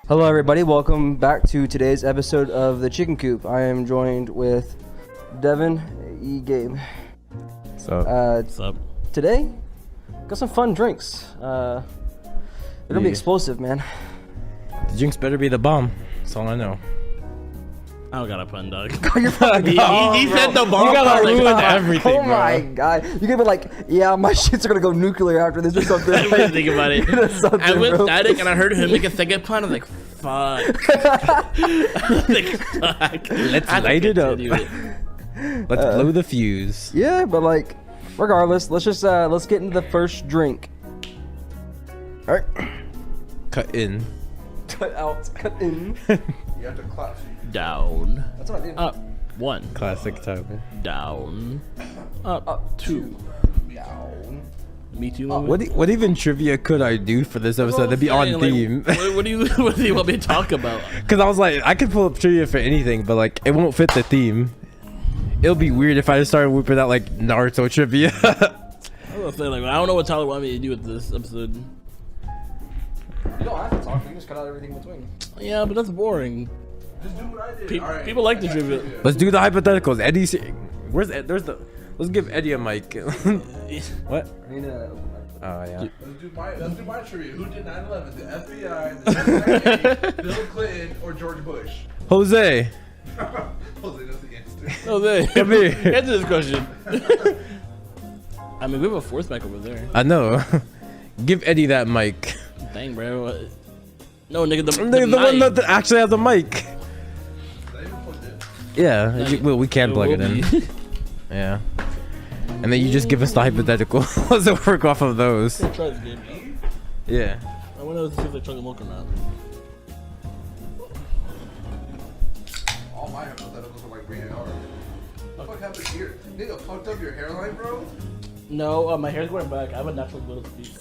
Hello everybody, welcome back to today's episode of the Chicken Coop. I am joined with Devin, E. Gabe. What's up? What's up? Today, got some fun drinks. They're gonna be explosive, man. The drinks better be the bomb. That's all I know. I don't got a pun, dog. You're fucking He said the bomb. You gotta ruin God. everything, Oh bro. my god. You could be like, yeah, my shits are gonna go nuclear after this or something. I didn't think about it. Something, I went bro. static and I heard him make a second pun. I was like, fuck. Let's light it up. Let's blow the fuse. Yeah, but like, regardless, let's just let's get into the first drink. All right. Cut in. Cut out. Cut in. You have to clap. Down. That's what I did. Up. One. Classic Tyler. Down. Up. Two. Down. Me too. What even trivia could I do for this episode to be on theme? What do you want me to talk about? Because I was like, I could pull up trivia for anything, but like, it won't fit the theme. It'll be weird if I just started whipping out like Naruto trivia. I was gonna say, like, I don't know what Tyler wanted me to do with this episode. You don't have to talk. You can just cut out everything in between. Yeah, but that's boring. Just do what I did. All right. People like the trivia. Let's do the hypotheticals. Eddie's. Where's Ed? There's the. Let's give Eddie a mic. What? I need to. Oh yeah. Let's do my trivia. Who did 9/11? The FBI, the CIA, Bill Clinton, or George Bush? Jose. Jose knows the answer. Oh, there. Come here. Answer this question. I mean, we have a fourth mic over there. I know. Give Eddie that mic. Dang, bro. No, nigga, the one that actually has a mic. Is that even plugged in? Yeah, well, we can plug it in. Yeah. And then you just give us the hypothetical. Let's work off of those. Try this game. Yeah. I want to see if they chugging milk or not. All my hypotheticals are like rated R. What the fuck happened here? Nigga, fucked up your hairline, bro? No, my hair's going back. I have a natural little feet.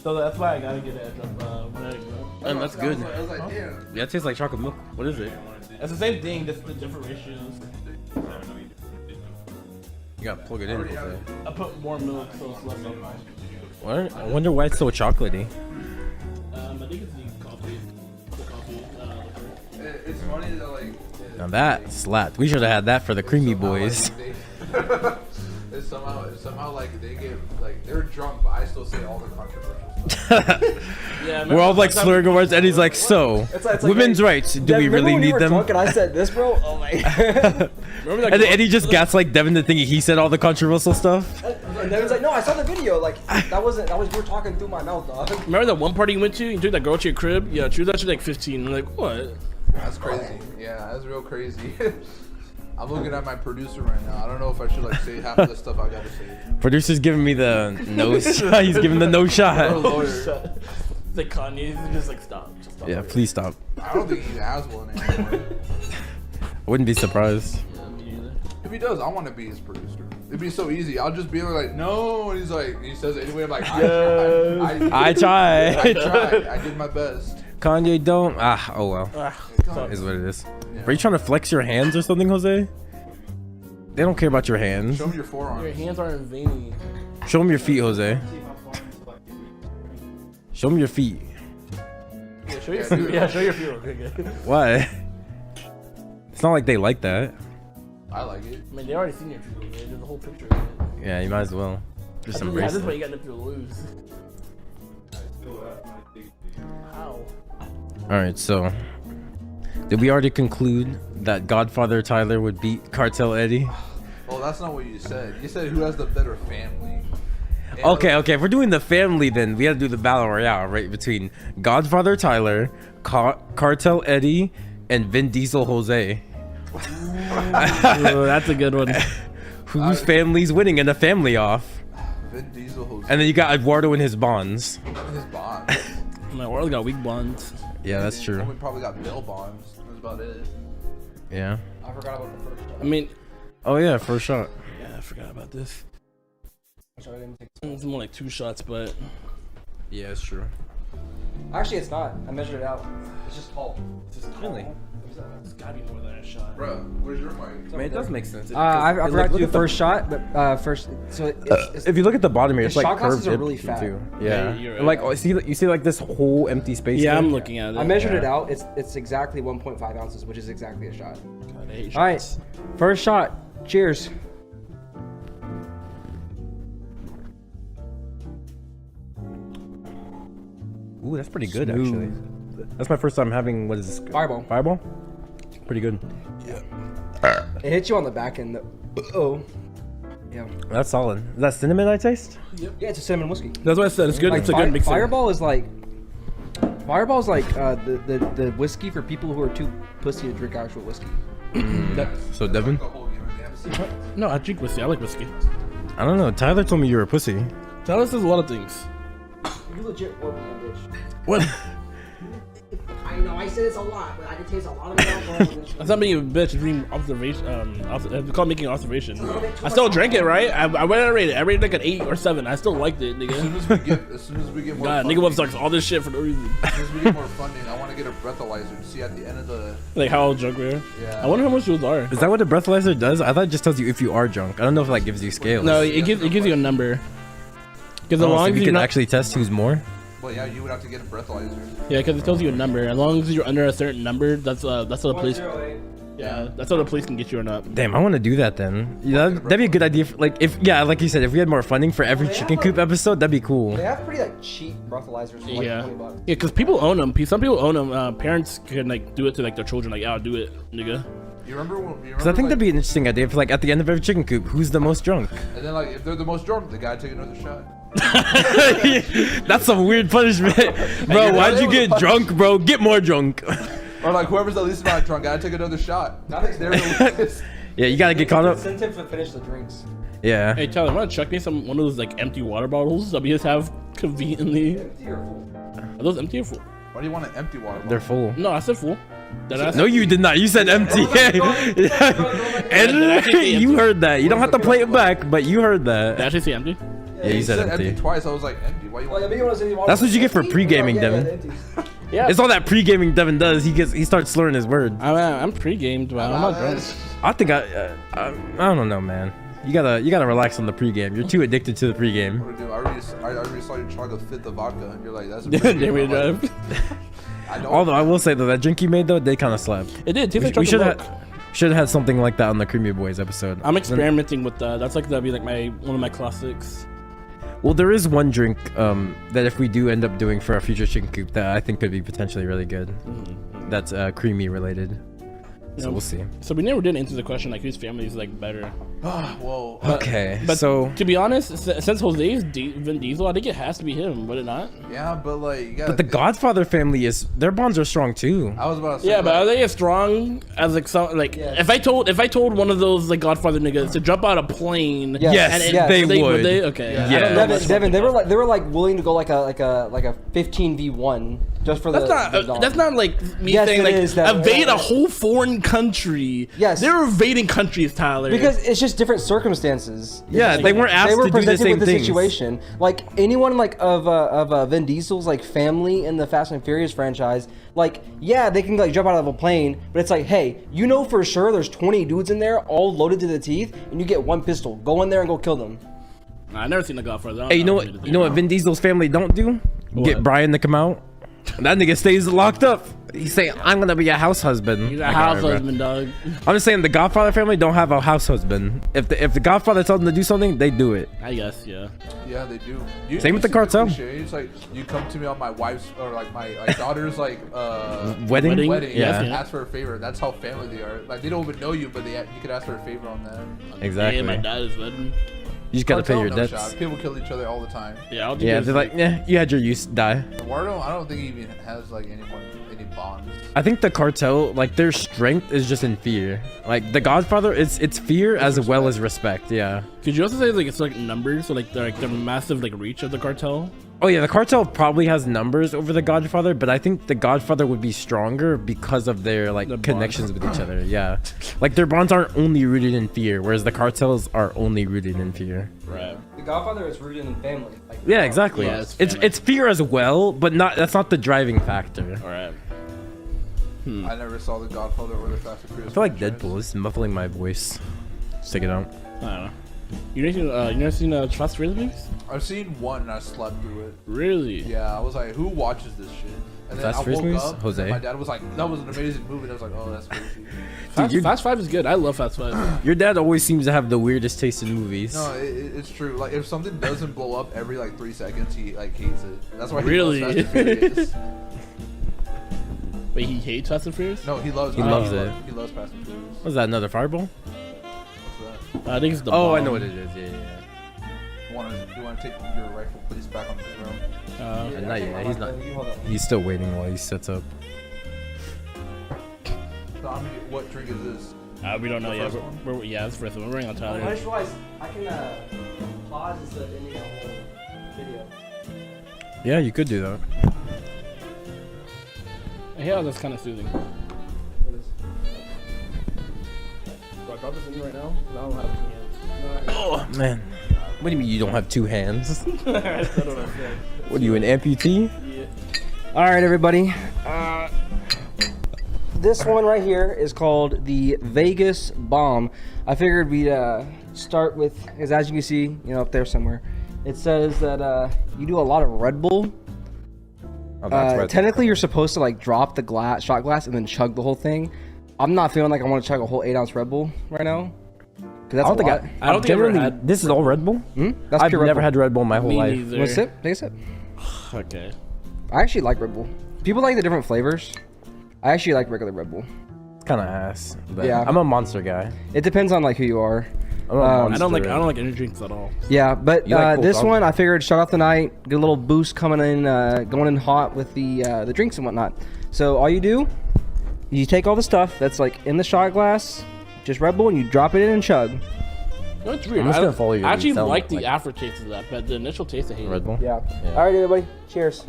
So that's why I gotta get an edge up when I grow. And that's good. I was like, damn. Yeah, it tastes like chocolate milk. What is it? It's the same thing, just the different ratios. You gotta plug it in. Jose. I put more milk, so it's less alcohol. What? I wonder why it's so chocolatey. I think it's the coffee. The coffee. It's funny that, like. Now that slapped. We should have had that for the creamy boys. It's somehow like they get like they're drunk, but I still say all the controversial stuff. Yeah, We're all like slurring words, and he's like, "So, It's like, women's hey, rights. Do we really need them?" Drunk and I said this, bro. Oh my. remember that And then Eddie just gaslight Devin to think he said all the controversial stuff. And Devin's like, no, I saw the video. Like that was you were talking through my mouth, dog. Remember that one party you went to? You took that girl to your crib? Yeah, she was actually like 15. I'm like, what? That's crazy. Yeah, that's real crazy. I'm looking at my producer right now. I don't know if I should like say half of the stuff I gotta say. Producer's giving me the no shot. He's giving the no Oh, shot. lawyer. It's like Kanye. He's just like, stop. Just stop. Yeah, please stop. I don't think he even has one anymore. I wouldn't be surprised. Yeah, me neither. If he does, I want to be his producer. It'd be so easy. I'll just be like, no, and he's like, he says it anyway. I'm like, I tried. I tried. I did my best. Kanye don't. Oh well. So, Is what it is. Yeah. Are you trying to flex your hands or something, Jose? They don't care about your hands. Show him your your forearms. hands aren't veiny. Show them your feet, Jose. Show them your feet. Yeah, show your feet. Yeah, show your feet. Okay, good. Why? It's not like they like that. I like it. I mean, they already seen your feet. Man. There's a whole picture of it. Yeah, you might as well. Just At embrace this point, it. you got nipped loose. How? Alright, so. Did we already conclude that Godfather Tyler would beat Cartel Eddie? Well, that's not what you said. You said who has the better family. And Okay, if we're doing the family, then we gotta do the battle royale, right? Between Godfather Tyler, Cartel Eddie, and Vin Diesel Jose. Ooh, that's a good one. Whose family's winning and a family off? Vin Diesel, Jose, And then you got Eduardo and his bonds. his Bond. My world got weak bonds. Yeah, that's true. We probably got Bill Bonds. That's about it. Yeah. I forgot about the first I mean, Oh yeah, first shot. yeah, I forgot about this. shot. I didn't take- It's more like 2 shots, but Yeah, it's true. Actually, it's not. I measured it out. It's just tall. it's just Really? It's gotta be more than a shot. Bro, where's your mic? Man, it does make sense. I Because, forgot to look do at the- first shot, but first. So it's If you look at the bottom here, the it's like shot glasses curved are really in fat. too. Yeah, Yeah. you're And right. like, you see like this whole empty space. Yeah, there? I'm looking at it. I measured it Yeah. out. It's exactly 1.5 ounces, which is exactly a shot. God, I hate All right, shots. first shot. Cheers. Ooh, that's pretty good Smooth. actually. That's my first time having what is this? Fireball. Fireball. Pretty good. It hits you on the back end. Oh. Yeah. That's solid. Is that cinnamon I taste? Yeah, it's a cinnamon whiskey. That's what I said. It's good. Like It's a good mixer. Fireball is like the whiskey for people who are too pussy to drink actual whiskey. So Devin, The whole game. They haven't seen it. No, I drink whiskey. I like whiskey. I don't know. Tyler told me you were a pussy. Tyler says a lot of things. You legit work with that bitch. What? I know I said it's a lot, but I can taste a lot of alcohol. That's not being a bitch. It's being observation. It's called making observation. I still drank it, right? I went and rated it. I rated like an 8 or 7. I still liked it, As nigga. soon as we get more God, funding, nigga sucks all this shit for no reason. as soon as we get more funding, I want to get a breathalyzer to see at the end of the. Like how drunk we are. Yeah. I wonder how much those are. Is that what a breathalyzer does? I thought it just tells you if you are drunk. I don't know if it like gives you scales. No, it gives you a number. Because as Oh, so long you as can you're not, actually test who's more. Well, yeah, you would have to get a breathalyzer. yeah, because it tells you a number. As long as you're under a certain number, that's what the police. Yeah, that's how the police can get you or not. Damn, I want to do that then. Yeah, that'd be a good idea. For, like if like you said, if we had more funding for every They chicken have coop episode, that'd be cool. They have pretty like cheap breathalyzers for like Yeah, 20 bucks. yeah, because people own them. Some people own them. Parents can like do it to like their children. Like, yeah, I'll do it, nigga. You remember when? Because I think that'd be an interesting idea. If like at the end of every chicken coop, who's the most drunk? And then like if they're the most drunk, the guy take another shot. That's some weird punishment, bro. Why'd you get drunk, bro? Get more drunk. Or like whoever's the least amount drunk, gotta take another shot. They're the least. Yeah, you gotta get caught up. Incentive to finish the drinks. Yeah. Hey Tyler, wanna chuck me one of those like empty water bottles that we just have conveniently? Empty or full? Are those empty or full? Why do you want an empty water bottle? They're full. No, I said full. No, you did not. You said empty. And you heard that. You don't have to play it back, but you heard Did I that. actually say empty? Yeah, you said empty empty. twice. I was like empty. Why you Well, yeah, want? maybe you want to say you want That's what you get for empty? pre-gaming, Oh, yeah, Devin. yeah, empty. Yeah. It's all that pre-gaming Devin does. He starts slurring his words. I'm pre-gamed, but I'm not drunk. I think I don't know, man. You gotta relax on the pregame. You're too addicted to the pregame. What to do? I already saw you chug a fifth of vodka, and you're like, that's a Dare me to I'm like, drive? I don't. Although I will say though, that drink you made though, they kind of slapped. It did. Tastes like We should chocolate have milk. should have had something like that on the Creamy Boys episode. I'm experimenting with that. That'd be like one of my classics. Well, there is one drink that if we do end up doing for our future chicken coop that I think could be potentially really good. That's creamy related. So Yeah. we'll see. So we never did answer the question like whose family is like better. Well, Okay, But so to be honest, since Jose's Vin Diesel, I think it has to be him, would it not? yeah, but like, you gotta, but the Godfather family is their bonds are strong too. I was about to say, Yeah, but are like, they as strong as like some like Yes. if I told one of those like Godfather niggas to jump out a plane? Yes. Yes, Yes. they would would. they? Okay. Yeah. I don't know Devin, much Devin, about they were like willing to go like a 15v1 just for That's the not. That's not like me Yes, saying it like is, Devin. invade a whole foreign country. Yes. they're invading countries, Tyler. because it's just different circumstances. Yeah, they weren't asked They were to do the presented same with the things. situation. Like anyone like of Vin Diesel's like family in the Fast and Furious franchise, like yeah, they can like jump out of a plane, but it's like, hey, you know for sure there's 20 dudes in there all loaded to the teeth, and you get one pistol. Go in there and go kill them. Nah, I never seen the Godfather. Hey, you know what? You know what Vin Diesel's family don't do? Get What? Brian to come out. That nigga stays locked up. He's saying, "I'm gonna be a house husband." He's a Okay, house bro. husband, dog. I'm just saying the Godfather family don't have a house husband. If the Godfather tells them to do something, they do it. I guess, yeah. yeah, they do. Same with the see cartel. cliche? It's like you come to me on my wife's or like my daughter's like Wedding. wedding. Yeah. and ask for a favor. That's how family they are. Like they don't even know you, but you could ask for a favor on that. Exactly. Yeah, my dad is wedding. You just gotta pay Cartel, your no debts. shot. People kill each other all the time. Yeah, I'll do Yeah, this. they're like, yeah, you had your use, die. Eduardo, I don't think he even has like any bonds. I think the cartel, like their strength is just in fear. Like the Godfather, it's fear as well as respect. Yeah. Could you also say like it's like numbers, so like the massive like reach of the cartel? Oh yeah, the cartel probably has numbers over the Godfather, but I think the Godfather would be stronger because of their like The bond. connections with each other. Yeah, like their bonds aren't only rooted in fear, whereas the cartels are only rooted in fear. Right. The Godfather is rooted in family. Like, Yeah, exactly. Yeah, it's it's family. it's fear as well, but not that's not the driving factor. All right. I never saw The Godfather or The Fast and Furious. I feel like franchise. Deadpool is muffling my voice. Let's take it out. I don't know. You never seen Fast and Furious movies? I've seen one and I slept through it. Really? Yeah, I was like, who watches this shit? And then Fast I and Furious woke movies? up. Jose. And my dad was like, that was an amazing movie. And I was like, oh, that's crazy. Fast 5 is good. I love Fast 5. Your dad always seems to have the weirdest taste in movies. No, it's true. Like if something doesn't blow up every like 3 seconds, he like hates it. That's why he Really? loves Fast and Furious. Wait, he hates Fast and Furious? No, he loves. He loves it. He loves Fast and Furious. Was that another fireball? What's I think it's the Oh, I bomb. know what it is. Yeah. that? You want to take your rifle, please, back on the throne? And not yet. He's not. He's still waiting while he sets up. So, I mean, what drink is this? We don't know The yet. first one? Yeah, it's the first one. We're running on I Tyler. just realized I can pause instead of ending the whole video. Yeah, you could do that. Yeah, that's kind of soothing. Do I drop this in right now? I don't have hands. Oh man. What do you mean you don't have 2 hands? I don't know. What are you, an amputee? All right, everybody. This one right here is called the Vegas Bomb. I figured we'd start with, because as you can see, up there somewhere, it says that you do a lot of Red Bull. Oh, that's right. Technically, you're supposed to like drop the shot glass and then chug the whole thing. I'm not feeling like I want to chug a whole 8-ounce Red Bull right now. That's I don't think a lot. I don't think I've ever generally. had- This is all Red Bull. That's I've pure Red never Bull. had Red Bull my whole Me life. neither. Want a sip? Take a sip. Okay. I actually like Red Bull. People like the different flavors. I actually like regular Red Bull. It's kind of ass. But Yeah. I'm a Monster guy. It depends on like who you are. I'm a I Monster. don't like energy drinks at all. Yeah, but You like Coke, this don't one you? I figured start off the night, get a little boost coming in, going in hot with the drinks and whatnot. So all you do, you take all the stuff that's like in the shot glass, just Red Bull, and you drop it in and chug. No, it's weird. I'm just I gonna follow your I actually lead. Sound like the like- aftertaste of that, but the initial taste I hate. Red Bull. Yeah. Yeah. All right, everybody. Cheers.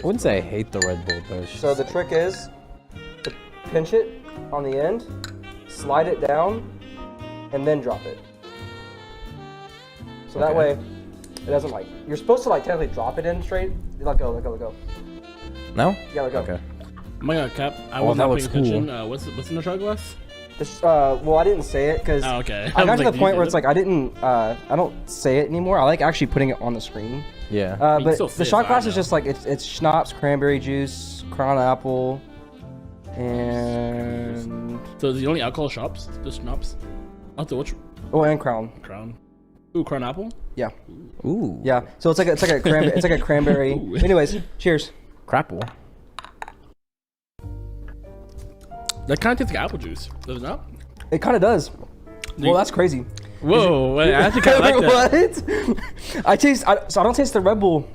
I wouldn't say I hate the Red Bull, but it's just So the trick is to pinch it on the end, slide it down, and then drop it. So that Okay. way, it doesn't like. You're supposed to like technically drop it in straight. Let go, let go, let go. no. Yeah, let go. Okay. Oh my god, Cap! I Oh, was that not looks paying cool. attention. What's in the shot glass? This, well, I didn't say it because Oh, okay. I got was to like, the point you where it's did like I don't say it anymore. I like actually putting it on the screen. Yeah. You can But still the say it, shot so glass I is know. just like it's schnapps, cranberry juice, crown apple, and So is the only alcohol shops just schnapps? Which and crown. Crown? Ooh, Crown Apple. Yeah, Ooh. yeah. So it's like a cranberry. Ooh. Anyways, cheers. Crapple. That kind of tastes like apple juice. Does it not? It kind of does. you- Well, that's crazy. Whoa! Wait, I actually kind of like that. What? So I don't taste the Red Bull,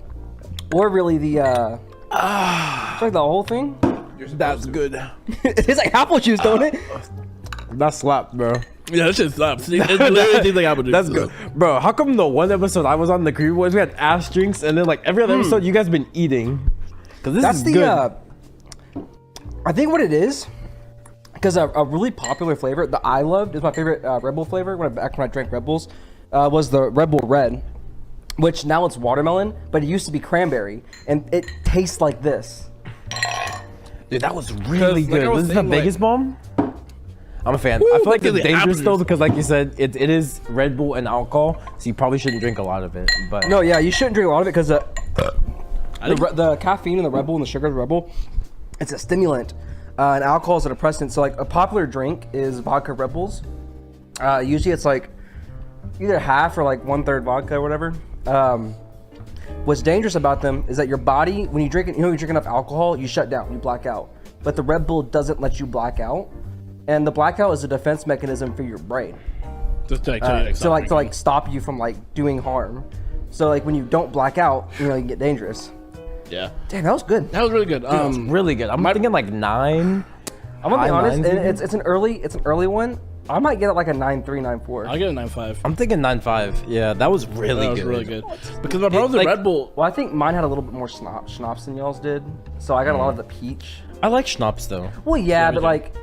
or really the it's like the whole thing. That's good. It tastes like apple juice, don't it? That slap, bro. Yeah, that shit slaps. It literally tastes like apple juice. That's good, bro. How come the one episode I was on the Creepy Boys, we had ass drinks, and then like every other episode you guys been eating? Cause this That's is the good. I think what it is, because a really popular flavor that I loved is my favorite Red Bull flavor back when I drank Red Bulls was the Red Bull Red, which now it's watermelon, but it used to be cranberry, and it tastes like this. Dude, that was really like I good. was This is a saying, Vegas bomb. I'm a fan. Woo, I feel like look at it's the dangerous apple though juice. because, like you said, it is Red Bull and alcohol, so you probably shouldn't drink a lot of it. But No, yeah, you shouldn't drink a lot of it because I think- the caffeine in the Red Bull and the sugar of the Red Bull, it's a stimulant, and alcohol is a depressant. So like a popular drink is vodka Red Bulls. Usually it's like either half or like 1/3 vodka or whatever. What's dangerous about them is that your body, when you drink it, you drink enough alcohol, you shut down, you black out. But the Red Bull doesn't let you black out, and the blackout is a defense mechanism for your brain. Just to, like, To stop you from like doing harm. So like when you don't black out, you get dangerous. yeah, Damn, that was good. that was really good. it's really good. I'm thinking like 9. I'm gonna be high honest, nines even? it's an early one. I might get it like a 9.3, 9.4. I'll get a 9.5. I'm thinking 9.5. Yeah, that was really That was good. really good. Because my problem with like- the Red Bull. Well, I think mine had a little bit more schnapps than y'all's did, so I got a lot of the peach. I like schnapps though. Well, yeah, me but too. like,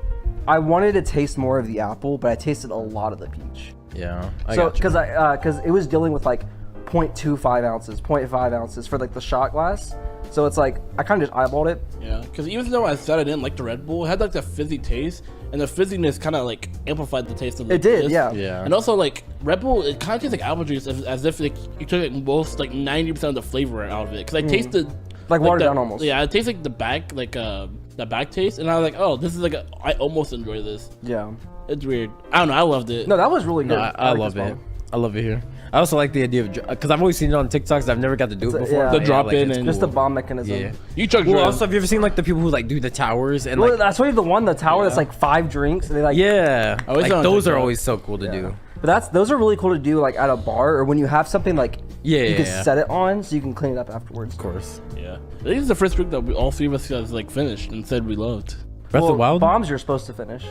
I wanted to taste more of the apple, but I tasted a lot of the peach. Yeah. So gotcha. because it was dealing with like 0.25 ounces, 0.5 ounces for like the shot glass. So it's like I kind of just eyeballed it. Yeah, because even though I said I didn't like the Red Bull, it had like that fizzy taste, and the fizziness kind of like amplified the taste of the It did, fizz. yeah. Yeah. And also like Red Bull, it kind of tastes like apple juice, as if like, you took like, most like 90% of the flavor out of it. Because I tasted Like watered the, down almost. Yeah, it tastes like the back, like the back taste, and I was like, oh, this is like I almost enjoy this. Yeah. It's weird. I don't know. I loved it. No, that was really good. No, I like love this it. bomb. I love it here. I also like the idea of because I've always seen it on TikToks. I've never got to do it It's a- before. yeah. but The drop like, in it's and- Just the cool. bomb mechanism. Yeah. You chugged Well, yours. also, have you ever seen like the people who like do the towers and Well, like that's why the tower that's like 5 drinks. And they like yeah, I always like saw on those are TikTok. always so cool to do. But those are really cool to do like at a bar or when you have something like Yeah, you can yeah. set it on so you can clean it up afterwards. Of course. Yeah. I think it's the first drink that all three of us guys like finished and said we loved. Breath of the Wild. Bombs you're supposed to finish.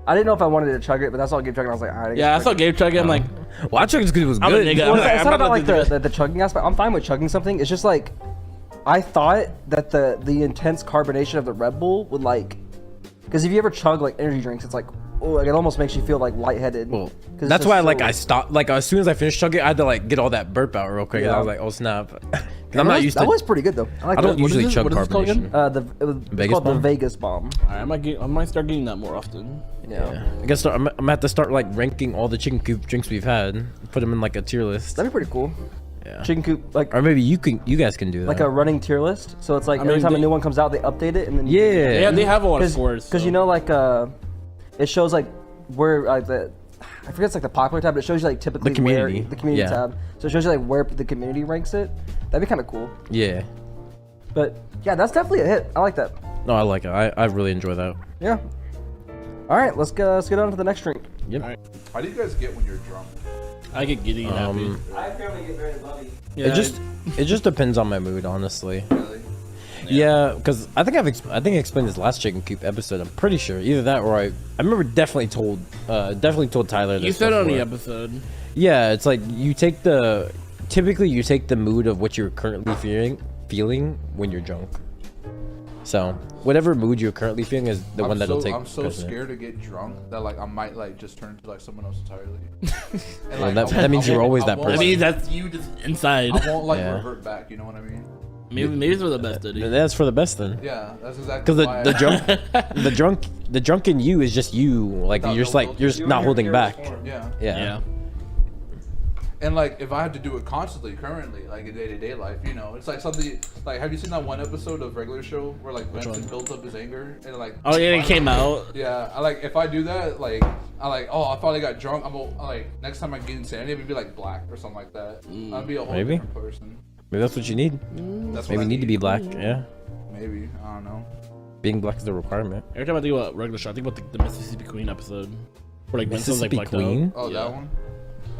I didn't know if I wanted to chug it, but that's all I gave chugging. I was like, all right. Yeah, I saw Gabe chug it. I'm like, Well, I checked because it was I'm a good. nigga. Well, I'm it's not not about like gonna do the chugging aspect. I'm fine with chugging something. It's just like I thought that the intense carbonation of the Red Bull would like, because if you ever chug like energy drinks, it's like, oh, like it almost makes you feel like lightheaded. Well, 'Cause it's that's just why so- like I stopped. Like as soon as I finished chugging, I had to like get all that burp out real quick. And I Yeah. was like, oh snap. 'Cause That I'm not was- used That to. was pretty good though. I like I don't that. usually this- chug what is this called again? carbonation. It was Vegas called the bomb? Vegas bomb. I might start getting that more often. Yeah. I guess I'm gonna have to start like ranking all the chicken coop drinks we've had, put them in like a tier list. That'd be pretty cool. Yeah. Chicken coop, like Or maybe you guys can do that. like a running tier list. So it's like I every mean, time a they- new one comes out, they update it and then yeah. Yeah, they have a lot of scores. Because so. you know, like it shows like where like I forget it's like the popular tab, but it shows you like typically The community. where the community Yeah. tab. So it shows you like where the community ranks it. That'd be kind of cool. Yeah. But yeah, that's definitely a hit. I like that. No, I like it. I really enjoy that. Yeah. All right, let's get on to the next drink. Yep. Alright. How do you guys get when you're drunk? I get giddy and happy. I apparently get very lovey. Yeah, It just depends on my mood, honestly. Really? Yeah, because I think I explained this last chicken coop episode. I'm pretty sure either that or I remember definitely told Tyler. This you said it on the before. episode. Yeah, it's like you take the mood of what you're currently feeling when you're drunk. So whatever mood you're currently feeling is the one that'll take. I'm so precedent. scared to get drunk that like I might like just turn to like someone else entirely. And, Well, like, that means you're always that I person. mean, that's you just inside. I won't like Yeah. revert back. You know what I mean? Maybe it's for the best, dude. That's for the best then. Yeah, that's exactly Because why. the drunken you is just you. Like No, you're just no, like you're just not holding back. Yeah. Yeah. Yeah. And like, if I had to do it constantly, currently, like in day-to-day life, you know, it's like something. Like, have you seen that one episode of Regular Show where like Benson built up his anger and like? Oh yeah, it came out. Yeah, I like if I do that, like I like, oh, I finally got drunk. I like next time I get insanity, it'd be like black or something like that. I'd be a whole Maybe. different person. Maybe that's what you need. That's Maybe what you I need to be black. Yeah. Maybe I don't know. Being black is a requirement. Every time I think about regular show, I think about the Mississippi Queen episode, where like Benson's like Mississippi blacked Queen? Oh, Yeah. that one.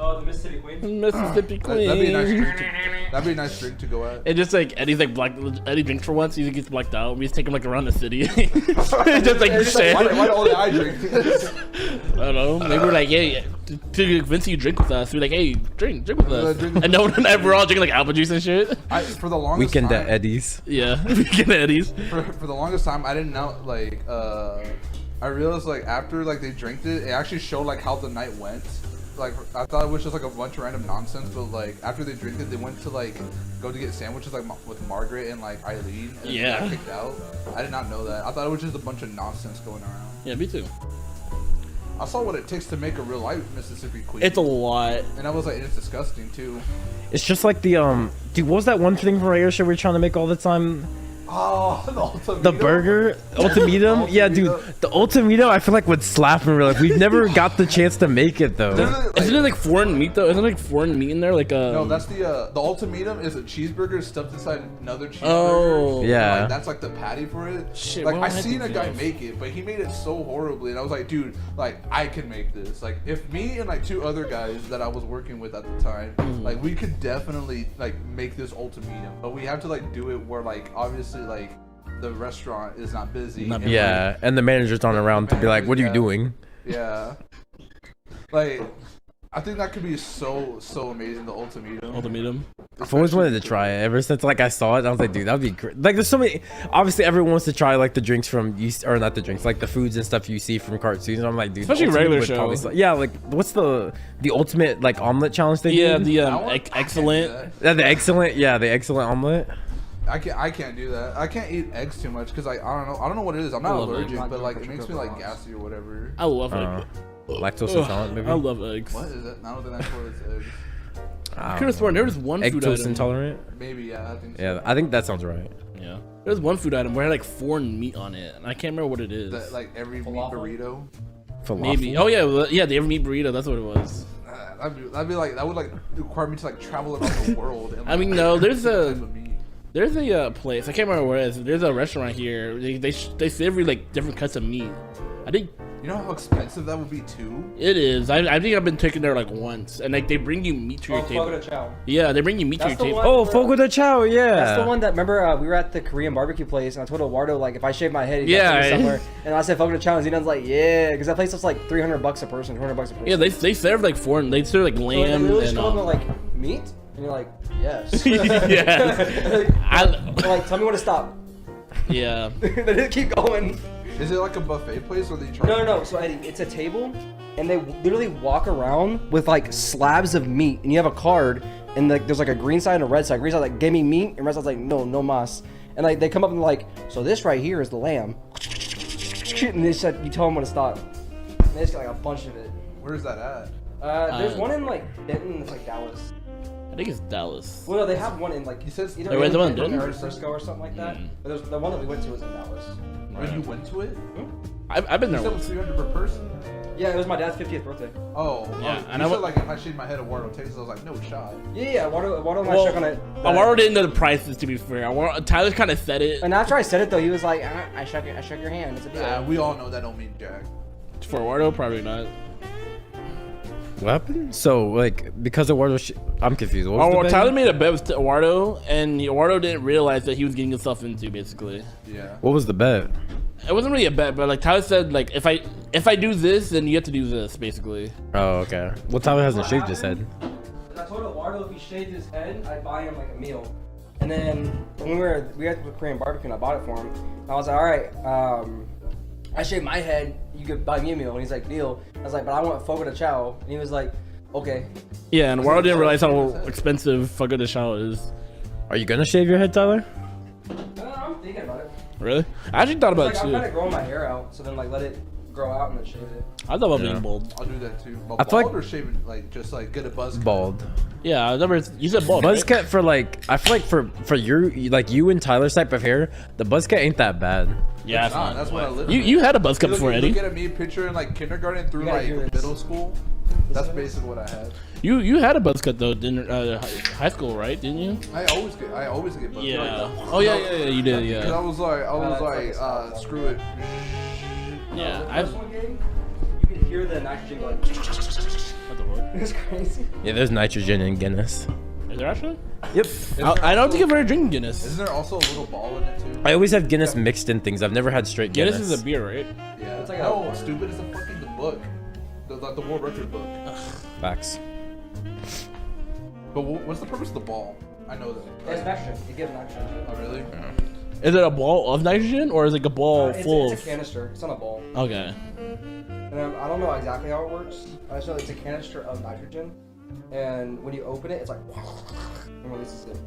Oh, the Mississippi Queen. Mississippi Queen. That'd be a nice drink. That'd be a nice drink to go at. And just like Eddie's like black. Eddie drinks for once. He gets blacked out. We just take him like around the city. just like shit. Why do only I drink? I don't know. Maybe we're like, hey, to convince you to drink with us. We're like, hey, drink with us. Drink with And no, we're all drinking like apple juice and shit. For the longest Weekend time, at Eddie's. Yeah, we get Eddie's. for the longest time, I didn't know like I realized like after like they drank it actually showed like how the night went. Like I thought it was just like a bunch of random nonsense, but like after they drank it, they went to like go to get sandwiches like with Margaret and like Eileen. And Yeah. They got kicked out. I did not know that. I thought it was just a bunch of nonsense going around. Yeah, me too. I saw what it takes to make a real life Mississippi Queen. It's a lot. and I was like, it's disgusting too. It's just like the dude, what was that one thing from Radio Show we were trying to make all the time? Oh, the ultimatum. The burger ultimatum? Yeah, dude, the ultimatum I feel like would slap in real life. We've never got the chance to make it though. Isn't it like foreign meat though? Isn't it like foreign meat in there? Like No, that's the ultimatum is a cheeseburger stuffed inside another cheeseburger. Oh. Yeah. Like, that's like the patty for it. Shit, like what I would I seen a think guy of? make it, but he made it so horribly, and I was like, dude, like I can make this. Like if me and like two other guys that I was working with at the time, like we could definitely like make this ultimatum, but we have to like do it where like obviously like the restaurant is not busy. Not and, busy. Yeah, and the manager's not around to be like, "What are you Yeah. doing?" Yeah. Like I think that could be so amazing. The ultimatum. ultimatum. I've always wanted to try it ever since like I saw it. I was like, dude, that'd be great. Like, there's so many. Obviously, everyone wants to try like the drinks from or not the drinks, like the foods and stuff you see from cartoons. And I'm like, dude, Especially ultimate regular would show. probably sell- Yeah, like what's the ultimate like omelet challenge thing? Yeah, did? the That one? excellent. The excellent omelet. I can't do that. I can't eat eggs too much because I don't know what it is. I'm not love allergic, eggs. but like it makes me like gassy or whatever. I love eggs. Lactose intolerant, maybe. I love eggs. What is it? I don't think that's what it's eggs. I could have sworn there was one food Lactose item. intolerant. Maybe yeah. I think so. Yeah, I think that sounds right. Yeah. There's one food item where it had like foreign meat on it, and I can't remember what it is. That, like every meat burrito. Falafel. Maybe. Oh yeah, the every meat burrito. That's what it was. That'd be like that would like require me to like travel around the world. And, I mean, no, there's a a place. I can't remember where it is. There's a restaurant here. They serve you like different cuts of meat. I think. You know how expensive that would be too? It is. I think I've been taken there like once, and like they bring you meat to your table. Fogo de Chao. Yeah, they bring you meat That's to the your one- table. Oh, Fogo de Chao, yeah. That's the one that, remember, we were at the Korean barbecue place, and I told Eduardo, like, if I shave my head, he'd Yeah. take me somewhere. And I said Fogo de Chao, and Zenon's like, yeah, because that place was like $300 a person, $200 a person. Yeah, they serve like foreign. They serve like So lamb they really and just go like, meat? And you're like, yes. yeah. They're like, tell me when to stop. Yeah. They didn't keep going. Is it like a buffet place or they charge? No. So Eddie, it's a table, and they literally walk around with like slabs of meat, and you have a card, and like there's like a green side and a red side. Green side like, give me meat, and red side's like, no mas. And like they come up and like, so this right here is the lamb. And they said, you tell them when to stop. And they just got like a bunch of it. Where's that at? There's one in like Denton, it's like Dallas. I think it's Dallas. Well, no, they have one in like He says- either Wait, the one in Denton or Denton? Frisco or something like that. But there's, the one that we went to was in Dallas. When you went to it? I've been You there said it once. was 300 per person. Yeah, it was my dad's 50th birthday. Oh, Yeah, you and said I like if I shaved my head, Eduardo takes it. I was like, no shot. Yeah, Eduardo and I Well, shook on it. Amaro didn't know the prices, to be fair. Tyler kind of said it And after I said it though, he was like, I shook your hand. It's a deal. We all know that don't mean jack. for Eduardo. Probably not. What happened? So, like, because Eduardo, I'm confused. What was the bet? Tyler made a bet with Eduardo, and Eduardo didn't realize that he was getting himself into, basically. Yeah. What was the bet? It wasn't really a bet, but like Tyler said, like if I do this, then you have to do this, basically. Oh, okay. Well, Tyler hasn't shaved his head. I told Eduardo if he shaved his head, I'd buy him like a meal. And then when we had the Korean barbecue, and I bought it for him. And I was like, all right, I shaved my head, you could buy me a meal. And he's like, deal. I was like, but I want Fogo de Chao. And he was like, okay. Yeah, and Eduardo didn't realize how expensive Fogo de Chao is. Are you gonna shave your head, Tyler? I'm thinking about it. Really? I actually thought about Like, it I'm too. kind of growing my hair out, so then like let it grow out and then shave it. I thought about Yeah. being bald. I'll do that too. I feel Bald like- or shaving, like just like get a buzz cut? Bald. Yeah, I never. You said bald. Buzz right? cut for like, I feel like for your, like you and Tyler's type of hair, the buzz cut ain't that bad. Yeah, It's not. That's what I live. You had a buzz cut before, Eddie. Look at me picture in like kindergarten through You gotta like hear this. middle school. That's basically what I had. You had a buzz cut though, didn't high school, right? Didn't you? I always get buzz Yeah. cut. Oh yeah, you did. Because Yeah. I was like, screw it. Yeah. The first one game, you could hear the nitrogen going. What the fuck? It's crazy. Yeah, there's nitrogen in Guinness. Is there actually? Yep. I don't think I've ever drinking Guinness. Isn't there also a little ball in it too? I always have Guinness mixed in things. I've never had straight Guinness. Guinness is a beer, right? Yeah. It's like no, a- stupid. It's a fucking the book, the world record book. Facts. But what's the purpose of the ball? I know that. It's nitrogen. It gives nitrogen. Oh really? Is it a ball of nitrogen or is it like a ball full It's a canister. It's not a ball. of? Okay. And I don't know exactly how it works. I just know it's a canister of nitrogen, and when you open it, it's like and releases it.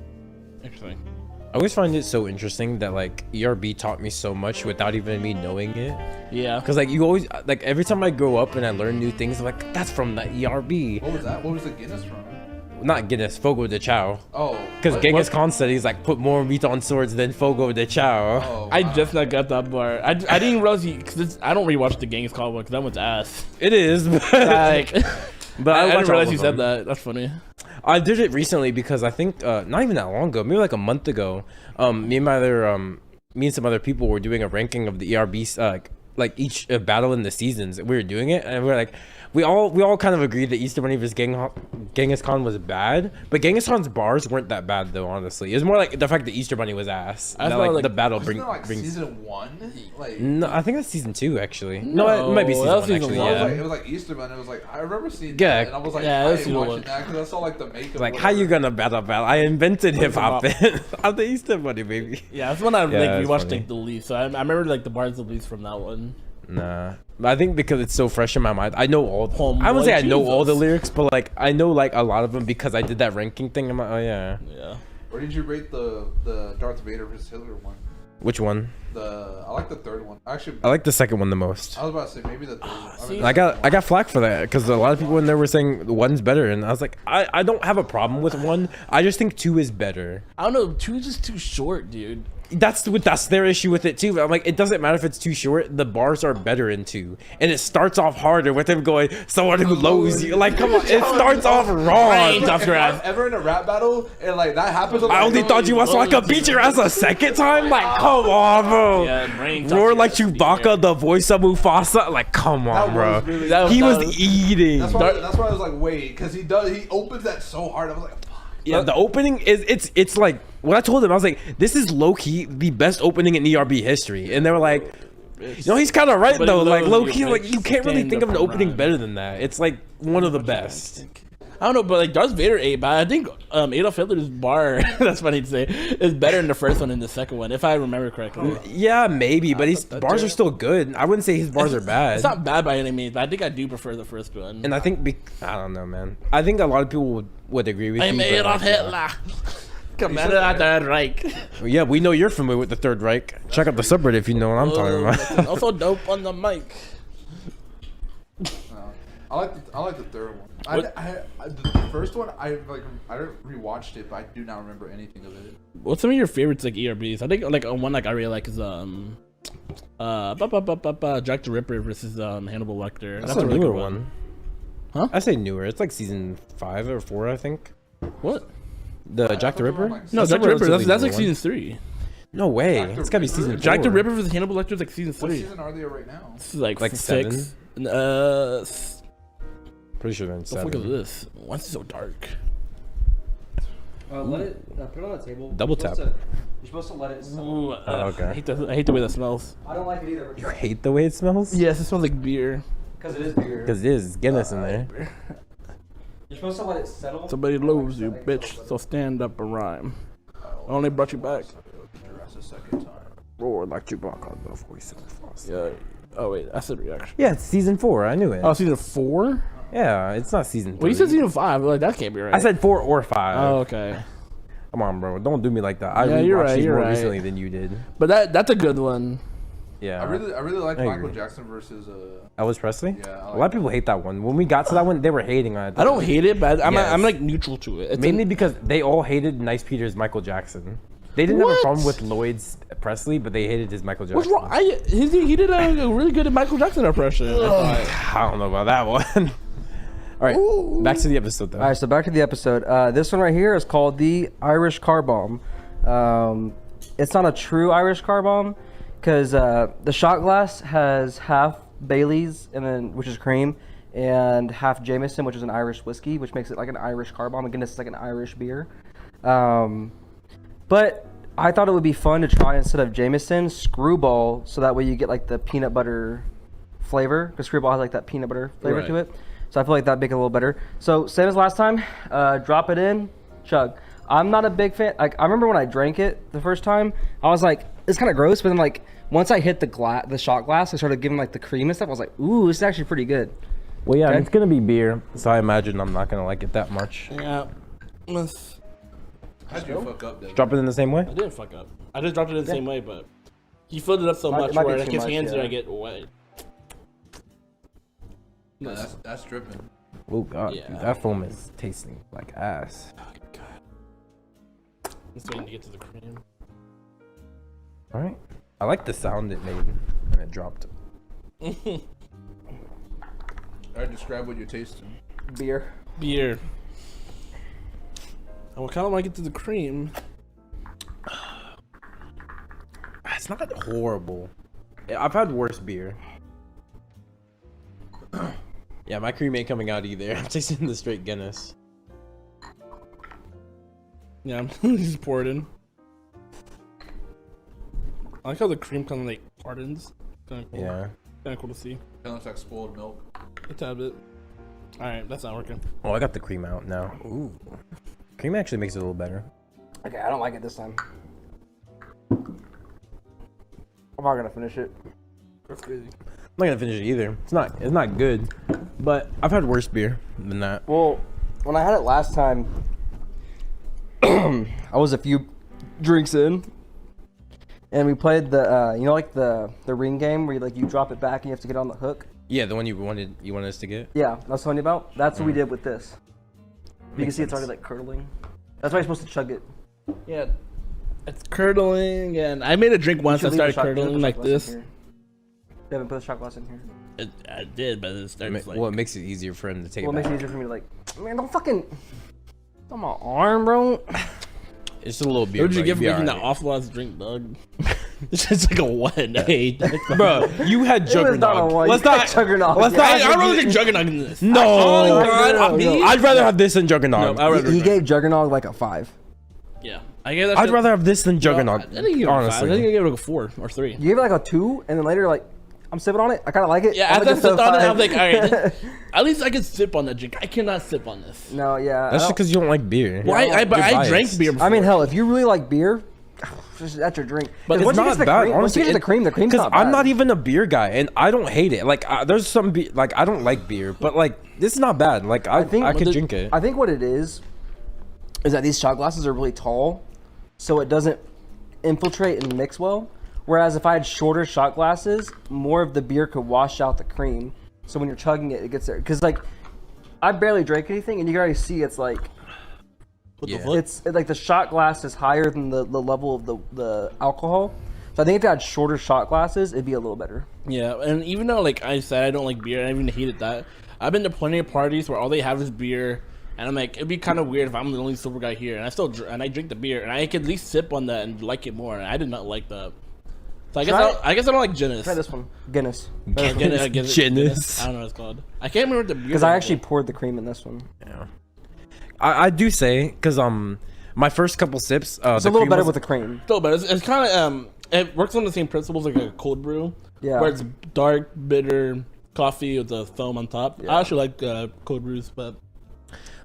Interesting. I always find it so interesting that like ERB taught me so much without even me knowing it. Yeah. Cause like you always like every time I grow up and I learn new things, I'm like that's from the ERB. What was that? What was the Guinness from? Not Guinness, Fogo de Chao. Oh. Cause what? Genghis Khan said he's like put more meat on swords than Fogo de Chao. Oh, I wow. just not got that part. I didn't realize because I don't rewatch the Genghis Khan one because that one's ass. It is, but, Like, but I watch didn't all realize of you said them. that. That's funny. I did it recently because I think not even that long ago, maybe like a month ago. Me and some other people were doing a ranking of the ERB like each battle in the seasons. We were doing it, and we were like, we all kind of agreed that Easter Bunny vs Genghis Khan was bad, but Genghis Khan's bars weren't that bad though. Honestly, it was more like the fact that Easter Bunny was ass. I That, felt like- the battle Wasn't that like brings. season 1? Like. No, I think that's season 2 actually. No, it might be No, season that 1 was season actually. one. It was, Yeah. like, it was like Easter Bunny. It was like I remember seeing Yeah. that, and I was like, Yeah, I that's ain't season watching one. that because I saw like the makeup. Like or how you whatever. gonna battle? I invented hip hop. I'm the Easter Bunny baby. Yeah, that's when I Yeah, like that's rewatched funny. like the least. So I remember like the bars of least from that one. Nah, but I think because it's so fresh in my mind, I know all. Oh I wouldn't say my I know all the Jesus. lyrics, but like I know like a lot of them because I did that ranking thing. I'm like, oh yeah. Yeah. Where did you rate the Darth Vader versus Hitler one? Which one? I like the third one. Actually, I like the second one the most. I was about to say maybe the third one. I mean, I got flack for that because a lot of people in there were saying one's better, and I was like, I don't have a problem with one. I just think 2 is better. I don't know. 2 is just too short, dude. That's their issue with it too. I'm like, it doesn't matter if it's too short. The bars are better in 2, and it starts off harder with him going, "Someone who lows you." Like, come on, it starts off wrong. Brains off your ass. if I'm ever in a rap battle and like that happens, I'm I like, only thought you was so I could beat your ass a second time. Like, come on, bro. Yeah, brains Roar off like your ass, Chewbacca, dude. the voice of Mufasa. Like, come on, That bro. was really- That He that was eating. That's why I was like, wait, because he opens that so hard. I was like, fuck. Yeah, the opening is it's like when I told them, I was like, this is low key the best opening in ERB history, and they were like, you know, he's kind of right Somebody though. Like loves low you, key, like you can't really stand think of up an and opening rhyme. better than that. It's like one of the best. I don't know, but like Darth Vader ate, but I think Adolf Hitler's bar, that's funny to say, is better in the first one than the second one, if I remember correctly. Yeah, maybe, but his bars are still good. I wouldn't say his bars are bad. It's not bad by any means, but I think I do prefer the first one. And I think I don't know, man. I think a lot of people would agree with I'm you. but, Adolf like, Hitler. Commander of the Third Reich. yeah, we know you're familiar with the Third Reich. Check out the subreddit if you know what I'm talking about. Also dope on the mic. I like the third one. The first one, I rewatched it, but I do not remember anything of it. What's some of your favorites like ERBs? I think like one like I really like is Jack the Ripper versus Hannibal Lecter. That's a a really newer good one. Huh? I say newer. It's like season 5 or 4, I think. What? The Jack the Ripper? No, That's Jack a the Ripper. relatively That's new like one. season 3. No way. Jack the It's gotta be Ripper? season 4. Jack the Ripper versus Hannibal Lecter is like season What 3. season are they right now? This is like 6. 7? Pretty sure they're in The fuck is 7. this? Why is it so dark? Let it put it on the table. Double You're tap. supposed you're supposed to let it. Ooh, okay. I hate the way that smells. I don't like it either. You hate the way it smells? Yes, it smells like beer. Because it is beer. Because it is Guinness in there. You're supposed to let it settle. Somebody loves you, bitch. So stand up and rhyme. I only brought you back. That's the second time. Roar like Chewbacca, the voice of Mufasa. Yeah. Oh wait, that's a reaction. Yeah, it's season 4. I knew it. Oh, season 4? Yeah, it's not season 3. Well, you said season 5. Like that can't be right. I said 4 or 5. Oh, okay. Come on, bro. Don't do me like that. I Yeah, rewatched you're right, these you're more right. recently than you did. But that's a good one. Yeah. I really like I Michael agree. Jackson versus Elvis Presley? Yeah, I A like lot of people hate that one. When we got to that one, they were hating on it. I don't hate it, but I'm Yes. like neutral to it. It's Mainly because they all hated Nice Peter's Michael Jackson. They didn't have a What? problem with Lloyd's Presley, but they hated his Michael Jackson. what's wrong? He did a really good Michael Jackson impression. I don't know about that one. All right, back to the episode though. All right, so back to the episode. This one right here is called the Irish Car Bomb. It's not a true Irish car bomb because the shot glass has half Bailey's and then which is cream, and half Jameson, which is an Irish whiskey, which makes it like an Irish car bomb. Again, it's like an Irish beer. But I thought it would be fun to try instead of Jameson, Screwball, so that way you get like the peanut butter flavor because Screwball has like that peanut butter flavor Right. to it. So I feel like that'd make it a little better. So same as last time, drop it in, chug. I'm not a big fan. Like I remember when I drank it the first time, I was like, it's kind of gross. But then like once I hit the shot glass, I started giving like the cream and stuff. I was like, ooh, this is actually pretty good. Well, yeah, Okay. it's gonna be beer, so I imagine I'm not gonna like it that much. Yeah. How'd you fuck up, Devin? Drop it in the same way. I didn't fuck up. I just dropped it in the same way, but he filled it up so Might- much might be where like too his much, hands yeah. gonna get wet. No, that's dripping. Oh god, Yeah. dude, that foam is tasting like ass. Just waiting to get to the cream. All right, I like the sound it made when it dropped. All right, describe what you're tasting. Beer. Beer. I would kind of want to get to the cream. It's not horrible. I've had worse beer. Yeah, my cream ain't coming out either. I'm tasting the straight Guinness. Yeah, I'm just pour it in. I like how the cream kind of like hardens. Kind of cool. Yeah. Kind of cool to see. Kind of looks like spoiled milk. A tad bit. All right, that's not working. Oh, I got the cream out now. Ooh. Cream actually makes it a little better. Okay, I don't like it this time. I'm not gonna finish it. That's crazy. I'm not gonna finish it either. It's not good, but I've had worse beer than that. Well, when I had it last time, I was a few drinks in, and we played the you know, like the ring game where you drop it back and you have to get on the hook. Yeah, the one you wanted us to get. Yeah, I was telling you about. That's what we did with this. You can see it's already like curdling. That's why you're supposed to chug it. Yeah, it's curdling, and I made a drink once that started curdling like this. You haven't put a shot glass in here. I did, but it starts like. Well, it makes it easier for him to take Well, it it makes it easier for me to like. Man, don't fucking. On my arm, bro. It's just a little beer. What would you bro. give You'd be making that alright. awful ass drink, dog? It's just like a 1. Bro, you had It was not a Juggernog. one. Let's You had not. Juggernog. Let's Yeah. not. I'd rather take Juggernog than this. No. Oh, God, No. I'd rather have this than Juggernog. No, I'd rather He drink. gave Juggernog like a 5. Yeah, I gave that. I'd shit- rather have this than Juggernog. I didn't give it a 5. I think I Honestly. gave it like a 4 or 3. You gave it like a 2, and then later like, I'm sipping on it. I kind of like it. Yeah, I'm after I gonna give sipped on it, I a was like, 5. alright, at least I can sip on that drink. I cannot sip on this. No, yeah. That's I just don't- because you don't like beer. Well, but You're I drank biased. beer before. I mean, hell, if you really like beer, that's your drink. But 'Cause it's once you get not to the bad, cream, once you honestly. get to the cream's Because not bad. I'm not even a beer guy, and I don't hate it. Like, there's some beer, like I don't like beer, but like this is not bad. Like I could drink it. I think what it is that these shot glasses are really tall, so it doesn't infiltrate and mix well. Whereas if I had shorter shot glasses, more of the beer could wash out the cream. So when you're chugging it, it gets there. Because like, I barely drank anything, and you can already see it's like, Yeah. it's like the shot glass is higher than the level of the alcohol. So I think if I had shorter shot glasses, it'd be a little better. Yeah, and even though like I said I don't like beer, I even hated that. I've been to plenty of parties where all they have is beer, and I'm like, it'd be kind of weird if I'm the only sober guy here, and I still and I drink the beer, and I could at least sip on that and like it more. And I did not like that. So I guess Try it. I guess I don't like Guinness. Try this one, Guinness. Guinness. Guinness. I don't know what it's called. I can't remember what the beer. Because I actually poured the cream in this one. Yeah. I do say because my first couple sips It's a little better with the cream. still, but it's kind of it works on the same principles like a cold brew. Yeah. Where it's dark, bitter coffee with the foam on top. I actually like cold brews, but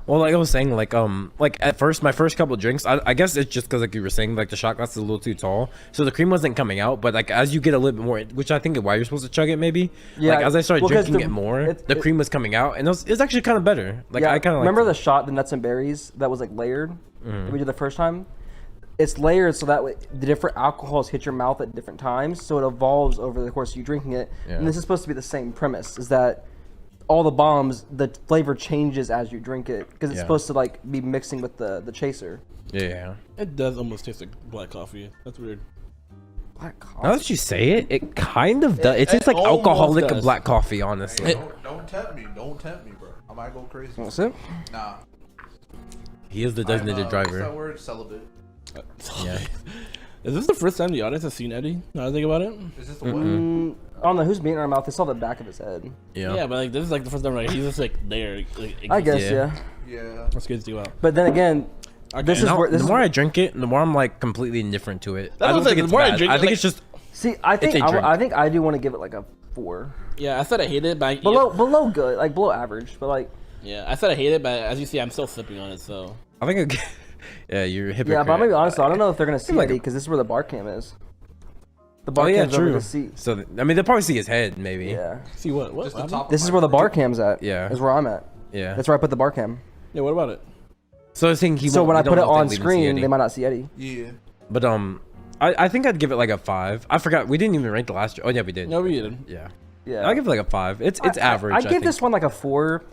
Well, like I was saying, like at first, my first couple of drinks, I guess it's just because like you were saying, like the shot glass is a little too tall, so the cream wasn't coming out. But like as you get a little bit more, which I think is why you're supposed to chug it, maybe. Yeah, Like as I started well, 'cause drinking the- it more, it- the cream was coming out, and it's actually kind of better. Like Yeah, I kind of remember the shot, the nuts and berries that was like layered that we did the first time. It's layered so that way the different alcohols hit your mouth at different times, so it evolves over the course of you drinking it. Yeah. And this is supposed to be the same premise: is that all the bombs, the flavor changes as you drink it because it's Yeah. supposed to like be mixing with the chaser. Yeah. it does almost taste like black coffee. That's weird. Black coffee. Now that you say it, it kind of does. It tastes like almost alcoholic does. black coffee, honestly. Don't tempt me. Don't tempt me, bro. I might go crazy. That's it. Nah. He is the designated What's that driver. word? Celibate. Yeah. Is this the first time the audience has seen Eddie? Now that I think about it. Is this the what? I don't know who's beating our mouth. They saw the back of his head. Yeah. Yeah, but like this is like the first time like he's just like there. Like, I guess, Yeah. yeah. Yeah. That's good to do out. But then again, this is Now, where this the is more I drink it, the more I'm like completely indifferent to it. That's I what don't I'm think saying, it's the more I bad. drink I it, think like- it's just See, I think a drink. I think I do want to give it like a 4. Yeah, I said I hate it, but Below good, like below average, but like yeah, I said I hate it, but as you see, I'm still sipping on it. So I think yeah, you're a hypocrite. yeah. But I'm gonna be honest, though, I don't know if they're gonna see like Eddie a- because this is where the bar cam is. The Oh bar yeah, cam's over true. the seat. So I mean, they'll probably see his head, maybe. Yeah, see what? What? Just the happened? top. this is where the bar cam's at. Yeah. is where I'm at. Yeah. That's where I put the bar cam. Yeah. What about it? So I think he. So won't- when we I don't put it know if on they'll even see screen, Eddie. they might not see Eddie. Yeah. But I think I'd give it like a 5. I forgot we didn't even rank the last. Oh yeah, we did. No, we didn't. Yeah. Yeah, I'll give it like a 5. It's average. I I give think. this one like a 4,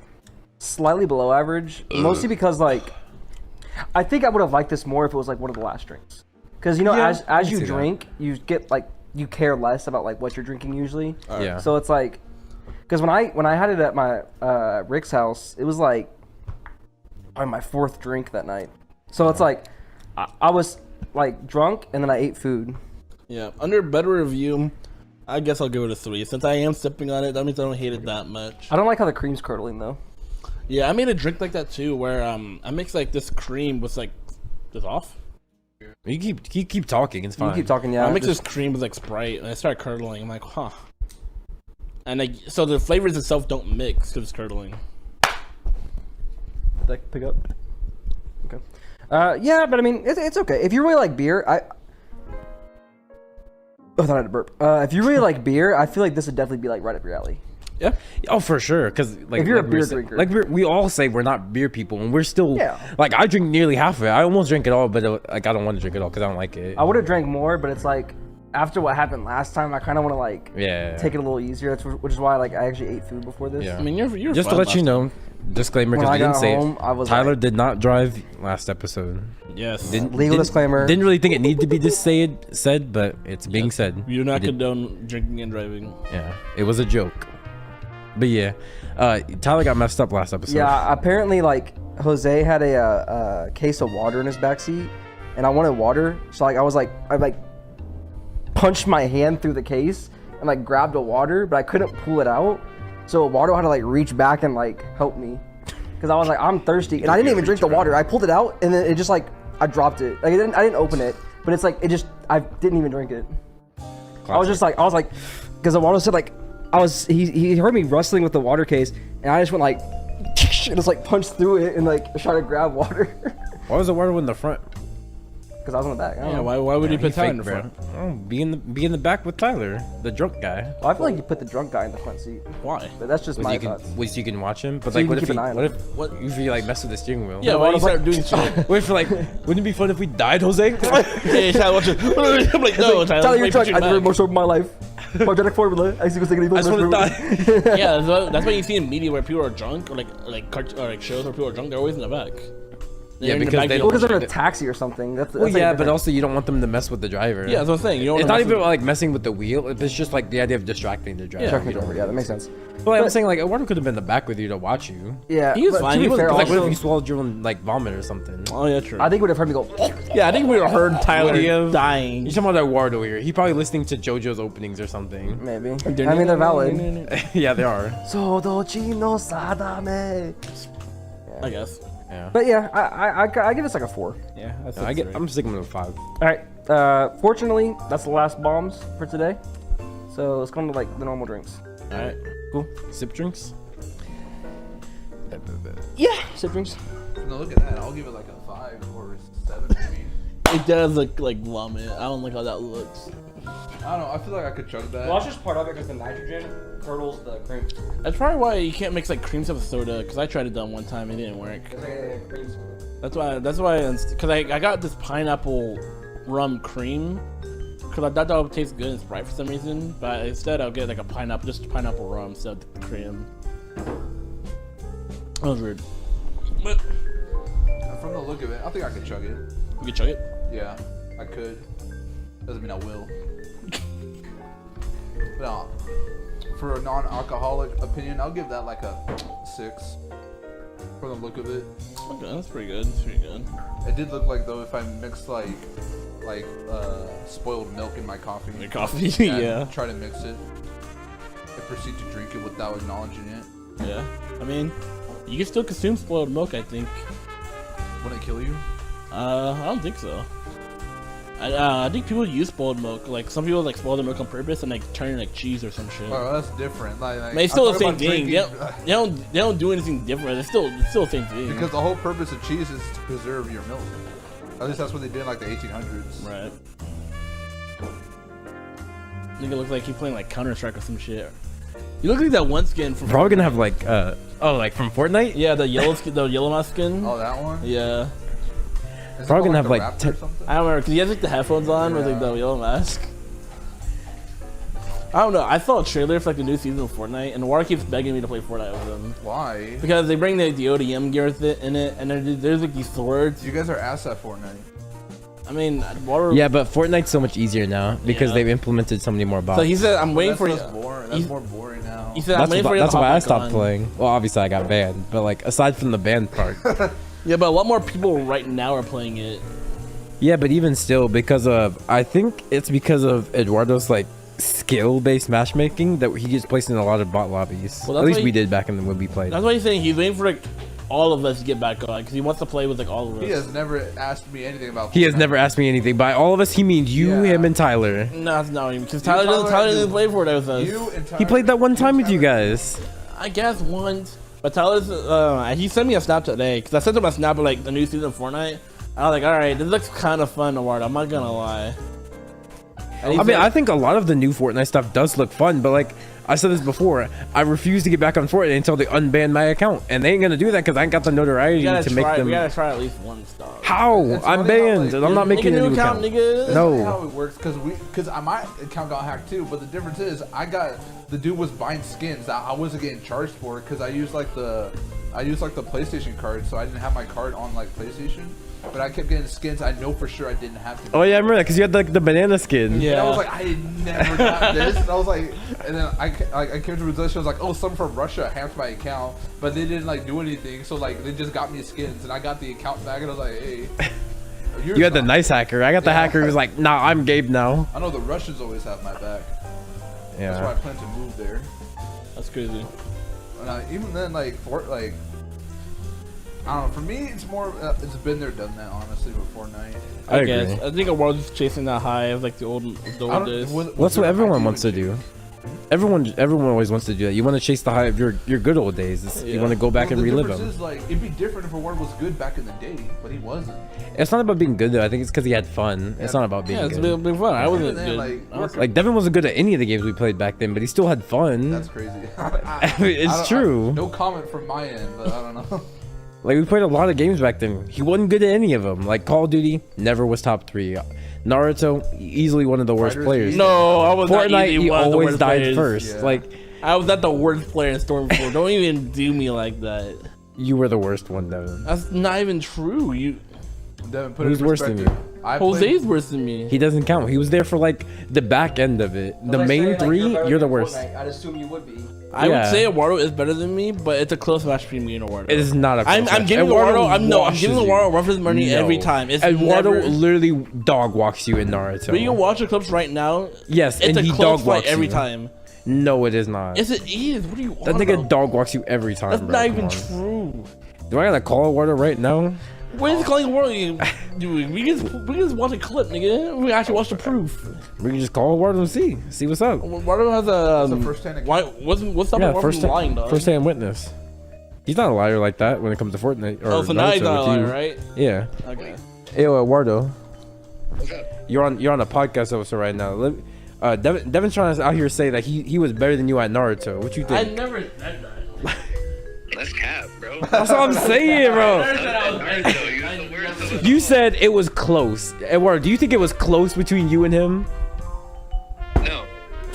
slightly below average, mostly because like I think I would have liked this more if it was like one of the last drinks. Because you know, Yeah, I as can you see that. drink, you get like you care less about like what you're drinking usually. Yeah. So it's like, because when I had it at my Rick's house, it was like on my 4th drink that night. So it's like I was like drunk and then I ate food. Yeah. Under better review, I guess I'll give it a 3. Since I am sipping on it, that means I don't hate it that much. I don't like how the cream's curdling though. Yeah, I made a drink like that too, where I mixed like this cream with like just off. You keep talking. It's fine. You keep talking, yeah. I mixed just- this cream with like Sprite, and it started curdling. I'm like, huh. And like, so the flavors itself don't mix because it's curdling. Did I pick up? Okay. Yeah, but I mean, it's okay. If you really like beer, I thought I had to burp. If you really like beer, I feel like this would definitely be like right up your alley. Yeah. Oh, for sure. Because like, If you're a like we were beer sa- drinker. like we all say we're not beer people, and we're still. Yeah. Like I drink nearly half of it. I almost drink it all, but like I don't want to drink it all because I don't like it. I would have drank more, but it's like after what happened last time, I kind of want to like Yeah. take it a little easier. Which is why like I actually ate food before this. Yeah. I mean, you're Just to fine let you last know, disclaimer When because I we didn't got say home, I it. was Tyler like- did not drive last episode. time. Yes. Legal disclaimer. Didn't really think it needed to be said, but it's being said. We do not He did- condone drinking and driving. Yeah, it was a joke. But yeah, Tyler got messed up last episode. Yeah, apparently like Jose had a case of water in his backseat, and I wanted water, so like I like punched my hand through the case and like grabbed the water, but I couldn't pull it out, so Eduardo had to like reach back and like help me, because I was like I'm thirsty, and I didn't even drink the water. I pulled it out, and then it just like I dropped it. Like I didn't open it, but it's like I didn't even drink it. I was like, because Eduardo said like. He heard me wrestling with the water case, and I just went like, and just like punched through it and like tried to grab water. Why was the water in the front? Because I was on the back. I don't Yeah, know. why would he put Tyler in the fake, front? bro. Oh, be in the back with Tyler, the drunk guy. Well, I feel like you put the drunk guy in the front seat, Why? but that's just my You can, thoughts. so you can watch him, but So like, you what can if keep an eye on what him. if if you like mess with the steering wheel? Yeah, why do you start doing shit? What if like, wouldn't it be fun if we died, Jose? Hey, Tyler, watch it. I'm like, no, Tyler. Tyler, you're wait, drunk. put I your never back. more sober in my life. Quadratic formula. I see I just want to die. Yeah, that's why you see in media where people are drunk, or like shows where people are drunk. They're always in the back. Yeah, in the because back, they you Well, don't- because they're in a taxi or something. That's Well, like yeah, a but different- also you don't want them to mess with the driver. Yeah, that's what I'm saying. You don't It's wanna not mess even with- like messing with the wheel. It's just like the idea of distracting the driver. Yeah. Truck me over. Yeah, that makes sense. Well, I'm saying like Eduardo could have been in the back with you to watch you. Yeah, He was but fine. to He be was fair, like, Like, what also, if you swallowed your own like vomit or something? Oh yeah, true. I think would have heard me go. Yeah, I think we would have heard Tyler Would he have? dying. You're talking about Eduardo here. He probably listening to JoJo's openings or something. Maybe. I mean, they're valid. Yeah, they are. Sodo chino sadame. I guess. Yeah. But yeah, I give this like a 4. Yeah, that's I'm sticking with a 5. All right. Fortunately, that's the last bombs for today. So let's go into like the normal drinks. All right. Cool. Sip drinks. Yeah. Sip drinks. No, look at that. I'll give it like a 5 or 7 maybe. It does look like vomit. I don't like how that looks. I don't know. I feel like I could chug that. Well, that's just part of it because the nitrogen curdles the cream. That's probably why you can't mix like cream stuff with soda. Because I tried it done one time, it didn't work. It's like a cream soda. That's why. Because I got this pineapple rum cream. Because I thought that would taste good in Sprite for some reason. But instead, I'll get like a pineapple, just pineapple rum instead of the cream. That was weird. But From the look of it, I think I could chug it. you can chug it. Yeah, I could. Doesn't mean I will. But for a non-alcoholic opinion, I'll give that like a 6. From the look of it, Okay, that's pretty good. That's pretty good. it did look like though if I mixed like spoiled milk in my coffee. Your coffee, and yeah. Try to mix it. And proceed to drink it without acknowledging it. Yeah. I mean, you can still consume spoiled milk, I think. Wouldn't it kill you? I don't think so. I think people use spoiled milk. Like some people like spoil the milk on purpose and like turn it like cheese or some shit. Oh, that's different. Like, I mean, it's still I'm the same talking thing. about drinking- They don't do anything different. It's still the same thing. because the whole purpose of cheese is to preserve your milk. At least that's what they did in like the 1800s. Right. Nigga looks like he's playing like Counter-Strike or some shit. You look like that one skin from Probably gonna have like like from Fortnite. yeah, the yellow skin, the yellow mouse skin. Oh, that one? Yeah. Is it Probably called, gonna have, the like, Raptor 10 or something? I don't remember because he has like the headphones on with like Yeah. the yellow mask. I don't know. I saw a trailer for like the new season of Fortnite, and War keeps begging me to play Fortnite with him Why? because they bring the ODM gear with it in it, and there's like these swords. You guys are ass at Fortnite. I mean, War. Yeah, but Fortnite's so much easier now because Yeah. they've implemented so many more bots. So he said, "I'm waiting That's for you." less boring. That's He's- more boring now. He said, "I'm waiting for you." That's to hop why I back stopped on." playing. Well, obviously I got banned, but like aside from the ban part. Yeah, but a lot more people right now are playing it. Yeah, but even still, I think it's because of Eduardo's like skill-based matchmaking that he gets placed in a lot of bot lobbies. Well, At that's least why we he- did back in the when we played. That's why he's saying he's waiting for like all of us to get back on because he wants to play with like all of us. He has never asked me anything about. He has Fortnite. never asked me anything. By all of us, he means you, Yeah. him, and Tyler. No, that's not him because Tyler Tyler and doesn't play Fortnite with us. You and Tyler, He played that one time with you Tyler- guys. I guess once, but Tyler's he sent me a snap today because I sent him a snap of like the new season of Fortnite. I was like, all right, this looks kind of fun, Award. I'm not gonna lie. And he I mean, said- I think a lot of the new Fortnite stuff does look fun, but like, I said this before. I refuse to get back on Fortnite until they unban my account, and they ain't gonna do that because I ain't got the notoriety to make them. We gotta try at least once, dog. How? It's I'm funny how, banned. like, I'm not Make making a new account. nigga. That's No. how it works because my account got hacked too. But the difference is the dude was buying skins that I wasn't getting charged for because I used like the PlayStation card, so I didn't have my card on like PlayStation. But I kept getting skins I know for sure I didn't have to. Oh yeah, I remember that because you had like the banana skin. Yeah. And I was like, I had never got this. And I was like, and then I came to Brazil. I was like, oh, someone from Russia hacked my account, but they didn't like do anything. So like they just got me skins, and I got the account back, and I was like, hey. You had the nice hacker. I got the hacker who was like, nah, I'm Gabe now. I know the Russians always have my back. Yeah. That's why I plan to move there. That's crazy. And even then, like I don't know. For me, it's more. It's been there, done that. Honestly, with Fortnite. I guess. agree. I think a world is chasing that high of like the old days. That's what everyone wants to do. Everyone always wants to do that. You want to chase the high of your good old days. You want to go back and relive them. Is, like, it'd be different if a word was good back in the day, but he wasn't. It's not about being good though. I think it's because he had fun. It's not about being Yeah, it's good. been fun. I wasn't then, good. Like Devin wasn't good at any of the games we played back then, but he still had fun. That's crazy. It's true. No comment from my end, but I don't know. Like we played a lot of games back then. He wasn't good at any of them. Like Call of Duty, never was top 3. Naruto, easily one of the worst Fighters, players. No, I was not Fortnite, easily he one of the always worst died players. first. Yeah. Like I was not the worst player in Storm 4. Don't even do me like that. you were the worst one, Devin. That's not even true. You, Devin, put Who's it in worse than perspective. I Jose's worse than me. He doesn't count. He was there for like the back end of it. The main 3, you're the worst. I'd assume you would be. I would Yeah. say Eduardo is better than me, but it's a close match between me and Eduardo. It is not a. I'm close match. giving Eduardo. I'm washes giving you. Eduardo reference money No. every time. It's Eduardo never, literally dog walks you in Naruto. but you can watch the clips right now. Yes, It's and a he close dog walks fight every you. time. No, it is not. Yes, it is. What do you want? That nigga about? dog walks you every time. That's bro. not Come even on. true. Do I gotta call Eduardo right now? What is calling Eduardo? Dude, we just watch a clip, nigga. We actually watch the proof. We can just call Eduardo and see what's up. Eduardo has a. That's a first-hand Why? What's up Yeah, with Eduardo lying, dog? first-hand witness. He's not a liar like that when it comes to Fortnite. Or Oh, so now he's Naruto not a with liar, you. right? Yeah. Okay. Hey, Eduardo, What's up? you're on a podcast episode right now. Devin's trying to out here say that he was better than you at Naruto. What you I think? never said that. That's cap, bro. That's what I'm saying, bro. Naruto, you was the worst of us. You said it was close. Eduardo, do you think it was close between you and him? No.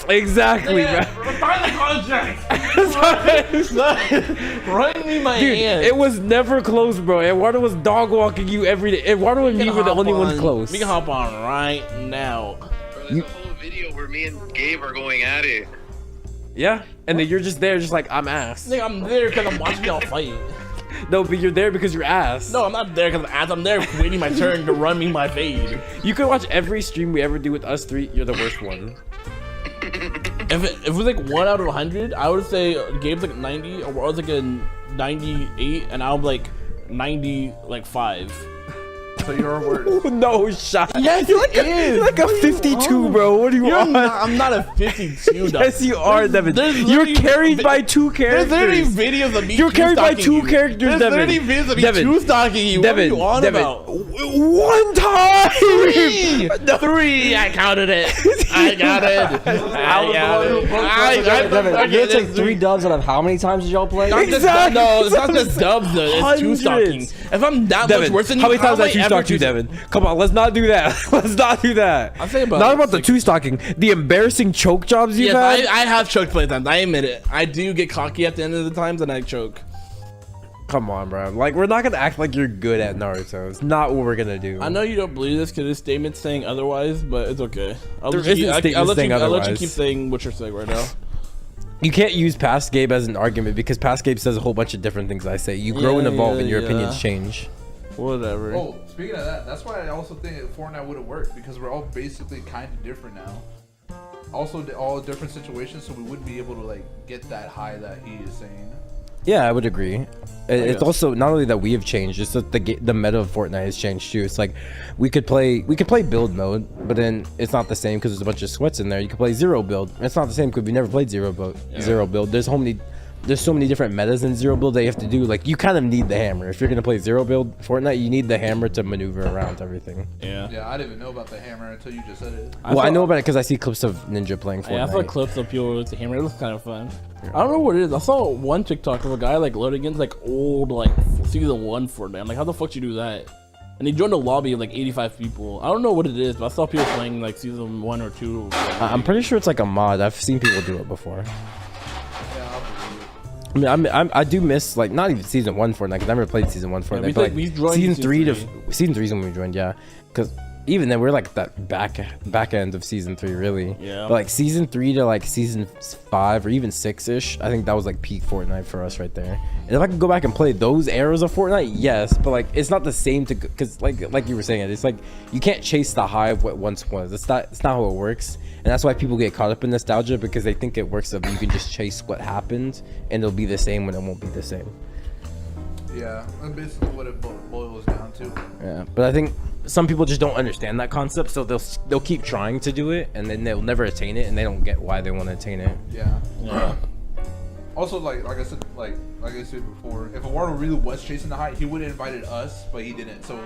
Exactly, bro. Sign the contract. Write me my Dude, hand. it was never close, bro. Eduardo was dog walking you every day. Eduardo and me were the only ones close. We can hop on right now. Bro, there's a whole video where me and Gabe are going at it. Yeah, and then you're just there, just like I'm ass. Nigga, I'm there because I'm watching y'all fight. No, but you're there because you're ass. No, I'm not there because I'm ass. I'm there waiting my turn to run me my fade. You could watch every stream we ever do with us 3. You're the worst one. If it was like 1 out of 100, I would say Gabe's like 90, or I was like a 98, and I'm like 95. So you're worse. No shot. Yes, you're like it is. You're like a 52, bro. What do you want? I'm not a 52. dog. Yes, you are, Devin. there's You're literally carried by 2 There's literally characters. videos of me. You're carried by two-stalking 2 you. characters, There's Devin. literally videos of me Devin. two-stalking you. Devin, What are you on Devin, about? 1 time. 3. I counted it. I got it. I got it. Devin, you take 3 dubs out of how many times did y'all play? Exactly. No, it's not just dubs though. It's two-stalking. Hundreds. If I'm that much Devin, worse than you, how many times am have you ever stalked you, two-stalking? Devin? Come on, let's not do that. Let's not do that. I'll say about not about the 6. 2 stalking. The embarrassing choke jobs you've Yes, had. I have choked playtimes. I admit it. I do get cocky at the end of the times and I choke. Come on, bro. Like, we're not gonna act like you're good at Naruto. It's not what we're gonna do. I know you don't believe this because this statement's saying otherwise, but it's okay. I'll There let you, isn't I'll statements let saying you, I'll let you otherwise. keep saying what you're saying right now. You can't use past Gabe as an argument because past Gabe says a whole bunch of different things I say. You grow and Yeah, evolve yeah, and your yeah. opinions change. Whatever. Oh, speaking of that, that's why I also think that Fortnite would have worked because we're all basically kind of different now. Also, all different situations, so we wouldn't be able to like get that high that he is saying. Yeah, I would agree. It's guess. also not only that we have changed, it's that the meta of Fortnite has changed too. It's like we could play build mode, but then it's not the same because there's a bunch of sweats in there. You could play zero build, and it's not the same because we never played zero build. Zero build. There's so many there's so many different metas in zero build that you have to do. Like you kind of need the hammer if you're gonna play zero build Fortnite. You need the hammer to maneuver around everything. Yeah. Yeah, I didn't even know about the hammer until you just said it. I know about it because I see clips of Ninja playing Fortnite. Yeah, I saw clips of people with the hammer. It looks kind of fun. I don't know what it is. I saw one TikTok of a guy like loading into like old like season 1 Fortnite. I'm like, how the fuck you do that? And he joined a lobby of like 85 people. I don't know what it is, but I saw people playing like season 1 or 2. I'm pretty sure it's like a mod. I've seen people do it before. I mean, I do miss like not even season 1 Fortnite because I never played season 1 Fortnite. But we like joined season 3 to three. season 3 is when we joined, yeah. Because even then we're like that back end of season 3, really. Yeah. But like season 3 to like season 5 or even 6ish, I think that was like peak Fortnite for us right there. And if I could go back and play those eras of Fortnite, yes, but like it's not the same to because like you were saying, it's like you can't chase the high of what once was. It's not how it works. And that's why people get caught up in nostalgia because they think it works if you can just chase what happened and it'll be the same when it won't be the same. Yeah, that's basically what it boils down to. Yeah, but I think some people just don't understand that concept, so they'll keep trying to do it and then they'll never attain it and they don't get why they want to attain it. Yeah. Yeah. Also, like I said, like I said before, if Eduardo really was chasing the high, he would have invited us, but he didn't. So,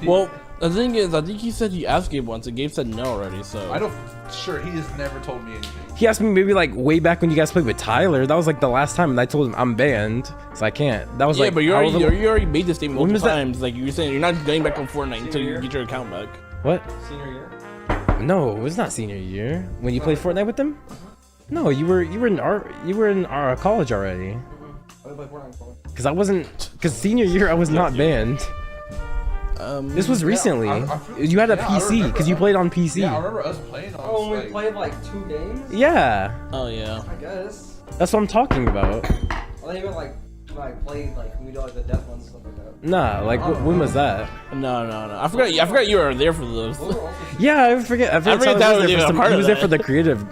Well, the thing is, I think he said he asked Gabe once, and Gabe said no already. So I don't. Sure, he has never told me anything. He asked me maybe like way back when you guys played with Tyler. That was like the last time, and I told him I'm banned, so I can't. That was yeah, like. but you already made this statement When multiple was that? times. Like you were saying, you're not getting back on Fortnite until you get your account back. What? Senior year. No, it was not senior year when you played Fortnite with them. No, you were in our college already. I didn't play Fortnite before. Cause I wasn't. Cause senior year I was not banned. This was recently. You had a yeah, I PC remember. because you played on PC. Yeah, I remember us playing on. Oh, when we like, played like 2 games? Yeah, Oh yeah. I guess. that's what I'm talking about. I think even like when I played like when we did like the death ones and stuff like that. Nah, like when was that? No. I forgot you were there for those. Those were also Yeah, I forget. I forget forget Tyler that was even a part he of was there that. for the creative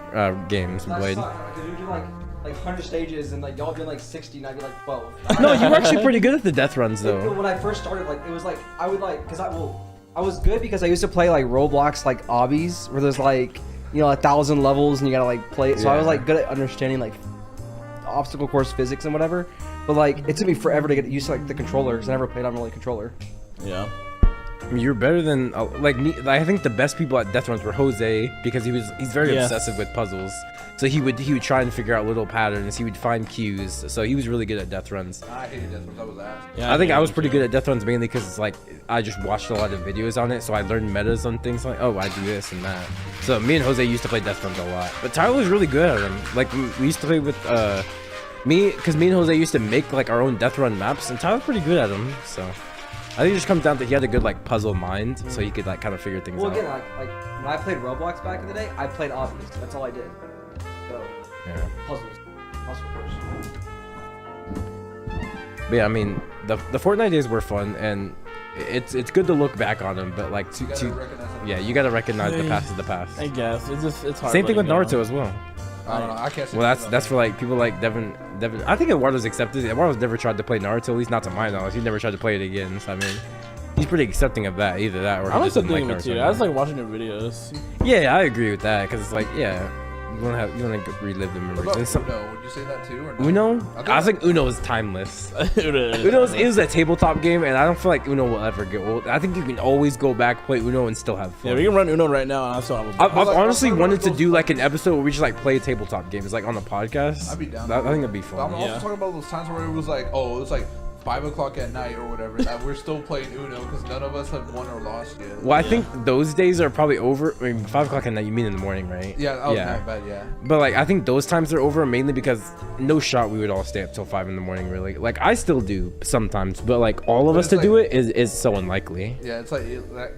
games we That played. sucked, because we do like 100 stages and like y'all did like 60 and I'd be like 12. No, you were actually pretty good at the death runs though. When I first started, like it was like I would like because I was good because I used to play like Roblox like obbies where there's like 1,000 levels and you gotta like play it. So I was Yeah. like good at understanding like obstacle course physics and whatever. But like it took me forever to get used to like the controller because I never played on really controller. Yeah. I mean, you're better than like me. I think the best people at death runs were Jose because he's very Yes. obsessive with puzzles. So he would try and figure out little patterns. He would find cues. So he was really good at death runs. I hated Death Runs. I was asked. Yeah. I think I was pretty good at death runs mainly because like I just watched a lot of videos on it, so I learned metas on things like I do this and that. So me and Jose used to play death runs a lot, but Tyler was really good at them. Like we used to play with me and Jose used to make like our own death run maps, and Tyler's pretty good at them. So I think it just comes down to he had a good like puzzle mind, so he could like kind of figure things Well, out. again, like when I played Roblox back in the day, I played obbies. That's all I did. So Yeah. puzzles, course. But yeah, I mean the Fortnite days were fun, and it's good to look back on them, but like You gotta recognize it. yeah, you gotta recognize the past is the past. I guess it's hard. Same thing with letting go. Naruto as well. I don't know. I can't. say Well, that. that's for like people like Devin. I think Eduardo's accepted. Eduardo's never tried to play Naruto, at least not to my knowledge. He's never tried to play it again. So I mean, he's pretty accepting of that. Either that or he I like just doesn't something like with Naruto. you. I just like watching your videos. Yeah, I agree with that because it's like you want to relive the What memories. about And some, Uno? Would you say that too? Or no? Uno, I think Uno is timeless. Uno is a tabletop game, and I don't feel like Uno will ever get old. I think you can always go back, play Uno, and still have fun. Yeah, we can run Uno right now, and I still have a. I've like, honestly I'm wanted to those do like an episode where we just like play tabletop games, like on the podcast. I'd be down. I think that'd be But I'm fun. also Yeah. talking about those times where it was like, it was like 5 o'clock at night or whatever, that we're still playing Uno because none of us have won or lost yet. Well, I think those days are probably over. I mean, 5 o'clock at night. You mean in the morning, right? Yeah, that was not bad. Yeah. But like, I think those times are over mainly because no shot we would all stay up till 5 in the morning. Really, like I still do sometimes, but like all of But us it's to do like- it is so unlikely. Yeah, it's like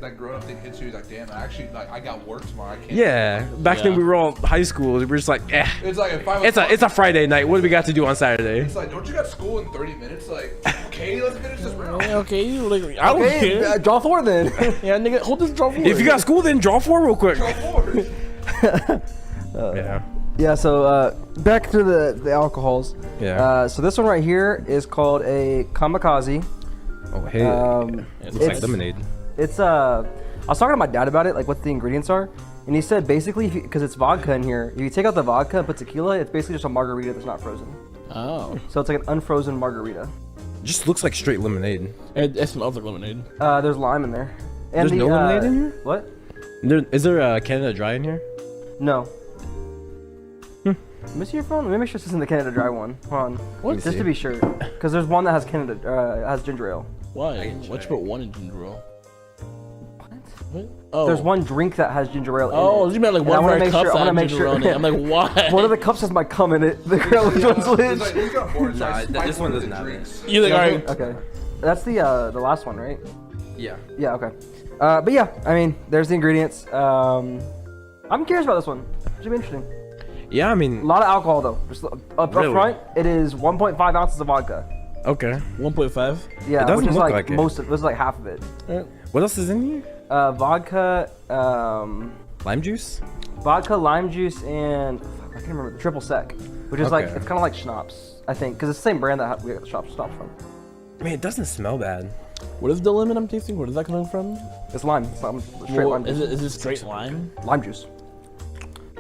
that grown up thing hits you like, damn, I got work tomorrow. I can't. Yeah, back then Yeah. we were all high school. We were just like, It's like at 5 it's o'clock. a Friday night. What do we got to do on Saturday? It's like, don't you got school in 30 minutes? Like, okay, let's finish this round. Yeah, okay, like, I don't Okay, care. draw 4 then. Yeah, nigga, hold this draw forward. If you got school, then draw 4 real quick. Go forward. Yeah. Yeah, so back to the alcohols. Yeah. So this one right here is called a Kamikaze. Oh hey, It's looks like it's- lemonade. It's I was talking to my dad about it, like what the ingredients are, and he said basically because it's vodka in here, if you take out the vodka and put tequila, it's basically just a margarita that's not frozen. Oh, So it's like an unfrozen margarita. Just looks like straight lemonade. it smells like lemonade. There's lime in there. And There's no lemonade in here? What? Is there a Canada Dry in here? No. Let me see your phone. Let me make sure this isn't the Canada Dry one. Hold on. What? Just to be sure, because there's one that has has ginger ale. Why? can Why'd you try. put one in ginger ale? What? Oh. There's one drink that has ginger ale in Oh, it. you meant like And one I of wanna our make cups sure- I that wanna had make ginger sure- ale in it. I'm like, why? One of the cups has my cum in it. The girl which one's It's which? like, he's got more. It's Nah, like this one spicy doesn't have it. drinks. You're like, all right. Okay. That's the last one, right? Yeah. Yeah. Okay. But yeah, I mean, there's the ingredients. I'm curious about this one. Should be interesting. Yeah, I A mean, lot of alcohol though. Just up Really? front, it is 1.5 ounces of vodka. okay. 1.5. Yeah, It doesn't which is look like, like it. most of. This is like half of it. What else is in here? Vodka, Lime juice? vodka, lime juice, and I can't remember the triple sec, which is like Okay. it's kind of like schnapps, I think, because it's the same brand that we get the schnapps from. I mean, it doesn't smell bad. What is the lemon I'm tasting? Where is that coming from? It's lime. It's lime, straight Well, lime is juice. it straight lime? Lime juice.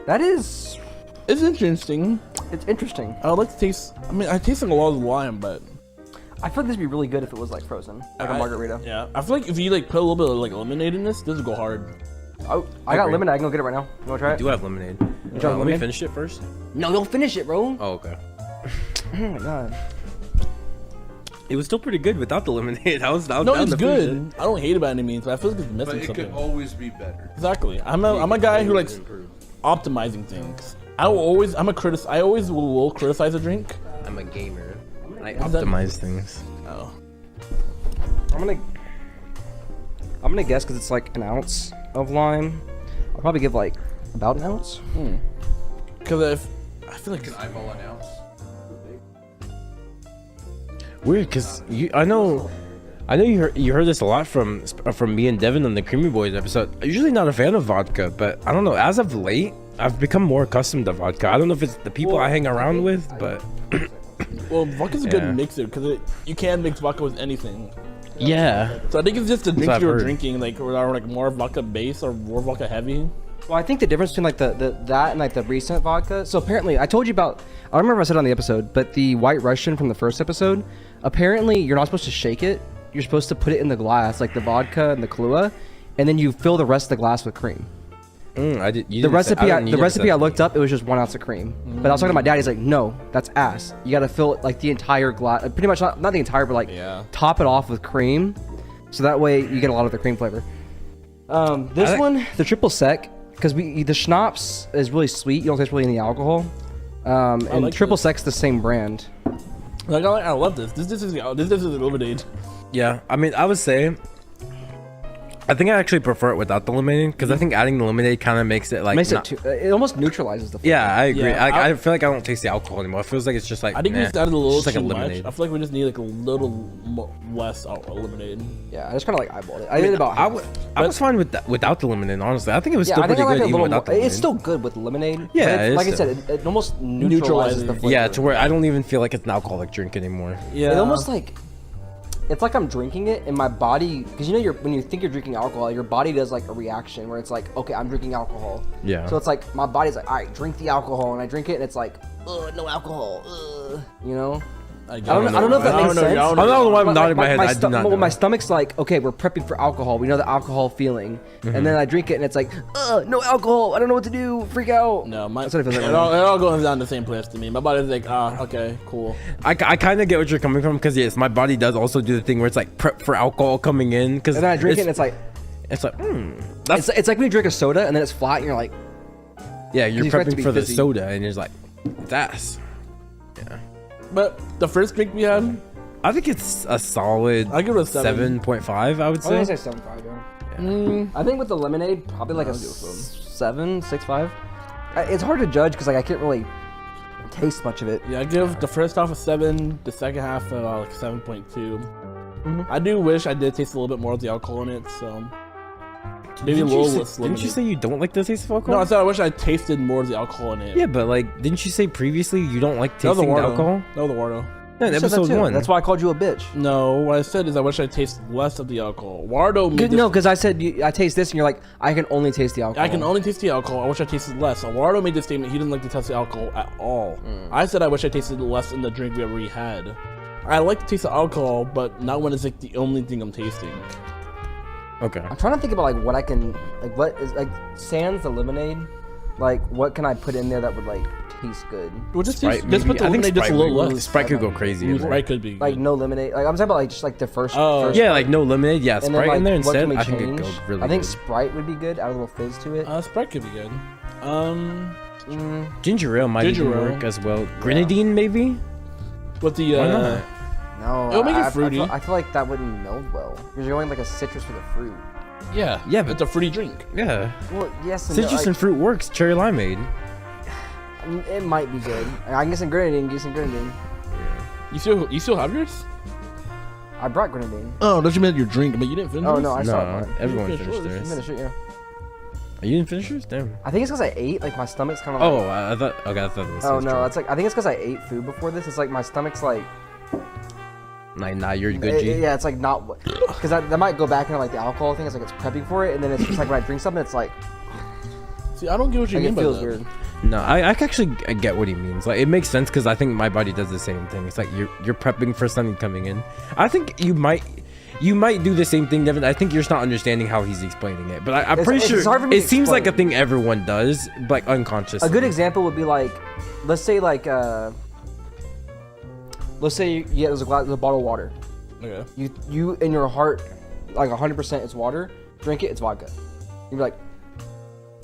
That is. It's interesting. It's interesting. I would like to taste. I mean, I taste like a lot of lime, but I feel like this would be really good if it was like frozen, like a margarita. Yeah, I feel like if you like put a little bit of like lemonade in this would go hard. Oh, I got agree. lemonade. I can go get it right now. You wanna try I it? do have lemonade. want Let me lemonade? finish it first. No, don't finish it, bro. Oh, okay. Oh my god. It was still pretty good without the lemonade. I was down No, down it's to finish good. I don't hate it by any means, but I feel like it's But missing it something. could always be better. Exactly. I'm a guy who likes optimizing things. I always will criticize a drink. I'm a gamer. I that- optimize things. Oh. I'm gonna guess because it's like an ounce of lime. I'll probably give like about an ounce. Because I feel like Eyeball an ounce. Weird, cause I know you heard this a lot from me and Devin on the Creamy Boys episode. I'm usually not a fan of vodka, but I don't know. As of late, I've become more accustomed to vodka. I don't know if it's the people I hang around with, but well, vodka's a good Yeah. mixer because you can mix vodka with anything. yeah. So I think it's just the what drinks I've you're heard. drinking, like are like more vodka base or more vodka heavy. Well, I think the difference between like that and like the recent vodka. So apparently, I told you about. I don't remember if I said it on the episode, but the White Russian from the first episode. Apparently, you're not supposed to shake it. You're supposed to put it in the glass, like the vodka and the Kahlua, and then you fill the rest of the glass with cream. I did. The recipe I looked up, it was just 1 ounce of cream. But I was talking to my dad. He's like, no, that's ass. You got to fill it like the entire glass, pretty much not the entire, but like top it off with cream, so that way you get a lot of the cream flavor. This one, the triple sec, because the schnapps is really sweet. You don't taste really any alcohol. And like triple this. sec's the same brand. Like I love this. This is lemonade. Yeah, I mean, I would say, I think I actually prefer it without the lemonade because I think adding the lemonade kind of makes it like It almost neutralizes the flavor. Yeah, I agree. Yeah, I feel like I don't taste the alcohol anymore. It feels like it's just like I think we nah, just added a little it's just too like a much. lemonade. I feel like we just need like a little less lemonade. Yeah, I just kind of like eyeballed it. I did about half. I was fine with that without the lemonade. Honestly, I think it was Yeah, still I think pretty I like good it a even little more. without the lemonade. It's still good with lemonade. Yeah, but it is like I still. said, it almost neutralizes the flavor. Yeah, to where I don't even feel like it's an alcoholic drink anymore. Yeah. It almost like it's like I'm drinking it and my body, because you know when you think you're drinking alcohol, your body does like a reaction where it's like, okay, I'm drinking alcohol. Yeah. So it's like my body's like, all right, drink the alcohol, and I drink it and it's like, no alcohol. You know. I don't know if that makes sense. I don't know why I'm But, nodding in my head. My, I do not know. my stomach's like, okay, we're prepping for alcohol. We know the alcohol feeling, Mm-hmm. and then I drink it and it's like, no alcohol. I don't know what to do. Freak out. No, That's what it feels like. it all goes down the same place to me. My body's like, okay, cool. I kind of get what you're coming from because yes, my body does also do the thing where it's like prep for alcohol coming in. Because And then I drink it and it's like, that's it's like when you drink a soda and then it's flat and you're like, yeah, you're you expect it to prepping be for the fizzy. soda and you're just like that's. Yeah, But the first drink we had, I think it's a solid. I give it a 7. 7.5. I would I was say. gonna say 7.5, yeah. I think with the lemonade, probably like a 7, 6.5. It's hard to judge because like I can't really taste much of it. yeah, I give the first half a 7, the second half like 7.2. I do wish I did taste a little bit more of the alcohol in it, so maybe a little less Didn't you lemonade. say you don't like the taste of alcohol? No, I said I wish I tasted more of the alcohol in it. Yeah, but like, didn't you say previously you don't like That was tasting the Wardo. alcohol? That was the Wardo. Yeah, You said that episode too. 1. That's why I called you a bitch. No, what I said is I wish I tasted less of the alcohol. Wardo made No, this- because I said I taste this, and you're like, I can only taste the alcohol. I can only taste the alcohol. I wish I tasted less. Wardo made this statement. He didn't like to taste the alcohol at all. I said I wish I tasted less in the drink we already had. I like to taste the alcohol, but not when it's like the only thing I'm tasting. Okay. I'm trying to think about like what I can like. What is like sans the lemonade? Like what can I put in there that would like taste good? Well, just Sprite, just maybe. put the I think lemonade just a little Sprite, less. Sprite could go crazy. in there. Sprite could be Like good. no lemonade. Like I'm talking about like just like the first. Oh. first Yeah, like no lemonade. Yeah, and Sprite then, like, in there what can instead. we I think it'd change? go really I think good. Sprite would be good. Add a little fizz to it. Sprite could be good. Ginger ale might Ginger even ale. work as well. Grenadine maybe. With the Why not? No, It'll make it I fruity. I feel like that wouldn't meld well because you're going like a citrus with a fruit. yeah, Yeah, but- it's a fruity drink. Yeah. Well, yes, and no, Citrus like, and fruit works. Cherry limeade. it might be good. I can get some grenadine. Get some grenadine. You still have yours? I brought grenadine. Oh, don't you mean your drink? But you didn't finish. Oh yours? no, I saw No, mine. everyone You finished finished You theirs. finished it, yeah. Are you didn't finish yours? Damn. I think it's because I ate. Like my stomach's kind of. Oh, I thought. Okay, I thought it was. Oh no, it's like I think it's because I ate food before this. It's like my stomach's like. Like, nah, you're good, G. Yeah, it's like not because that might go back into like the alcohol thing. It's like it's prepping for it, and then it's just like when I drink something, it's like See, I don't get what you like mean it by feels that. weird. No, I actually get what he means. Like, it makes sense because I think my body does the same thing. It's like you're prepping for something coming in. I think you might do the same thing, Devin. I think you're just not understanding how he's explaining it. But I'm pretty it's hard for sure me it to seems like a explain. thing everyone does, like unconsciously. A good example would be like, let's say like let's say there's a bottle of water. Okay. You in your heart, like 100% it's water. Drink it, it's vodka. You're like,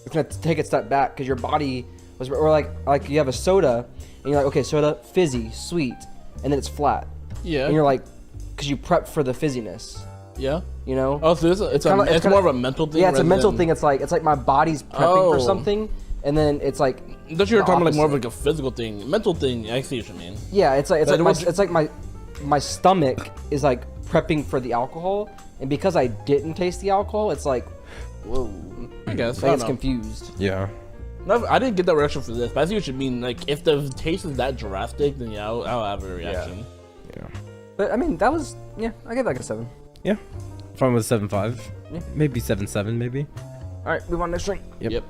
it's gonna take a step back because your body was, or like you have a soda, and you're like, okay, soda, fizzy, sweet, and then it's flat, Yeah. and you're like, because you prep for the fizziness, yeah. you know? Oh, so it's Kinda- it's kinda- more of a mental thing. Yeah, it's a rather mental than- thing. It's like my body's prepping for Oh. something, and then it's like. I thought you were the talking like more of opposite. like a physical thing, mental thing. I see what you mean. Yeah, it's like That was- it's like my stomach is like prepping for the alcohol, and because I didn't taste the alcohol, it's like, whoa, I guess. like I it's don't know. confused. Yeah. No, I didn't get that reaction for this, but I see what you mean. Like, if the taste is that drastic, then yeah, I'll have a reaction. Yeah. But I mean, that was I gave that like a 7. Yeah. Fine with 7.5. Yeah. Maybe 7.7. Maybe. All right, move on next drink. Yep.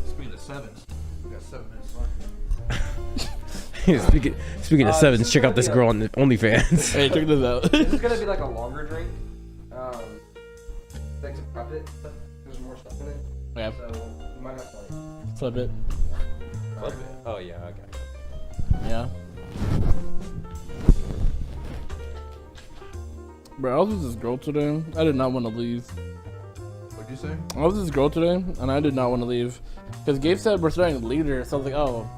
Speaking of sevens, we got 7 minutes left. Speaking of sevens, this is check gonna out this be girl on OnlyFans. Hey, check this out. This is gonna be like a longer drink. Like to prep it, there's more stuff in it, Okay, so you might have to like. flip it. Oh yeah. Okay. Yeah. Bro, I was with this girl today. I did not want to leave. What'd you say? I was with this girl today, and I did not want to leave. Because Gabe said we're starting to leave her, so I was like, oh,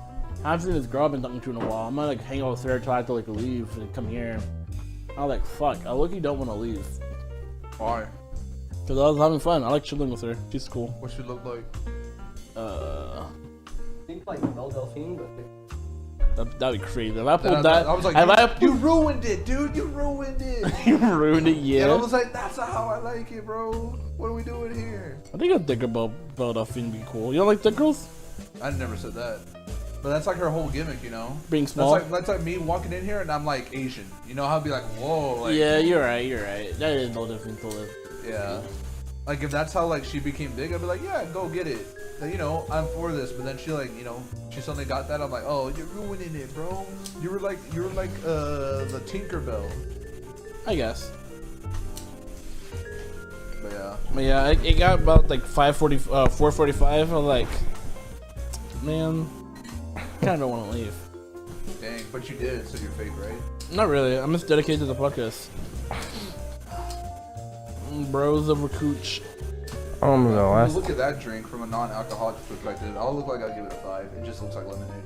I haven't seen this girl I've been talking to in a while. I'm gonna like hang out with her until I have to like leave and come here. I was like, fuck, I look, you don't want to leave. Why? Because I was having fun. I like chilling with her. She's cool. What she look like? I think like Belle Delphine, but. That'd be crazy. If I pulled that, I was like, if you ruined it, dude. You ruined it. you ruined it, And I yeah. was like, that's not how I like it, bro. What are we doing here? I think a thicker Belle Delphine would be cool. You don't like thick girls? I never said that. But that's like her whole gimmick, you know? Being small? That's like me walking in here and I'm like Asian. You know how I'd be like, whoa. Like, Yeah, you're right. That is no different to live. Yeah. Like if that's how like she became big, I'd be like, yeah, go get it. Like, you know, I'm for this. But then she like, you know, she suddenly got that. I'm like, oh, you're ruining it, bro. You were like the Tinkerbell. I guess. But yeah. But yeah, it got about like 4:45. I was like, man, kind of don't want to leave. Dang, but you did, so you're fake, right? Not really. I'm just dedicated to the podcast. Bros over cooch. Oh no. When you look at that drink from a non-alcoholic perspective, I'll look like I'll give it a 5. It just looks like lemonade.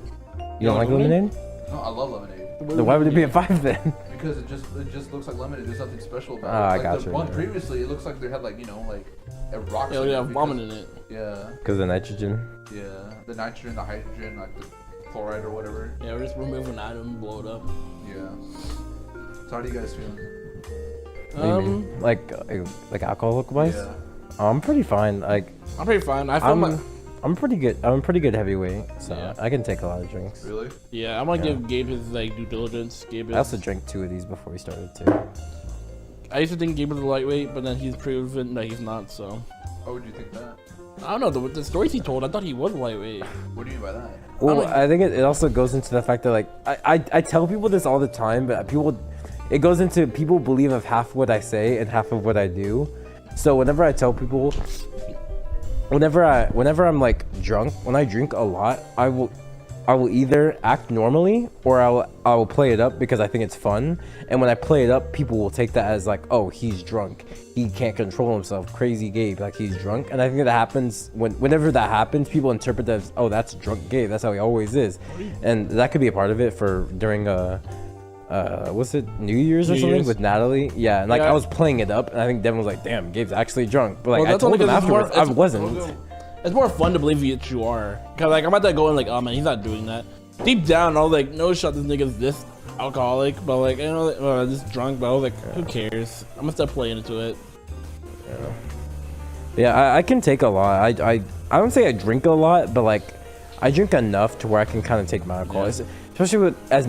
You don't like lemonade? No, I love lemonade. Then why would it be a 5 then? Because it just looks like lemonade. There's nothing special about Ah, I it. Like gotcha, the one yeah. previously, it looks like they had like, you know, like a rock. Yeah, in yeah, it because- vomit in it. Yeah, Because of nitrogen. yeah. The nitrogen, the hydrogen, like the chloride or whatever. Yeah, we're just removing an item, blow it up. Yeah. So how do you guys feel? What do you mean? Like alcoholic wise? Yeah. I'm pretty fine. Like I'm pretty fine. I feel I'm pretty good. I'm a pretty good heavyweight, so Yeah. I can take a lot of drinks. Really? Yeah, I'm gonna give Gabe his like due diligence. Gabe is, I also drank 2 of these before we started too. I used to think Gabe was a lightweight, but then he's proven that he's not. So Why would you think that? I don't know the stories he told. I thought he was lightweight. What do you mean by that? Well, like- I think it also goes into the fact that like I tell people this all the time, but it goes into people believe of half what I say and half of what I do. So whenever I tell people, whenever I'm like drunk, when I drink a lot, I will either act normally or I will play it up because I think it's fun. And when I play it up, people will take that as like, oh, he's drunk, he can't control himself, crazy Gabe, like he's drunk. And I think that happens whenever that happens, people interpret that as, oh, that's drunk Gabe, that's how he always is. And that could be a part of it for during what's it, New Year's or New something Year's. with Natalie. Yeah, and like Yeah. I was playing it up, and I think Devin was like, damn, Gabe's actually drunk. But like Well, I that's told only him 'cause it's more- afterwards, I it's- wasn't. It's more fun to believe that you are. Cause like I'm about to go in like, oh man, he's not doing that. Deep down, I was like, no shot, this nigga's this alcoholic, but like, you know, this drunk. But I was like, who cares? I'm gonna start playing into it. Yeah, I can take a lot. I don't say I drink a lot, but like I drink enough to where I can kind of take my alcohol. Yeah. Especially with I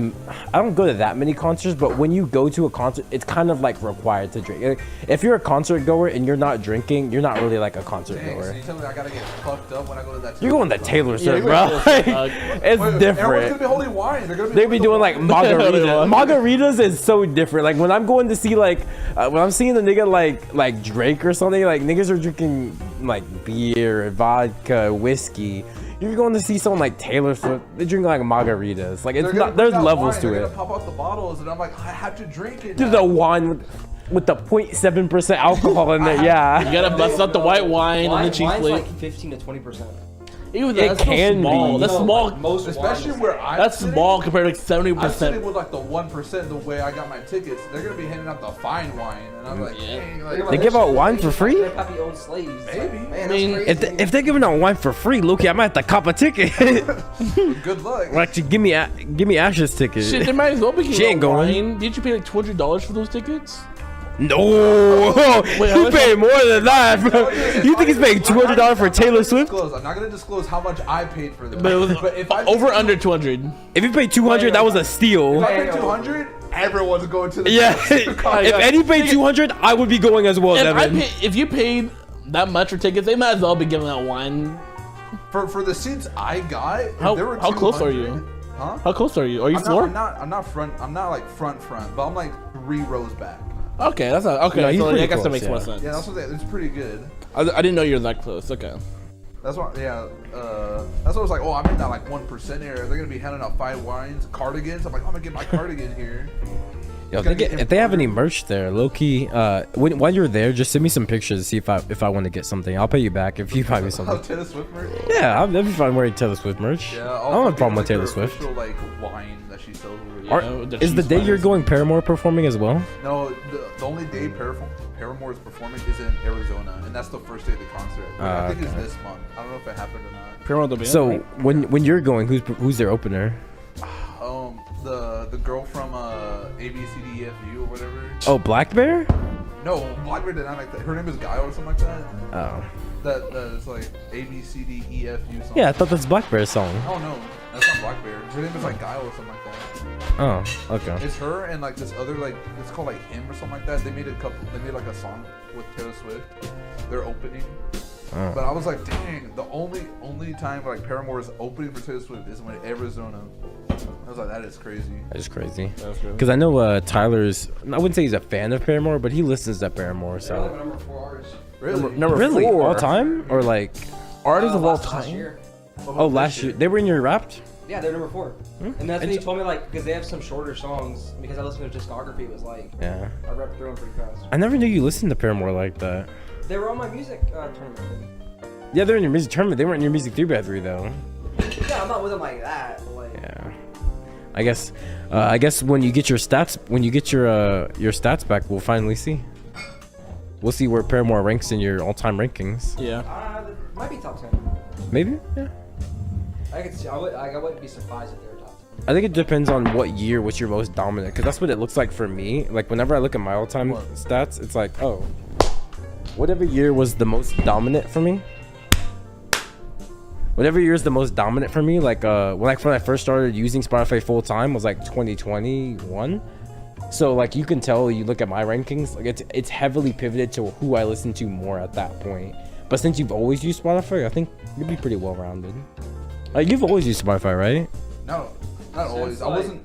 don't go to that many concerts, but when you go to a concert, it's kind of like required to drink. Like, if you're a concert goer and you're not drinking, you're not really like a concert Dang, so goer. you tell me I gotta get fucked up when I go to that? You're going to Taylor Swift, you're bro. going to Like, Taylor Swift, it's Everyone's different. gonna be holding wine. They're gonna be. They be doing like margaritas. Margaritas is so different. Like when I'm going to see like when I'm seeing a nigga like Drake or something, like niggas are drinking like beer, vodka, whiskey. You're going to see someone like Taylor Swift, they drink like margaritas. Like it's not. There's levels to They're it. gonna pop out the bottles, and I'm like, I have to drink it. There's now. the wine with the 0.7% alcohol in there. You Yeah. gotta bust out the white wine and the cheap Wine's plate. like 15 to 20%. Even it that's so can small. be. That's No, small. like, most Especially wine is where like- I'm That's sitting, small compared to like I'm 70%. sitting with like the 1%. The way I got my tickets, they're gonna be handing out the fine wine, and I'm like, Yeah. dang, Think about like, They that give out shit, wine they for just free? Their pappy owned slaves. Maybe. Man, I mean, that's crazy. If they're giving out wine for free, Loki, I might have to cop a ticket. good luck. Or actually, give me Ash's ticket. Shit, they might as well be She ain't going. wine. Didn't you pay like $200 for those tickets? No, who paid more than that, bro? You think he's paying $200 for Taylor Swift? I'm not gonna disclose how much I paid for them. But it was if I over under 200. If you paid 200, that was a steal. if I paid 200, everyone's going to the Yeah, concert. if Eddie paid 200, I would be going as well, Devin. If you paid that much for tickets, they might as well be giving out wine. For the seats I got, if How- there were how close are 200 you? Huh? How close are you? Are you floor? I'm not front. I'm not like front, but I'm like 3 rows back. Okay, that's not okay. No, he's so I pretty guess that close, makes more yeah. sense. Yeah, that's what it's pretty good. I didn't know you were that close. Okay. That's why, yeah. That's what I was like. Oh, I'm in that like 1% area. They're gonna be handing out 5 wines, cardigans. I'm like, I'm gonna get my cardigan here. Yo, if they have any merch there, low key, while you're there, just send me some pictures to see if I want to get something. I'll pay you back if you buy me Oh, something. Taylor Swift merch. Yeah, I'd be fine wearing Taylor Swift merch. Yeah, I don't have a problem with get, Taylor like, Swift. Official, like wine that she sells over Yeah. here. the Is the cheese day you're fries. going Paramore performing as well? No, the only day Paramore is performing is in Arizona, and that's the first day of the concert. I think it's this month. I don't know if it happened or not. Pyramid the band, So right? when you're going, who's their opener? The girl from ABCDEFU or whatever. Oh, Black Bear? No, Blackbeard did not like that. Her name is Guy or something like that. Oh, That is like ABCDEFU something. yeah, I thought that's Black Bear's song. Oh no, that's not Blackbeard. Her name is like Guy or something like that. Oh, okay. It's her and like this other like it's called like Him or something like that. They made like a song with Taylor Swift. They're opening. Oh. But I was like, dang, the only time like Paramore is opening for Taylor Swift is when Arizona. I was like, that is crazy. That is crazy. That's good. Because I know Tyler's, I wouldn't say he's a fan of Paramore, but he listens to Paramore, They're like so. my number 4 artist. Really? Number Really? 4. All time? Or like, Artist of all Last time. year. oh, last year? They were in your Wrapped? Yeah, they're number 4. And that's when he told me, like, because they have some shorter songs. Because I listened to discography, it was like, Yeah. I repped through them pretty fast. I never knew you listened to Paramore like that. They were on my music tournament. Yeah, they're in your music tournament. They weren't in your music 3x3 though. Yeah, I'm not with them like that, but like, Yeah. I guess when you get your stats, your stats back, we'll finally see. We'll see where Paramore ranks in your all-time rankings. Yeah. it might be top 10. Maybe. Yeah. I could see, I wouldn't be surprised if they were top 10. I think it depends on what year was your most dominant, because that's what it looks like for me. Like whenever I look at my all-time stats, it's like, oh, whatever year was the most dominant for me. whatever year is the most dominant for me, like when I first started using Spotify full time was like 2021. So like you can tell, you look at my rankings, like it's heavily pivoted to who I listen to more at that point. But since you've always used Spotify, I think you'd be pretty well rounded. Like you've always used Spotify, right? No, not always. I didn't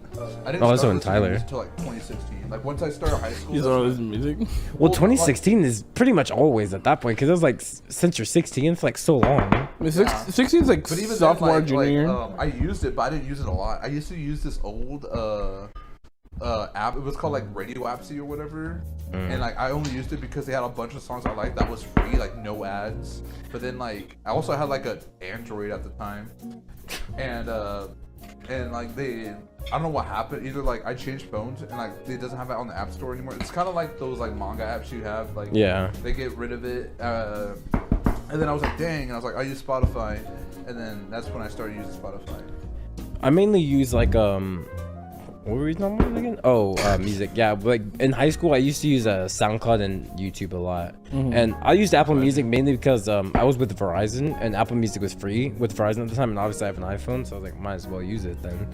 Oh, that's start when Tyler. until like 2016. Like once I started high school. He's that's all when- listening to music. Well, 2016 is pretty much always at that point because it was like since you're 16 for like so long. I mean, 16 is like But even sophomore, then, junior. I used it, but I didn't use it a lot. I used to use this old app. It was called like Radio Appsy or whatever. And like I only used it because they had a bunch of songs I liked that was free, like no ads. But then like I also had like a Android at the time, and like I don't know what happened. Either like I changed phones and like it doesn't have it on the App Store anymore. It's kind of like those like manga apps you have. Like Yeah. they get rid of it. And then I was like, dang, and I was like, I use Spotify, and then that's when I started using Spotify. I mainly use like what were we talking about again? Oh, music. Yeah, like in high school, I used to use SoundCloud and YouTube a lot, and I used Apple Music mainly because I was with Verizon and Apple Music was free with Verizon at the time, and obviously I have an iPhone, so I was like, might as well use it then.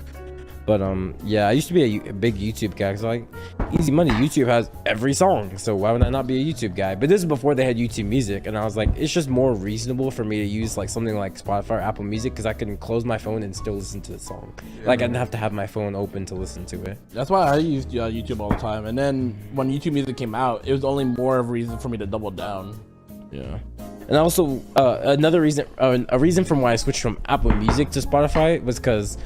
But yeah, I used to be a big YouTube guy because like easy money. YouTube has every song, so why would I not be a YouTube guy? But this is before they had YouTube Music, and I was like, it's just more reasonable for me to use like something like Spotify or Apple Music because I can close my phone and still listen to the song. Like I didn't have to have my phone open to listen to it. That's why I used YouTube all the time. And then when YouTube Music came out, it was only more of a reason for me to double down. Yeah. And also another reason, a reason from why I switched from Apple Music to Spotify was because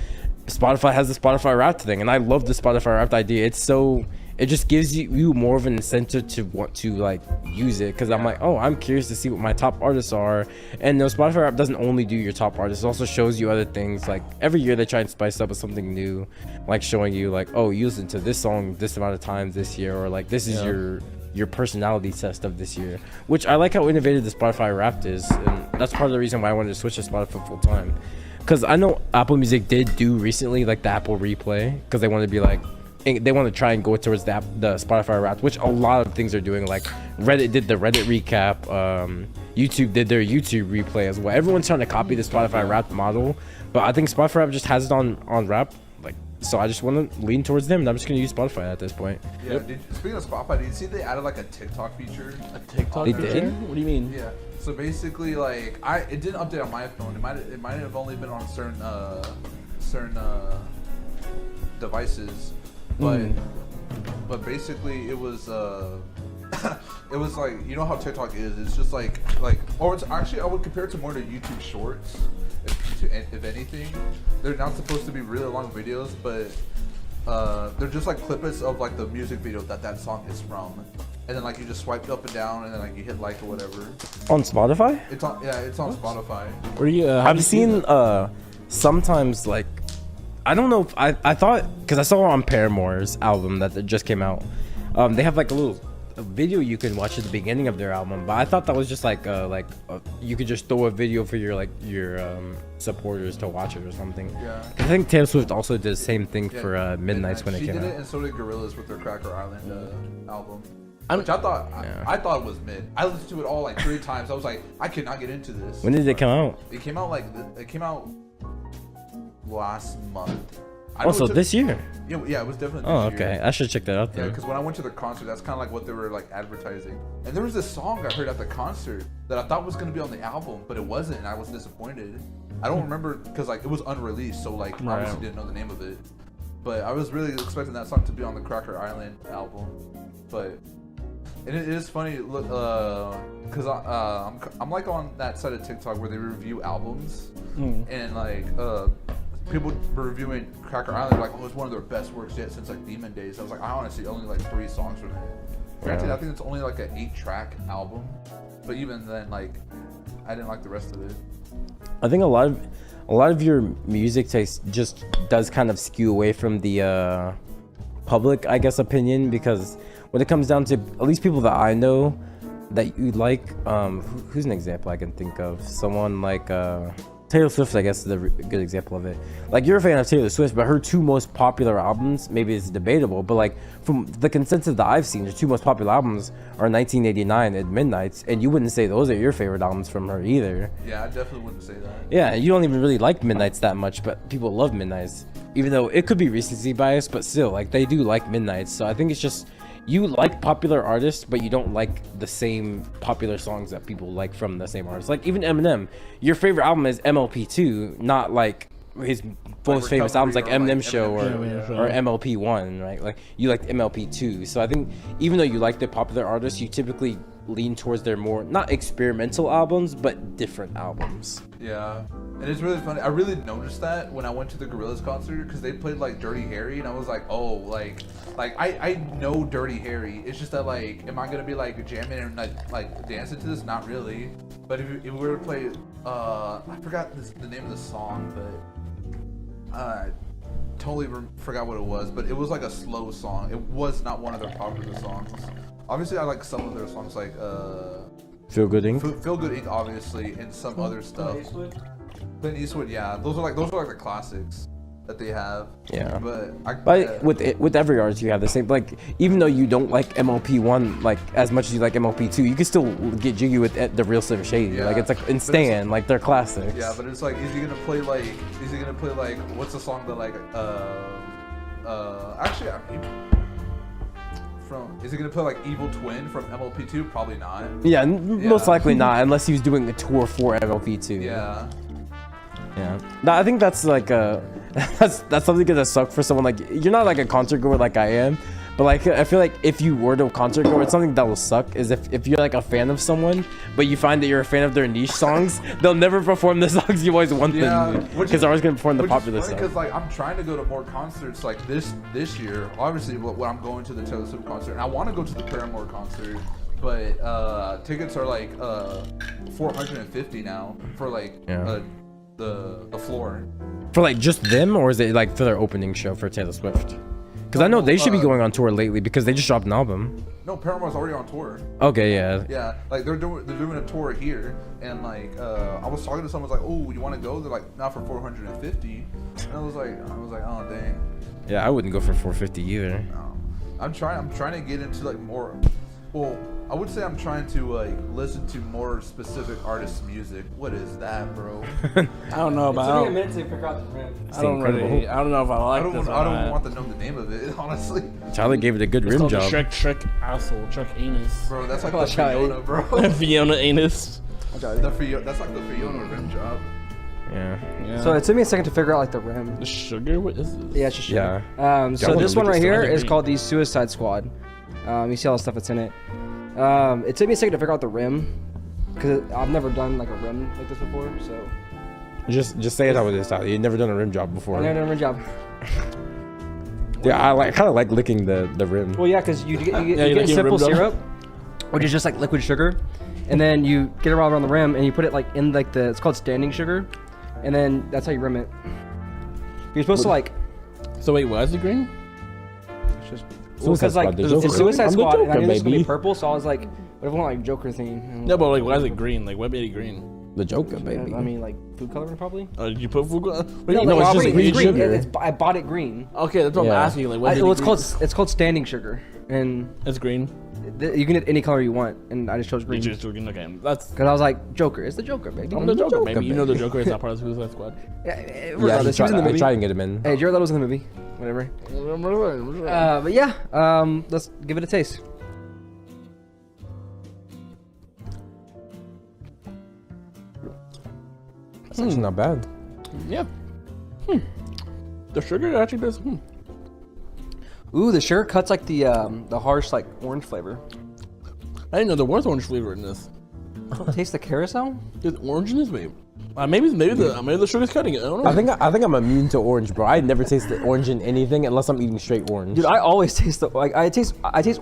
Spotify has the Spotify Wrapped thing, and I love the Spotify Wrapped idea. It just gives you more of an incentive to want to like use it because I'm like, oh, I'm curious to see what my top artists are. And no, Spotify Wrapped doesn't only do your top artists; it also shows you other things. Like every year they try and spice up with something new, like showing you like, oh, you listen to this song this amount of times this year, or like this is your personality test of this year. Which I like how innovative the Spotify Wrapped is, and that's part of the reason why I wanted to switch to Spotify full time. Because I know Apple Music did do recently like the Apple Replay because they want to be like, they want to try and go towards the Spotify Wrapped, which a lot of things are doing. Like Reddit did the Reddit recap, YouTube did their YouTube Replay as well. Everyone's trying to copy the Spotify Wrapped model, but I think Spotify Wrapped just has it on Wrap. Like, so I just want to lean towards them, and I'm just gonna use Spotify at this point. Yeah. Speaking of Spotify, did you see they added like a TikTok feature? A TikTok They feature? did? What do you mean? Yeah. So basically, like it didn't update on my phone. It might have only been on certain devices, but basically it was it was like, you know how TikTok is. It's just like or it's actually, I would compare it to more to YouTube Shorts. If anything, they're not supposed to be really long videos, but they're just like clips of like the music video that song is from. And then like you just swipe up and down, and then like you hit like or whatever. On Spotify? It's on Spotify. Where do you? I've seen sometimes like, I don't know if I thought, because I saw on Paramore's album that just came out, they have like a little video you can watch at the beginning of their album, but I thought that was just like you could just throw a video for your supporters to watch it or something. Yeah. I think Taylor Swift also did the same thing for Midnights when it came She did out. it, and so did Gorillaz with their Cracker Island album. I'm- Which I thought Yeah. I thought it was mid. I listened to it all like 3 times. I was like, I cannot get into this. When did it come out? It came out last month. I know Also it took- this year. Yeah, it was definitely. Oh, this year. okay. I should check that out Yeah, then. because when I went to the concert, that's kind of like what they were like advertising. And there was this song I heard at the concert that I thought was gonna be on the album, but it wasn't, and I was disappointed. I don't remember because like it was unreleased, so like obviously didn't know the name of it. But I was really expecting that song to be on the Cracker Island album. But and it is funny, look, because I'm like on that side of TikTok where they review albums, and like people were reviewing Cracker Island like, oh, it's one of their best works yet since like Demon Days. I was like, I honestly only like 3 songs from it. Granted, I think it's only like an 8-track album, but even then, like, I didn't like the rest of it. I think a lot of your music taste just does kind of skew away from the public, I guess, opinion, because when it comes down to at least people that I know that you like, who's an example I can think of? Someone like Taylor Swift, I guess, is a good example of it. Like, you're a fan of Taylor Swift, but her two most popular albums, maybe it's debatable, but like from the consensus that I've seen, her two most popular albums are 1989 and Midnights, and you wouldn't say those are your favorite albums from her either. Yeah, I definitely wouldn't say that. Yeah, you don't even really like Midnights that much, but people love Midnights, even though it could be recency bias, but still, like, they do like Midnights. So I think it's just you like popular artists, but you don't like the same popular songs that people like from the same artist. Like even Eminem, your favorite album is MLP2, not like his most famous albums like Eminem Show or MLP1, right? Like you liked MLP2. So I think even though you like the popular artists, you typically lean towards their more not experimental albums, but different albums. Yeah, and it's really funny. I really noticed that when I went to the Gorillaz concert because they played like Dirty Harry, and I was like, oh, like I know Dirty Harry. It's just that like, am I gonna be like jamming and like dancing to this? Not really. But if we were to play, I forgot the name of the song, but I totally forgot what it was. But it was like a slow song. It was not one of their popular songs. Obviously, I like some of their songs, like Feel Good Inc. Feel Good Inc. Obviously, and some other stuff. Clint Eastwood, yeah, those are like the classics that they have. Yeah. But with every artist, you have the same. Like even though you don't like MLP1 like as much as you like MLP2, you can still get jiggy with the real Slim Shady. Yeah. Like it's like and Stan, like they're classics. Yeah, but it's like, is he gonna play like what's the song that like actually I mean. Is he gonna play like Evil Twin from MLP2? Probably not. Yeah, most likely not, unless he was doing a tour for MLP2. Yeah. Yeah. No, I think that's like that's something gonna suck for someone like you're not like a concert goer like I am, but like I feel like if you were to a concert goer, it's something that will suck is if you're like a fan of someone, but you find that you're a fan of their niche songs, they'll never perform the songs you always want them to, because they're always gonna perform the popular stuff. Because like I'm trying to go to more concerts like this year. Obviously, when I'm going to the Taylor Swift concert, and I want to go to the Paramore concert, but tickets are like $450 now for like the floor. For like just them, or is it like for their opening show for Taylor Swift? Because I know they should be going on tour lately because they just dropped an album. No, Paramore's already on tour. Okay, yeah. Yeah, like they're doing a tour here, and like I was talking to someone like, oh, you want to go? They're like, not for 450, and I was like, oh dang. Yeah, I wouldn't go for 450 either. No. I'm trying to get into like more. Well, I would say I'm trying to like listen to more specific artists' music. What is that, bro? I don't know about. It's a minute to figure out the rim. I don't know if I like this. I don't want to know the name of it, honestly. Tyler gave it a good It's rim called job. Shrek asshole, Shrek anus. Bro, that's like the Fiona, bro. Fiona anus. That's like the Fiona rim job. Yeah. So it took me a second to figure out like the rim. The sugar? What is this? Yeah, it's just sugar. Yeah. So this one right here is green. called the Suicide Squad. You see all the stuff that's in it. It took me a second to figure out the rim because I've never done like a rim like this before. So Just say it how it is, Tyler. You've never done a rim job before. I've never done a rim job. Yeah, I kind of like licking the rim. Well, yeah, because you get you get like your simple rim job? syrup, which is just like liquid sugar, and then you get it around the rim and you put it like in like it's called standing sugar, and then that's how you rim it. You're supposed to like. So wait, why is it green? It's just Suicide because like Squad, the it's Joker. Suicide I'm the Squad, and I Joker, knew this was gonna be baby. purple, so I was like, what if I want like Joker theme? No, but like, why is it green? Like, what made it green? The Joker, baby. I mean, like food coloring probably. Did you put Fugu? No, it's it's just green. green sugar. I bought it green. Okay, that's what Yeah. I'm asking. Like, what? Well, it's called standing sugar, and It's green. you can get any color you want, and I just chose green You because just green. Okay, that's. I was like, Joker, it's the Joker, baby. I'm the Joker, Joker, baby. You know the baby. Joker is not part of the Suicide Squad. Yeah, Yeah, he was in the I movie. tried and get him in. Hey, Jared Leto's in the movie. Whatever. But yeah, let's give it a taste. It's actually not bad. Yeah. The sugar actually does. Ooh, the sugar cuts like the harsh like orange flavor. I didn't know there was orange flavor in this. Taste the carousel. There's orange in this, maybe. Maybe the sugar's cutting it. I don't know. I think I'm immune to orange, bro. I never taste the orange in anything unless I'm eating straight orange. Dude, I always taste I taste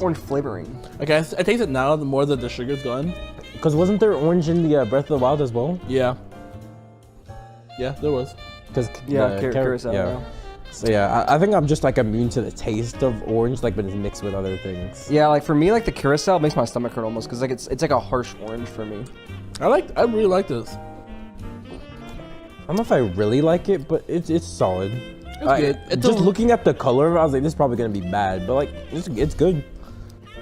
orange flavoring. Okay, I taste it now. The more that the sugar's gone. Because wasn't there orange in the Breath of the Wild as well? Yeah. Yeah, there was. Because Carousel. yeah. So yeah, I think I'm just like immune to the taste of orange, like when it's mixed with other things. Yeah, like for me, like the carousel makes my stomach hurt almost because like it's like a harsh orange for me. I really like this. I don't know if I really like it, but it's solid. It's good. It's Just a- looking at the color, I was like, this is probably gonna be bad, but like, it's good.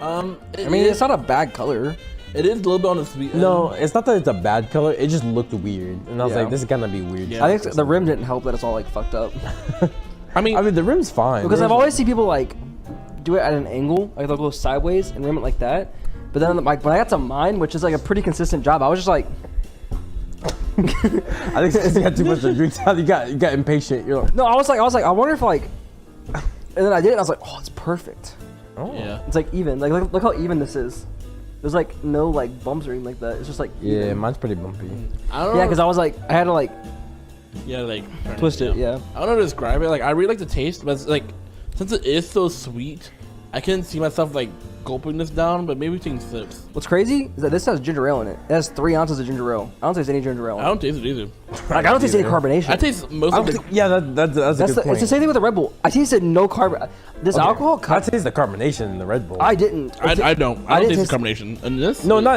I mean, it's not a bad color. It is a little bit on the sweet end. No, it's not that it's a bad color. It just looked weird, and I was Yeah. like, this is gonna be weird. Yeah. I think the rim didn't help that it's all like fucked up. I mean, the rim's fine. Because The I've rim's- always seen people like do it at an angle, like they'll go sideways and rim it like that. But then like when I got to mine, which is like a pretty consistent job, I was just like, I think because you got too much to drink. You got impatient. You're like, no, I was like, I wonder if like, and then I did it, and I was like, oh, it's perfect. oh. yeah. It's like even, like look how even this is. There's like no like bumps or anything like that. It's just like Yeah, even. mine's pretty bumpy. I don't know. Yeah, because I was like, I had to like Yeah, like turn twist it. Yeah. I don't know how to describe it. Like I really like the taste, but it's like since it is so sweet, I couldn't see myself like gulping this down. But maybe taking sips. What's crazy is that this has ginger ale in it. It has 3 ounces of ginger ale. I don't taste any ginger ale. I don't taste it either. Like I don't taste any carbonation. I taste most I of don't the. think, yeah, that's a That's good the, point. it's the same thing with the Red Bull. I tasted no carb. This alcohol I cut. taste the carbonation in the Red Bull. I didn't. I don't. I I don't didn't taste the taste- carbonation. And this? no, it's No,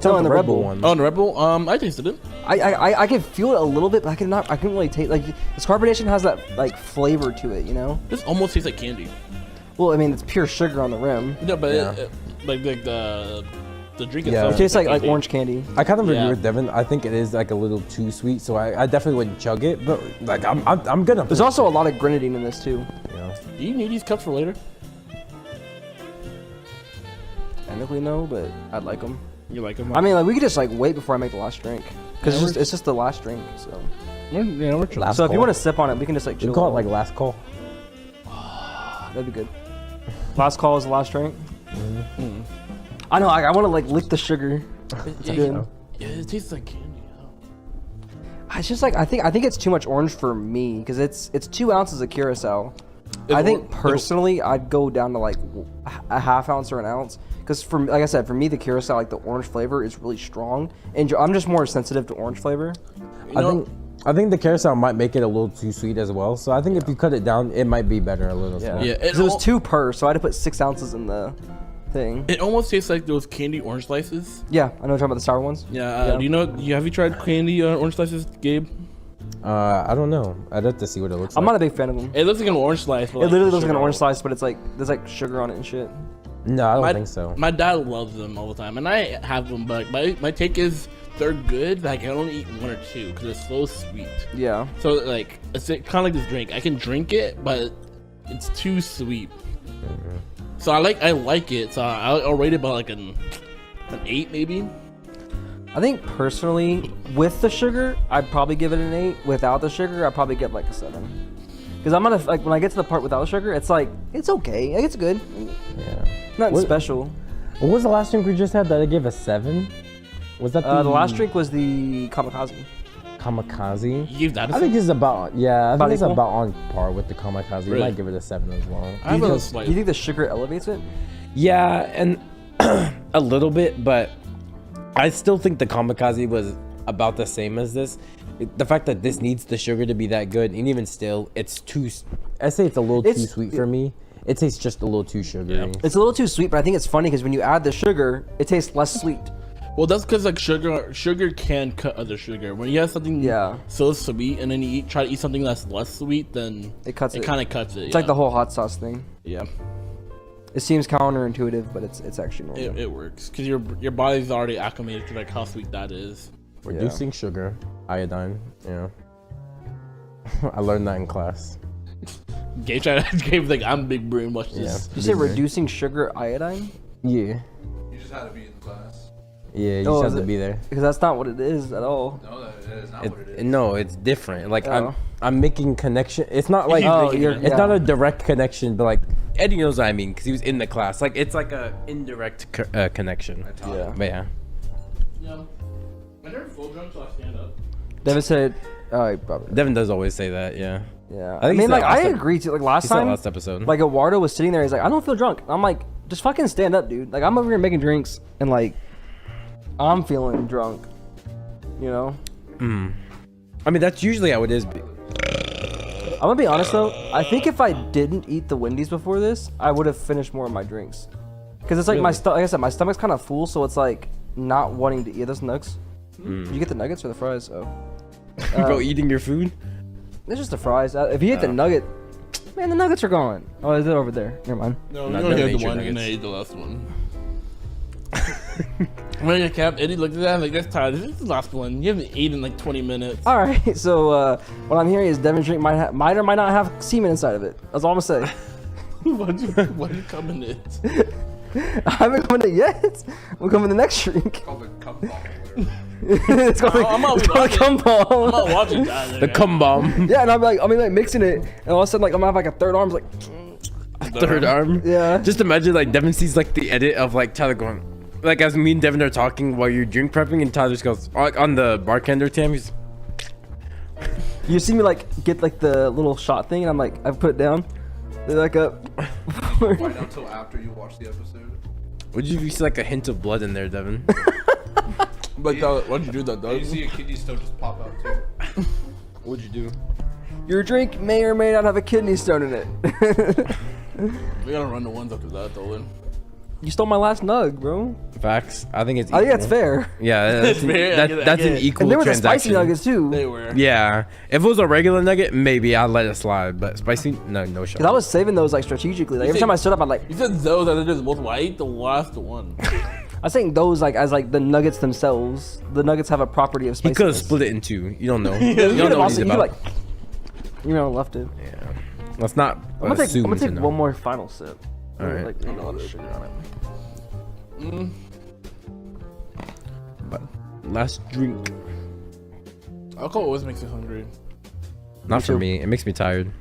not in the Red Bull one. Oh, and the Red Bull. I tasted it. I can feel it a little bit, but I couldn't really taste like this carbonation has that like flavor to it, you know. This almost tastes like candy. Well, I mean it's pure sugar on the rim. No, but Yeah. like the drink Yeah. itself. It tastes like candy. orange candy. I kind of agree Yeah. with Devin. I think it is like a little too sweet, so I definitely wouldn't chug it. But like I'm gonna. There's also a lot of grenadine in this too. You know. Do you need these cups for later? Technically no, but I'd like them. You like them? I mean, like we could just like wait before I make the last drink because Yeah, it's just the last drink. So we're chilling. Last so if you call. want to sip on it, we can just like We chill. call it like last call. That'd be good. Last call is the last drink. I know. I want to like lick the sugar. It's good. Yeah, it tastes like candy. It's just like I think it's too much orange for me because it's 2 ounces of curacao. I think personally I'd go down to like a half ounce or an ounce because for like I said, for me the curacao like the orange flavor is really strong and I'm just more sensitive to orange flavor. I think the carousel might make it a little too sweet as well. So I think if you cut it down, it might be better a little. Yeah, Yeah. Yeah, 'Cause it was 2 per, so I had to put 6 ounces in the thing. It almost tastes like those candy orange slices. Yeah, I know you're talking about the sour ones. Yeah. Do you know? Have you tried candy orange slices, Gabe? I don't know. I'd have to see what it looks I'm like. not a big fan of them. It looks like an orange slice. But It literally looks like sugar an orange on slice, but it's like there's like sugar on it and shit. No, I don't My, think so. My dad loves them all the time, and I have them. But my take is they're good. But I can only eat 1 or 2 because it's so sweet. Yeah. So like it's kind of like this drink. I can drink it, but it's too sweet. So I like it. So I'll rate it by like an 8 maybe. I think personally, with the sugar, I'd probably give it an 8. Without the sugar, I'd probably give like a 7. Because I'm gonna like when I get to the part without the sugar, it's like it's okay, like, it's good, Yeah. nothing What- special. What was the last drink we just had that I gave a 7? Was that The last drink was the Kamikaze. Kamikaze? You give that a I think it's about I About think it's equal? about on par with the Kamikaze. Really? I might give it a 7 as well. I have a Do slight. you think the sugar elevates it? Yeah, and a little bit, but I still think the Kamikaze was about the same as this. The fact that this needs the sugar to be that good, and even still, it's too. I say it's a little too It's- sweet for me. It tastes just a little too sugary. It's a little too sweet, but I think it's funny because when you add the sugar, it tastes less sweet. Well, that's because like sugar can cut other sugar. When you have something Yeah. so sweet and then you try to eat something that's less sweet, then It cuts it. kind of cuts it. It's like the whole hot sauce thing. yeah. It seems counterintuitive, but it's actually normal. It works because your body's already acclimated to like how sweet that is. Reducing sugar, iodine. Yeah, I learned that in class. Gabe like I'm big brain. Watch Yeah. this. You say reducing sugar iodine? Yeah, You just had to be in the class. yeah. You Oh, just is have to it? be there. Because that's not what it is at all. No, that is not what it is. No, it's different. Like Oh. I'm making connection. It's not like Oh, it's not a direct connection, but like Eddie knows what I mean because he was in the class. Like it's like a indirect connection. Yeah. But yeah. Yeah. I never full drunk, so I stand up. Devin said, probably. Devin does always say that. Yeah. Yeah. I I think he mean, said like, last I ep- agree to, like, last He said time, last episode. like, Eduardo was sitting there, he's like, I don't feel drunk. I'm like, just fucking stand up, dude. Like, I'm over here making drinks, and, like, I'm feeling drunk, you know? I mean, that's usually how it is. I'm gonna be honest, though. I think if I didn't eat the Wendy's before this, I would have finished more of my drinks. Because it's like, like I said, my stomach's kind of full, so it's, like, not wanting to eat those nuggets. Did you get the nuggets or the fries? Oh. Bro, eating your food? It's just the fries. If you ate the nugget, man, the nuggets are gone. Oh, is it over there? Never mind. No, No, you no don't get the nature one, and nuggets. I ate the last one. When you kept Eddie looked at that, I'm like, that's tired. This is the last one. You haven't eaten in like 20 minutes. All right, so what I'm hearing is Devin's drink might or might not have semen inside of it. That's all I'm gonna say. Why'd you come in it? I haven't come in it yet. We'll come in the next drink. Called the cum bomb or whatever. It's called I'm not it's called a cum I'm bomb. not watching that. The cum bomb. Yeah, and I'm like mixing it, and all of a sudden like I'm gonna have like a third arm, like Third arm. yeah. Just imagine like Devin sees like the edit of like Tyler going, like as me and Devin are talking while you're drink prepping, and Tyler just goes like on the bartender Tam. He's You see me like get like the little shot thing, and I'm like I put it down, they're like up. Right now until after you watch the episode. would you see like a hint of blood in there, Devin? But why'd you do that, And Doug? you see a kidney stone just pop out too. What'd you do? Your drink may or may not have a kidney stone in it. We gotta run the ones after that, though. Then. You stole my last nug, bro. Facts. I think it's. I think equal. that's fair. Yeah, that's, It's fair, I that- get it, I that's get an it. equal And there were the transaction. spicy nuggets too. They were. Yeah, if it was a regular nugget, maybe I'd let it slide. But spicy, no shot. Cause I was saving those like strategically. Like every think- time I stood up, I'd like You said those, I did both. Why I ate the last one? I was saying those like as like the nuggets themselves. The nuggets have a property of He spiciness. could have split it in two. You don't know. You You could don't have know what also he's you about. like left it. Yeah. Let's not I'm gonna assume take to know. one more final sip. All right. Like a lot of sugar on it. But last drink. Alcohol always makes me hungry. Not for too. me. It makes me tired.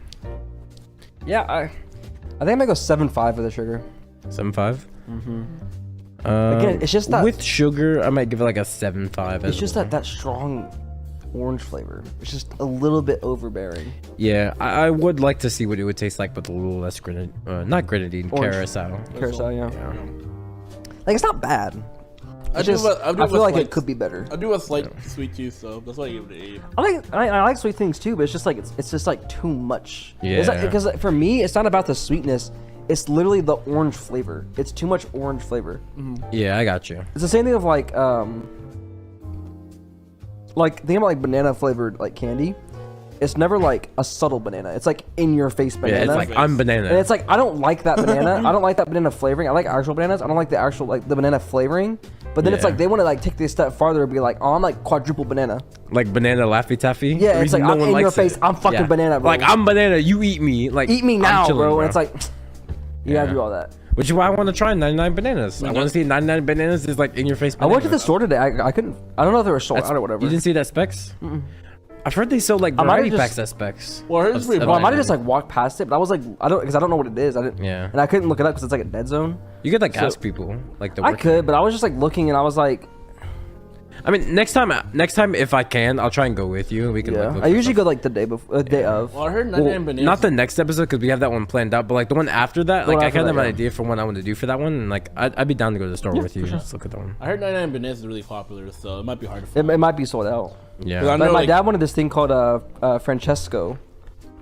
Yeah, I think I might go 7.5 with the sugar. 7.5. Again, it's just that- with sugar, I might give it like a 7.5. It's just that strong orange flavor. It's just a little bit overbearing. Yeah, I would like to see what it would taste like with a little less not grenadine, Orange. curacao. Carousel, yeah. Yeah. Like it's not bad. I It's do just, what- I I do feel what's like like- it could be better. I do a slight sweet tooth, so that's why I give it an 8. I like sweet things too, but it's just like it's just like too much. Yeah. Because like, for me, it's not about the sweetness. It's literally the orange flavor. It's too much orange flavor. Yeah, I got you. It's the same thing of like think about like banana flavored like candy. It's never like a subtle banana. It's like in your face Yeah, banana. it's like I'm banana. and it's like I don't like that banana. I don't like that banana flavoring. I like actual bananas. I don't like the actual like the banana flavoring. But then it's Yeah. like they want to like take this step farther and be like, oh, I'm like quadruple banana. Like banana Laffy Taffy. Yeah, The it's reason like, I'm in your likes face, it. I'm fucking banana, bro. Like I'm banana, you eat me. Like Eat me I'm now, chilling, bro. And it's like you gotta Yeah. do all that. which is why I want to try 99 bananas. I want to see 99 bananas is like in your face. I went to the bananas. store today. I couldn't. I don't know if they were sold That's- out or whatever. You didn't see that specs? I've heard they sell like I might have variety just- packs at specs. Well, hers is pretty Well, I might have banana. just like walked past it, but I was like, I don't know what it is. I didn't. Yeah. And I couldn't look it up because it's like a dead zone. You could like So- ask people like the. I work- could, but I was just like looking, and I was like, I mean, next time if I can, I'll try and go with you. We can. yeah. Like, look I for usually stuff. go like the day before, day of. Well, I heard 99 bananas. Not the next episode because we have that one planned out, but like the one after that, The like one I after kind of that, have an yeah. idea for what I want to do for that one, and like I'd be down to go to the store with you. Just look at that one. I heard 99 bananas is really popular, so it might be hard to It, find. it might be sold out. Yeah. 'Cause I But know, my like- dad wanted this thing called Francesco,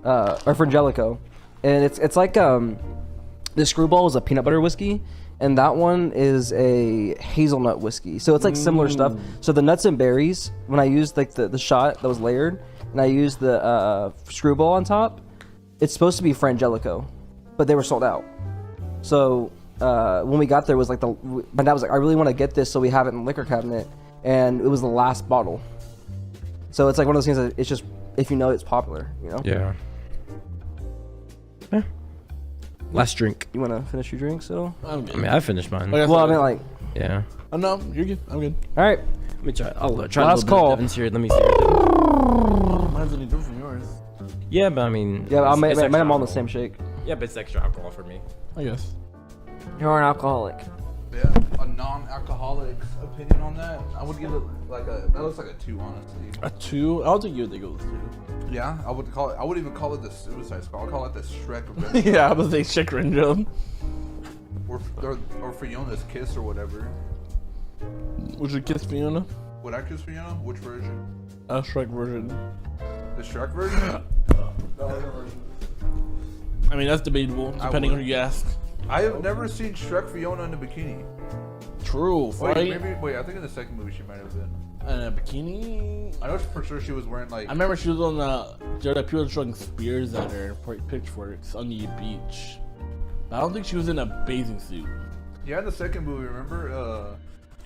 or Frangelico, and it's like the Screwball is a peanut butter whiskey, and that one is a hazelnut whiskey. So it's like similar stuff. So the nuts and berries, when I used like the shot that was layered, and I used the Screwball on top, it's supposed to be Frangelico, but they were sold out. So when we got there, it was like my dad was like, I really want to get this, so we have it in the liquor cabinet, and it was the last bottle. So it's like one of those things that it's just if you know it's popular, you know. Yeah. Yeah. Last drink. You want to finish your drink, so? I'm good. I mean, I finished mine. Oh, yeah, Well, I sorry. mean, like, Yeah. Oh, no, you're good. I'm good. all right. Let me try. I'll try Last a little call. bit of Devin's here. Let me see. Mine's any different from yours. Yeah, but I mean. Yeah, I'll it's make extra them all in the alcohol. same shake. Yeah, but it's extra alcohol for me. I guess. You're an alcoholic. Yeah, a non-alcoholic's opinion on that, I would give it like that looks like a 2, honestly. A 2? I don't think you would think it was 2. Yeah, I would call it. I would even call it the Suicide Squad. I'll call it the Shrek of Red Yeah, I was like Chick Rindrum. or Fiona's Kiss or whatever. Would you kiss Fiona? Would I kiss Fiona? Which version? A Shrek version. The Shrek version? I mean, that's debatable, depending on would. who you ask. I have never seen Shrek Fiona in a bikini. True, Wait, right? wait, I think in the second movie she might have been. And a bikini. I know for sure she was wearing like. I remember she was on there were people throwing spears at her, pitchforks on the beach. But I don't think she was in a bathing suit. Yeah, in the second movie, remember?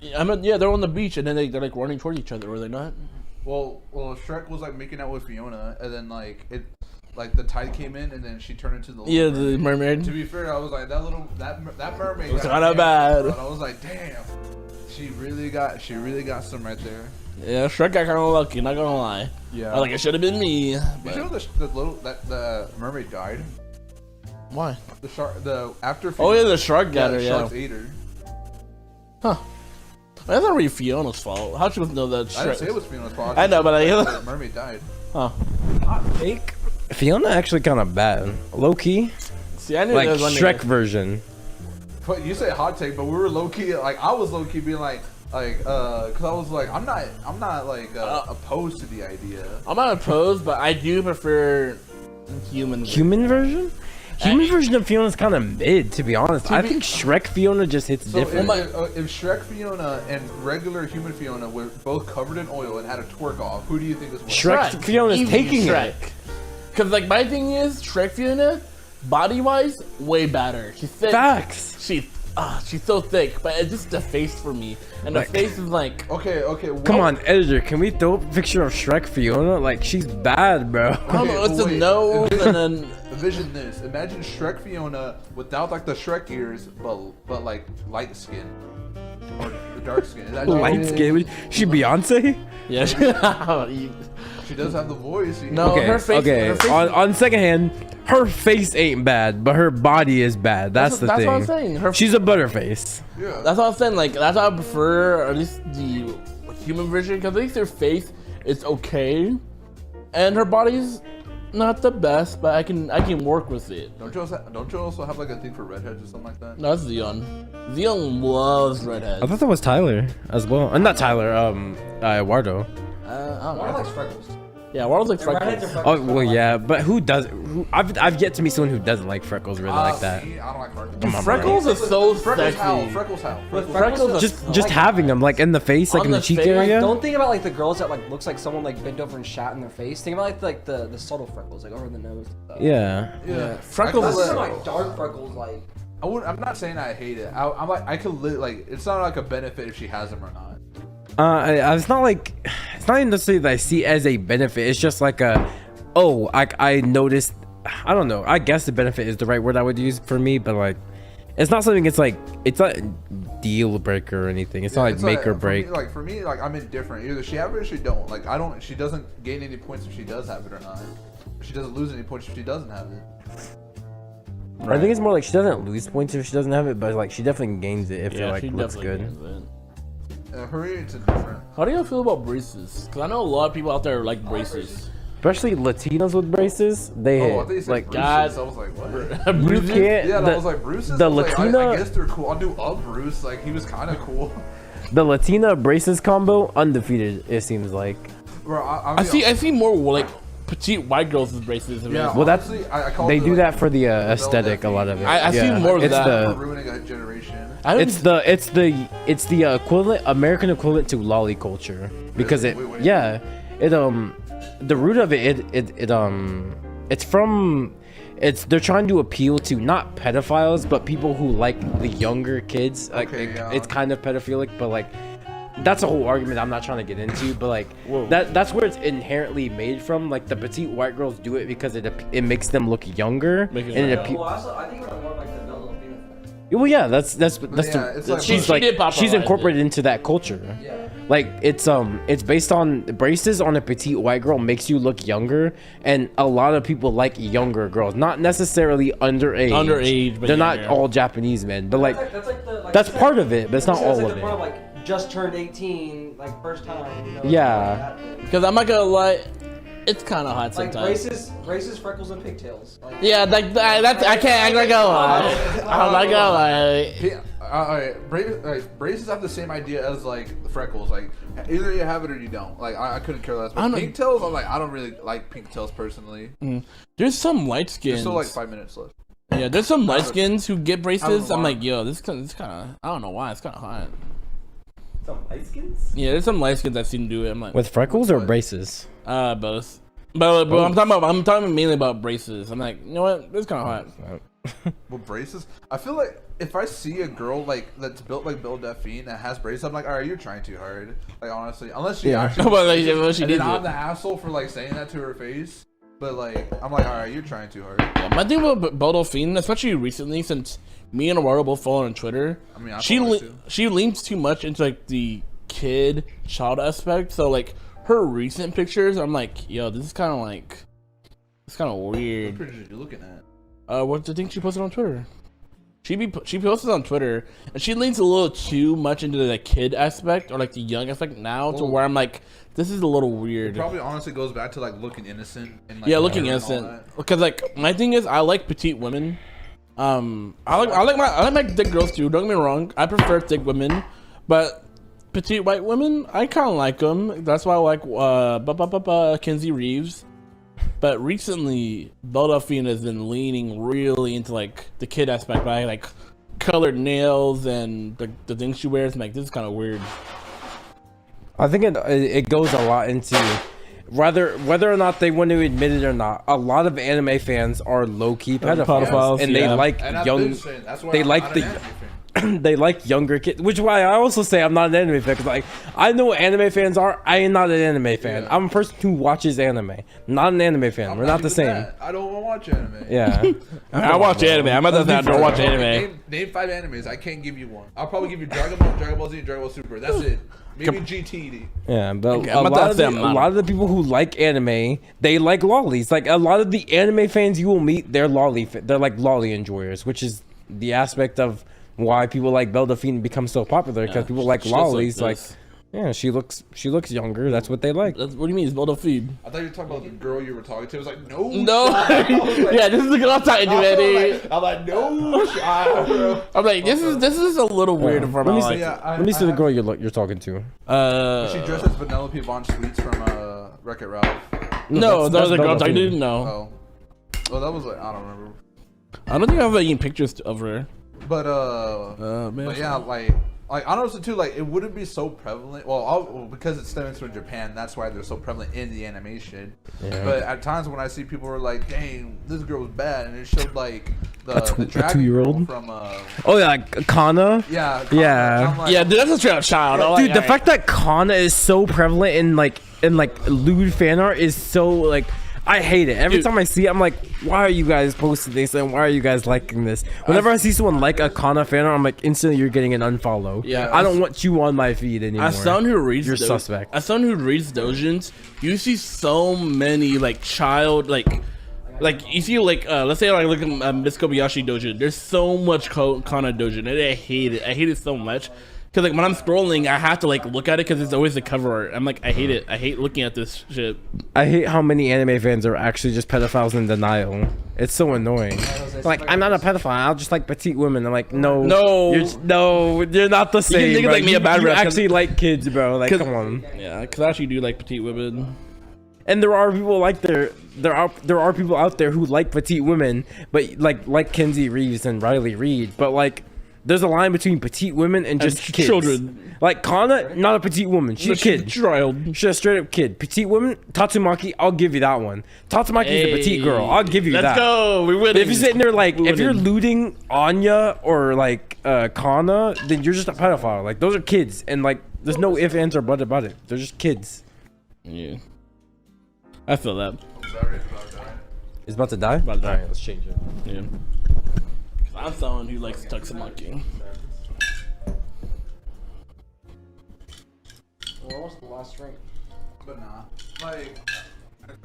Yeah, I mean, yeah, they're on the beach and then they're like running towards each other, were they not? Well, Shrek was like making out with Fiona, and then like the tide came in, and then she turned into the Yeah, little the mermaid. To be fair, I was like that mermaid was got kinda damn bad. good, but I was like, damn, she really got some right there. Yeah, Shrek got kind of lucky, not gonna lie. Yeah. I was like, it should have been me. Did But you know the mermaid died? why? The shark, after. Oh yeah, the shark got her. the Yeah. sharks ate her. Huh. That's not really Fiona's fault. How'd you know that? I didn't say it was Fiona's fault. I know, but the mermaid died. Huh. Fake. Fiona actually kind of bad. Low key. See, I knew Like there was one Shrek nigga. version. But you say hot take, but we were low key. Like I was low key being like, cause I was like, I'm not like opposed to the idea. I'm not opposed, but I do prefer human. Human version? Human version of Fiona's kind of mid, to be honest. I think Shrek Fiona just hits So different. if Shrek Fiona and regular human Fiona were both covered in oil and had a twerk off, who do you think is winning? Shrek Fiona's Easy taking Shrek. it. Cause like my thing is Shrek Fiona, body wise, way better. She's thick. Facts. She's so thick, but it's just the face for me, and Like- the face is like. Okay. Come on, editor, can we throw up a picture of Shrek Fiona? Like, she's bad, bro. I don't know, it's a wait. nose, and then Envision this. Imagine Shrek Fiona without like the Shrek ears, but like light skin or dark skin. Is that Light skin. She Beyonce? yeah, She does have the voice. No. Okay, her face- okay. her face- On second hand, her face ain't bad, but her body is bad. That's the that's thing. what I'm saying. Her She's a butterface. Yeah. That's what I'm saying. Like that's how I prefer, or at least the human version, because at least her face is okay, and her body's not the best, but I can work with it. Don't you also have like a thing for redheads or something like that? No, that's Zeon. Zeon loves redheads. I thought that was Tyler as well. Not Tyler, Eduardo. I don't Why know. likes freckles? Yeah, Warlo's like Redheads freckles. are Oh, freckles. well, yeah, but who does? I've yet to meet someone who doesn't like freckles really like that. See, I don't like freckles. Come on, bro. Freckles are so Freckles how? sexy. Freckles how? Freckles are Just having them like in the face, like On in the the cheek face, area. Don't think about like the girls that like looks like someone like bent over and shot in their face. Think about like the subtle freckles like over the nose. And stuff. Yeah. Yeah. Freckles That's is some like dark freckles like. I'm not saying I hate it. I'm like I could like it's not like a benefit if she has them or not. It's not like it's not even necessarily that I see as a benefit. It's just like I noticed. I don't know. I guess the benefit is the right word I would use for me, but like, it's not something. It's not deal breaker or anything. It's not like It's make or break. For me, I'm indifferent. Either she have it or she don't. Like I don't. She doesn't gain any points if she does have it or not. She doesn't lose any points if she doesn't have it. I think it's more like she doesn't lose points if she doesn't have it, but like she definitely gains it if it like looks good. Gains it. Her it's indifferent. How do you feel about braces? Because I know a lot of people out there like braces. Especially Latinos with braces, they Oh, I think you said like Bruce's. God. I was like, what? you Bruises? can't. Yeah, the, I was like, Bruce's. the I was like, Latina- I guess they're cool. I'll do a Bruce. Like he was kind of cool. the Latina braces combo undefeated. It seems like. Bro, I see more like petite white girls with braces. Than Yeah, men. Well, that's- honestly, I call They it do like, that for the aesthetic. A lot of it. I see Yeah. more of it's that. for ruining a generation. I don't It's the equivalent American equivalent to lolly culture because Really? Wait, the root of they're trying to appeal to not pedophiles but people who like the younger kids. Like Okay, yeah. it's kind of pedophilic, but like that's a whole argument I'm not trying to get into. But like Whoa. that's where it's inherently made from. Like the petite white girls do it because it makes them look younger Make it and it younger. appe- I think about more like the Belle Delphine effect. Well, yeah, that's Yeah, it's like- she's She did like she's popularize incorporated into that culture. Yeah. Like it's based on braces on a petite white girl makes you look younger, and a lot of people like younger girls, not necessarily underage. Underage, but they're not younger. all Japanese men, but like That's like the like that's you said, part of it, but it's not you said all like of the part it. like just turned 18, like first time. You know, Yeah. Because I'm not gonna lie, it's kind of hot Like sometimes. braces, freckles, and pigtails. Like, Yeah, like that's I can't. I'm not gonna lie. I'm not gonna lie. Yeah, alright, braces have the same idea as like the freckles. Like either you have it or you don't. Like I couldn't care less. I But don't- pink tails, I'm like I don't really like pink tails personally. There's some light There's skins. still like 5 minutes left. Yeah, there's some light skins who get braces. I'm why. like, yo, this kind of. I don't know why. It's kind of hot. Some light skins? Yeah, there's some light skins I've seen do it. I'm like, With freckles or braces? both. But I'm talking mainly about braces. I'm like, you know what? This kind of hot. Well, braces. I feel like if I see a girl like that's built like Bill Delphine and has braces, I'm like, all right, you're trying too hard. Like honestly, unless she actually. Well, like, well, she and did then I'm it. the asshole for like saying that to her face. But like, I'm like, all right, you're trying too hard. Yeah, my thing about Belle Delphine, especially recently, since me and Aurora both follow on Twitter, I mean, she leans too much into like the kid child aspect. So like her recent pictures, I'm like, yo, this is kind of like, it's kind of What weird. pictures are you looking at? What's the thing she posted on Twitter? She posted on Twitter, and she leans a little too much into the kid aspect or like the young aspect now, to where I'm like, this is a little weird. It probably honestly goes back to like looking innocent and like, Yeah, looking and all innocent. that. Because like my thing is, I like petite women. I like my thick girls too. Don't get me wrong. I prefer thick women, but petite white women, I kind of like them. That's why I like Kenzie Reeves. But recently, Belle Delphine has been leaning really into like the kid aspect by like colored nails and the things she wears. I'm like, this is kind of weird. I think it goes a lot into whether or not they want to admit it or not. A lot of anime fans are low key pedophiles, and they yeah. like And I've young. been saying, that's why They I'm like not the. an anime fan. They like younger kids, which is why I also say I'm not an anime fan. Cause like I know what anime fans are. I am not an anime fan. Yeah. I'm a person who watches anime, not an anime fan. I'm We're not the even same. that. I don't watch anime. Yeah. I watch anime. I'm not that I don't watch anime. Name 5 animes. I can't give you one. I'll probably give you Dragon Ball, Dragon Ball Z, and Dragon Ball Super. That's it. Maybe GT. Yeah, but Okay, a I'm about lot, to of say the, I'm a not. lot of the people who like anime, they like lollies. Like a lot of the anime fans you will meet, they're they're like lolly enjoyers, which is the aspect of why people like Belle Delphine become so popular, because people like she looks lollies. Like, this. yeah, she looks younger. That's what they like. What do you mean? It's Belle Delphine? I thought you were talking about the girl you were talking to. I was like, no. No. I was like, Yeah, this is the girl I'm talking to, Eddie. I'm like, no, child, bro. I'm like, this is a little weird for Let me my see, life. Yeah, let me see the girl you're talking to. She dressed as Vanellope Von Sweets from Wreck-It Ralph. No, that was the Belle girl I Delphine. didn't know. Oh. Well, that was like, I don't remember. I don't think I've ever seen pictures of her. But Man, but yeah, like honestly too, like it wouldn't be so prevalent. Well, because it stems from Japan, that's why they're so prevalent in the animation. Yeah. But at times when I see people are like, "Dang, this girl was bad," and it showed like the A dragon 2-year-old? girl from Oh yeah, like Kana. yeah Yeah. I'm like, Yeah, dude, that's a straight up child. I'm Dude, like, the fact that Kana is so prevalent in like lewd fan art is so like. I hate it. Every Dude. time I see it, I'm like, why are you guys posting this and why are you guys liking this? Whenever I see someone like a Kana fan art, I'm like, instantly you're getting an unfollow. Yeah. I don't want you on my feed anymore. as someone who reads You're suspect. As someone who reads dojins, you see so many like child like you see like let's say like look at Miss Kobayashi dojin. There's so much Kana dojin, and I hate it. I hate it so much. Cause like when I'm scrolling, I have to like look at it because it's always the cover art. I'm like, I hate it. I hate looking at this shit. I hate how many anime fans are actually just pedophiles in denial. It's so annoying. Like, I'm not a pedophile. I'll just like petite women. I'm like, no, No. you're not the same. think bro. like me a bad you rep, 'cause- actually like kids, bro. Like, come on. Yeah, because I actually do like petite women. And there are people like there are people out there who like petite women, but like Kenzie Reeves and Riley Reid. But like, there's a line between petite women and just kids. children. Like Kana, not a petite woman. She's a kid. Child. She's a straight up kid. Petite woman, Tatsumaki, I'll give you that one. Tatsumaki is a petite girl. I'll give you that. Let's go. We win. But if you're sitting there like, We if you're winning. looting Anya or like Kana, then you're just a pedophile. Like those are kids, and like there's no ifs, ands, or buts about it. They're just kids. Yeah. I feel that. Sorry about that. It's about to die. About to die. All right, let's change it. Yeah. 'Cause I'm someone who likes Tatsumaki. What was the last drink? But nah, like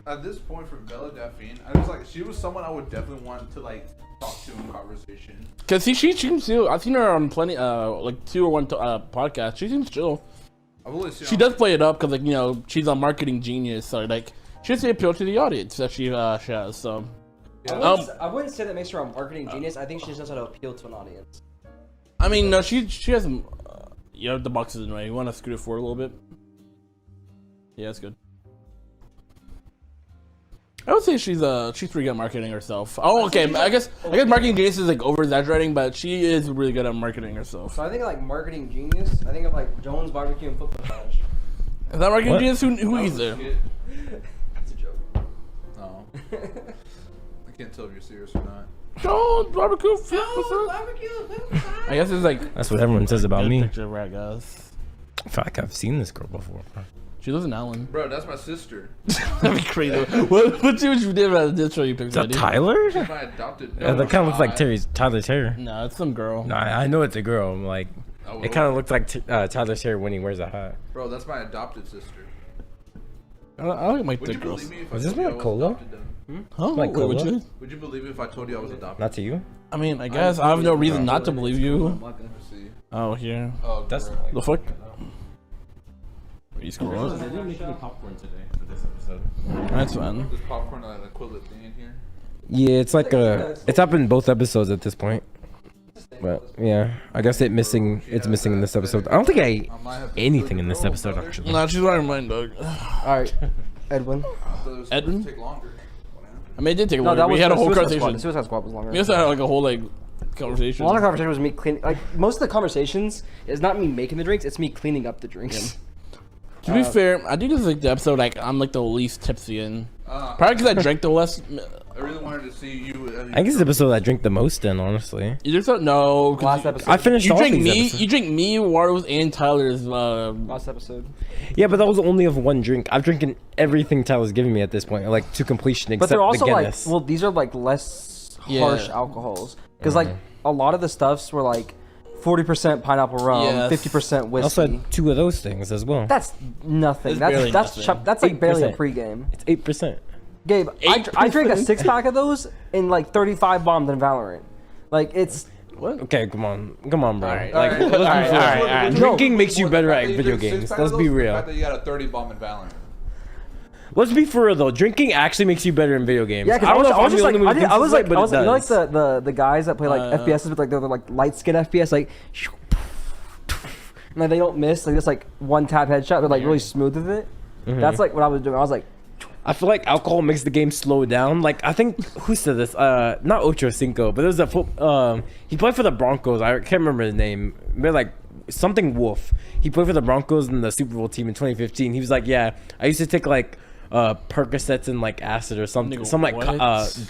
at this point for Bella Delphine, I was like, she was someone I would definitely want to like talk to in conversation. Cause she seems chill. I've seen her on plenty, like 2 or 1 podcasts. She seems chill. I've only seen She does play it up because like she's a marketing genius. So like she has to appeal to the audience that she has. So I wouldn't say that makes her a marketing genius. I think she just knows how to appeal to an audience. I mean no, she has some. The box is in the way. You want to scoot it forward a little bit? Yeah, that's good. I would say she's pretty good at marketing herself. Oh, okay. I guess marketing genius is like over exaggerating, but she is really good at marketing herself. So I think of like marketing genius. I think of like Jones Barbecue and Football College. Is that marketing What? genius? Who eats it? That's a joke. No. I can't tell if you're serious or not. Jones Barbecue. I guess it's like That's what everyone says about me. picture of her, I guess. I feel like I've seen this girl before. She lives in Allen. Bro, that's my sister. That'd be crazy. what you did about this show you picked? Is that Tyler? She's my adopted. Yeah, that kind of looks like Tyler's hair. No, it's some girl. No, I know it's a girl. I'm like, Oh, it kind of looks like Tyler's hair when he wears a hat. Bro, that's my adopted sister. I don't like Would the you girls. believe me if Was I this told you I not was Cola? adopted then? Huh? Like Wait, would Cola? you? Would you believe me if I told you I was adopted? Not to you. I mean, I guess I have no reason not to believe you. Let's see. Oh, here. Oh, That's great. The fuck? You scroll up. didn't make any popcorn today for this episode. That's fine. There's popcorn on an equivalent thing in here. Yeah, it's like it's up in both episodes at this point. But yeah, I guess it's missing in this episode. I don't think I ate I might have to anything split in the this roll, episode brother. actually. Nah, she's wearing mine, dog. All right, Edwin. I thought it was supposed Edwin? to take longer. I mean, it did take a No, while. that was We had a the whole Suicide conversation. Squad. The Suicide Squad was longer. We also had like a whole like conversation. A lot of conversation was me cleaning. Like most of the conversations is not me making the drinks; it's me cleaning up the drinks. To be fair, I think this is like the episode like I'm like the least tipsy in. Uh, Probably because I drank the less. I really wanted to see you. I think it's the episode I drink the most in, honestly. You drink so? No. 'cause Last you, episode. I finished you all drink these me. episodes. You drink me, Waro's, and Tyler's. Last episode. Yeah, but that was only of one drink. I've drinking everything Tyler's giving me at this point, like to completion, But except they're the also like, Guinness. well, these are like less Yeah. harsh alcohols because like a lot of the stuffs were like 40% pineapple rum, Yes. 50% I whiskey. also had 2 of those things as well. That's nothing. It's That's barely that's nothing. that's like barely a 8%. pregame. It's 8%. Gabe, I drank a 8%? 6-pack of those in like 35 bombs in Valorant. Like it's What? Okay, come on, bro. Alright, Like, alright, let's be alright, fair. alright, alright. Drinking makes you better The at fact that video you drank games. 6 Let's pack of be those, real. The fact that you got a 30 bomb in Valorant. Let's be for real though. Drinking actually makes you better in video games. yeah. I Because don't know if I was I'm just the like only one who thinks I was this like way, but it you know, like does. the guys that play like FPSs with like they're like light skin FPS like. And like, they don't miss, like just like one tap headshot. They're like really smooth with it. That's like what I was doing. I was like, I feel like alcohol makes the game slow down. Like I think who said this? Not Ocho Cinco, but there's a he played for the Broncos. I can't remember his name. Maybe like something Wolf. He played for the Broncos in the Super Bowl team in 2015. He was like, yeah, I used to take like Percocets and like acid or something, Nigga, some like what?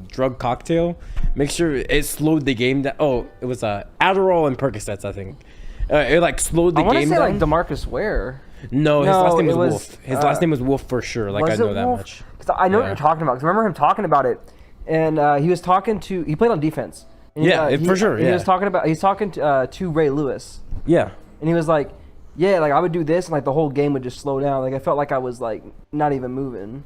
drug cocktail. Make sure it slowed the game down. Oh, it was Adderall and Percocets, I think. It like slowed the I want to game say down. like Demarcus Ware. No, his No, last name it was was, Wolf. His last name was Wolf for sure. Like I Was know it that Wolf? much. 'Cause I know what Yeah. you're talking about. 'Cause I remember him talking about it, and he was talking to. He played on defense. And Yeah, for sure, He yeah. was talking about. He's talking to Ray Lewis, Yeah. and he was like, "Yeah, like I would do this, and like the whole game would just slow down. Like I felt like I was like not even moving."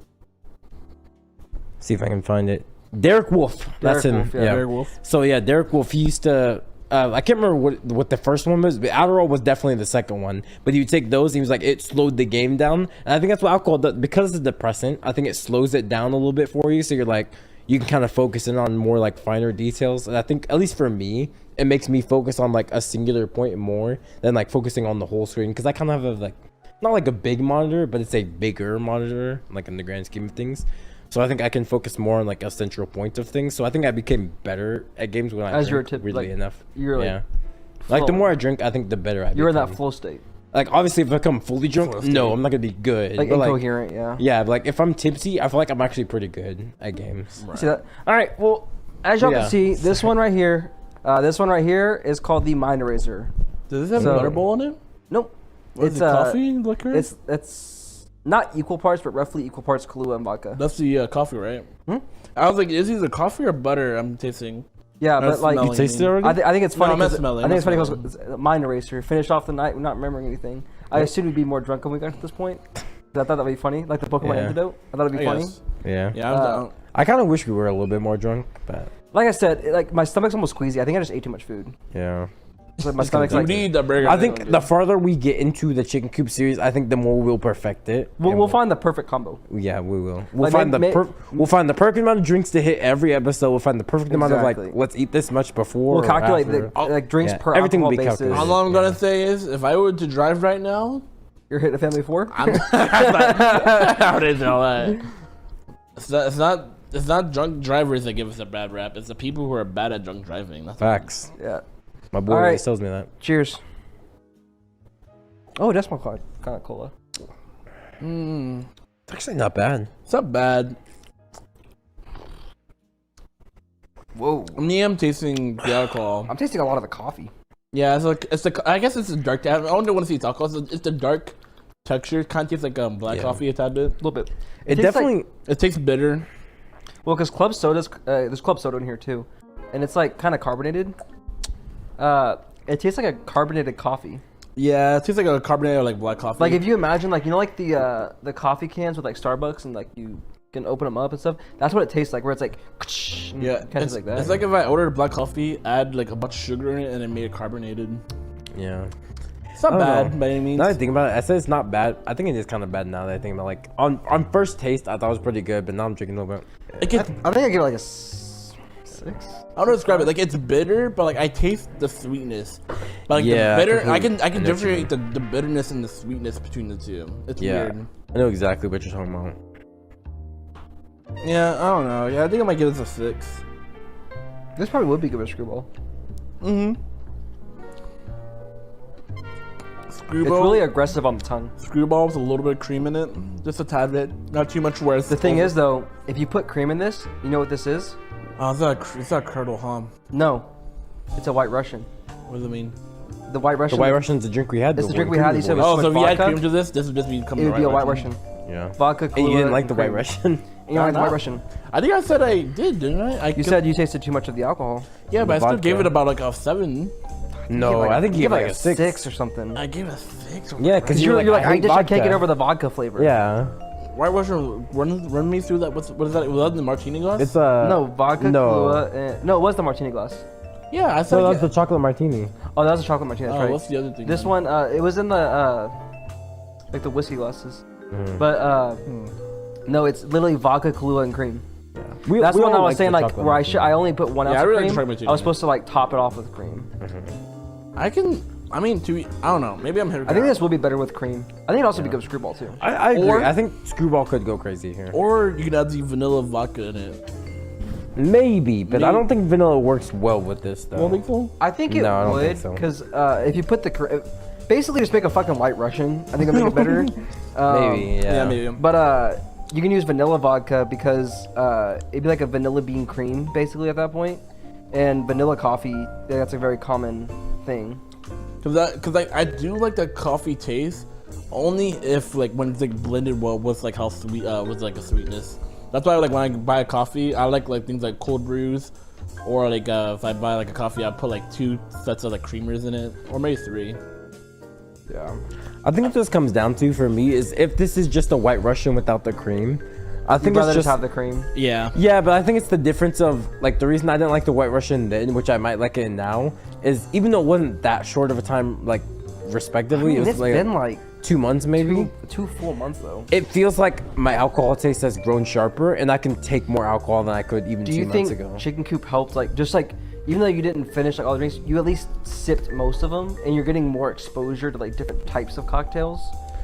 See if I can find it. Derek Wolf. That's Derek him. Wolf, yeah. yeah. Derek Wolf. So yeah, Derek Wolf. He used to. I can't remember what the first one was, but Adderall was definitely the second one. But you take those, and he was like, it slowed the game down. And I think that's what alcohol does because it's a depressant. I think it slows it down a little bit for you, so you're like, you can kind of focus in on more like finer details. And I think at least for me, it makes me focus on like a singular point more than like focusing on the whole screen because I kind of have like not like a big monitor, but it's a bigger monitor, like in the grand scheme of things. So I think I can focus more on like a central point of things. So I think I became better at games when I As you were drank, tip- weirdly like, enough. you're, like, yeah. Like the flow. more I drink, I think the better I You're in that become. flow state, Like obviously, if I become fully drunk, Flow no, state. I'm not gonna be good. like but, incoherent. Yeah. yeah, but, like if I'm tipsy, I feel like I'm actually pretty good at games. See that? All right. Well, as y'all Yeah. can see, this one right here, is called the Mind Eraser. Does this have So- Butterball in it? Nope. What is it, coffee liquor? It's not equal parts, but roughly equal parts Kahlua and vodka. That's the coffee, right? I was like, is these a coffee or butter? I'm tasting. Yeah, That's but like smelling. You tasted it already? I think it's No, funny. I'm not 'cause- smelling, I think it's I'm funny smelling. because it's Mind Eraser. Finished off the night not remembering anything. I assumed we'd be more drunk when we got to this point. 'Cause I thought that'd be funny, like the Pokemon Yeah. antidote. I thought it'd be I funny. guess. Yeah. Yeah, I'm down. I kind of wish we were a little bit more drunk, but Like I said, like my stomach's almost queasy. I think I just ate too much food. yeah. So my stomach's You like. need the burger. I think the farther we get into the Chicken Coop series, I think the more we'll perfect it. and We'll find the perfect combo. Yeah, we will. We'll Like, find may- we'll find the perfect amount of drinks to hit every episode. We'll find the perfect amount of Exactly. like, let's eat this much before. We'll or calculate after. the like drinks Yeah, per everything will alcohol be basis. calculated. all I'm gonna say is, if I were to drive right now, You're hitting a family 4. How did you know that? It's not drunk drivers that give us a bad rap. It's the people who are bad at drunk driving. That's Facts. Yeah. My boy All right. always tells me that. Cheers. Oh, that's my kind of cola. It's actually not bad. It's not bad. Whoa. Me, I'm tasting the alcohol. I'm tasting a lot of the coffee. Yeah, I guess it's the dark. I don't want to see it's alcohol. It's the dark texture. Kind of tastes like black coffee a tad bit. A little bit. It tastes definitely. like- It tastes bitter. Well, because club soda's there's club soda in here too, and it's like kind of carbonated. It tastes like a carbonated coffee. Yeah, it tastes like a carbonated like black coffee. Like if you imagine like like the coffee cans with like Starbucks and like you can open them up and stuff. That's what it tastes like. Where it's like yeah, kind of like that. It's like if I ordered black coffee, add like a bunch of sugar in it, and then made it carbonated. Yeah. It's not I don't bad know. by any means. Now that I think about it, I said it's not bad. I think it is kind of bad now that I think about like on first taste, I thought it was pretty good, but now I'm drinking a little bit. It gets, I think I give it like a 6. I don't know how to describe it. Like it's bitter, but like I taste the sweetness. But like Yeah, the bitter, I completely. can I know what you differentiate the bitterness and the sweetness between the two. It's Yeah, weird. I know exactly what you're talking about. Yeah, I don't know. Yeah, I think I might give this a 6. This probably would be good with Screwball. It's Screwball. really aggressive on the tongue. Screwball with a little bit of cream in it, just a tad bit, not too much. Whereas The thing is though, if you put cream in this, you know what this is? it's not curdle, huh? No, it's a White Russian. What does it mean? The White Russian. The White Russian's the drink we had. It's the before, drink we had, you said Boys. Oh, with so if you add vodka, cream to this would just become. it would be a White Russian. Yeah. Vodka, And you Kahlua, didn't like and the White cream. Russian? And you don't like the White Russian. I think I said I did, didn't I? You said you tasted too much of the alcohol. yeah, but I still vodka. gave it about like a 7. No, I think you give gave like a 6. or something. I gave it a 6. Yeah, because You're like, I hate just can't get vodka." over the vodka flavor. Yeah. White Russian, run me through that. What is that? Was that in the martini glass? It's No, vodka, No. Kahlua, and, no, it was the martini glass. yeah, I said. So that's the chocolate martini. Oh, that was a chocolate martini. That's right. What's the other thing? This then? one, it was in the like the whiskey glasses, but no, it's literally vodka, Kahlua, and cream. We, That's we the one all I was like saying the like chocolate where martini. I only put 1 ounce I of really like cream. the chocolate martini, I was yeah. supposed to like top it off with cream. I mean, I don't know. Maybe I'm here. I think this will be better with cream. I think it'd also be good with Screwball too. I agree. Or- I think Screwball could go crazy here. Or you can add the vanilla vodka in it. Maybe, but I don't think vanilla works well with this though. You don't think so? I think it No, I don't think would so. because if you put the basically just make a fucking White Russian. I think it'll make it better. Maybe, yeah. maybe. But you can use vanilla vodka because it'd be like a vanilla bean cream basically at that point, and vanilla coffee. That's a very common thing. Cause I do like the coffee taste, only if like when it's like blended well with like how sweet with like a sweetness. That's why like when I buy a coffee, I like things like cold brews, or like if I buy like a coffee, I put like 2 sets of like creamers in it, or maybe 3. Yeah. I think what this comes down to for me is if this is just a White Russian without the cream, I think You'd rather it's just just have the cream. Yeah. yeah, but I think it's the difference of like the reason I didn't like the White Russian then, which I might like it now, is even though it wasn't that short of a time, like respectively, it was it's like been like 2 months maybe. two full months though. It feels like my alcohol taste has grown sharper, and I can take more alcohol than I could even Do 2 you months think ago. Chicken Coop helped like just like even though you didn't finish like all the drinks, you at least sipped most of them, and you're getting more exposure to like different types of cocktails?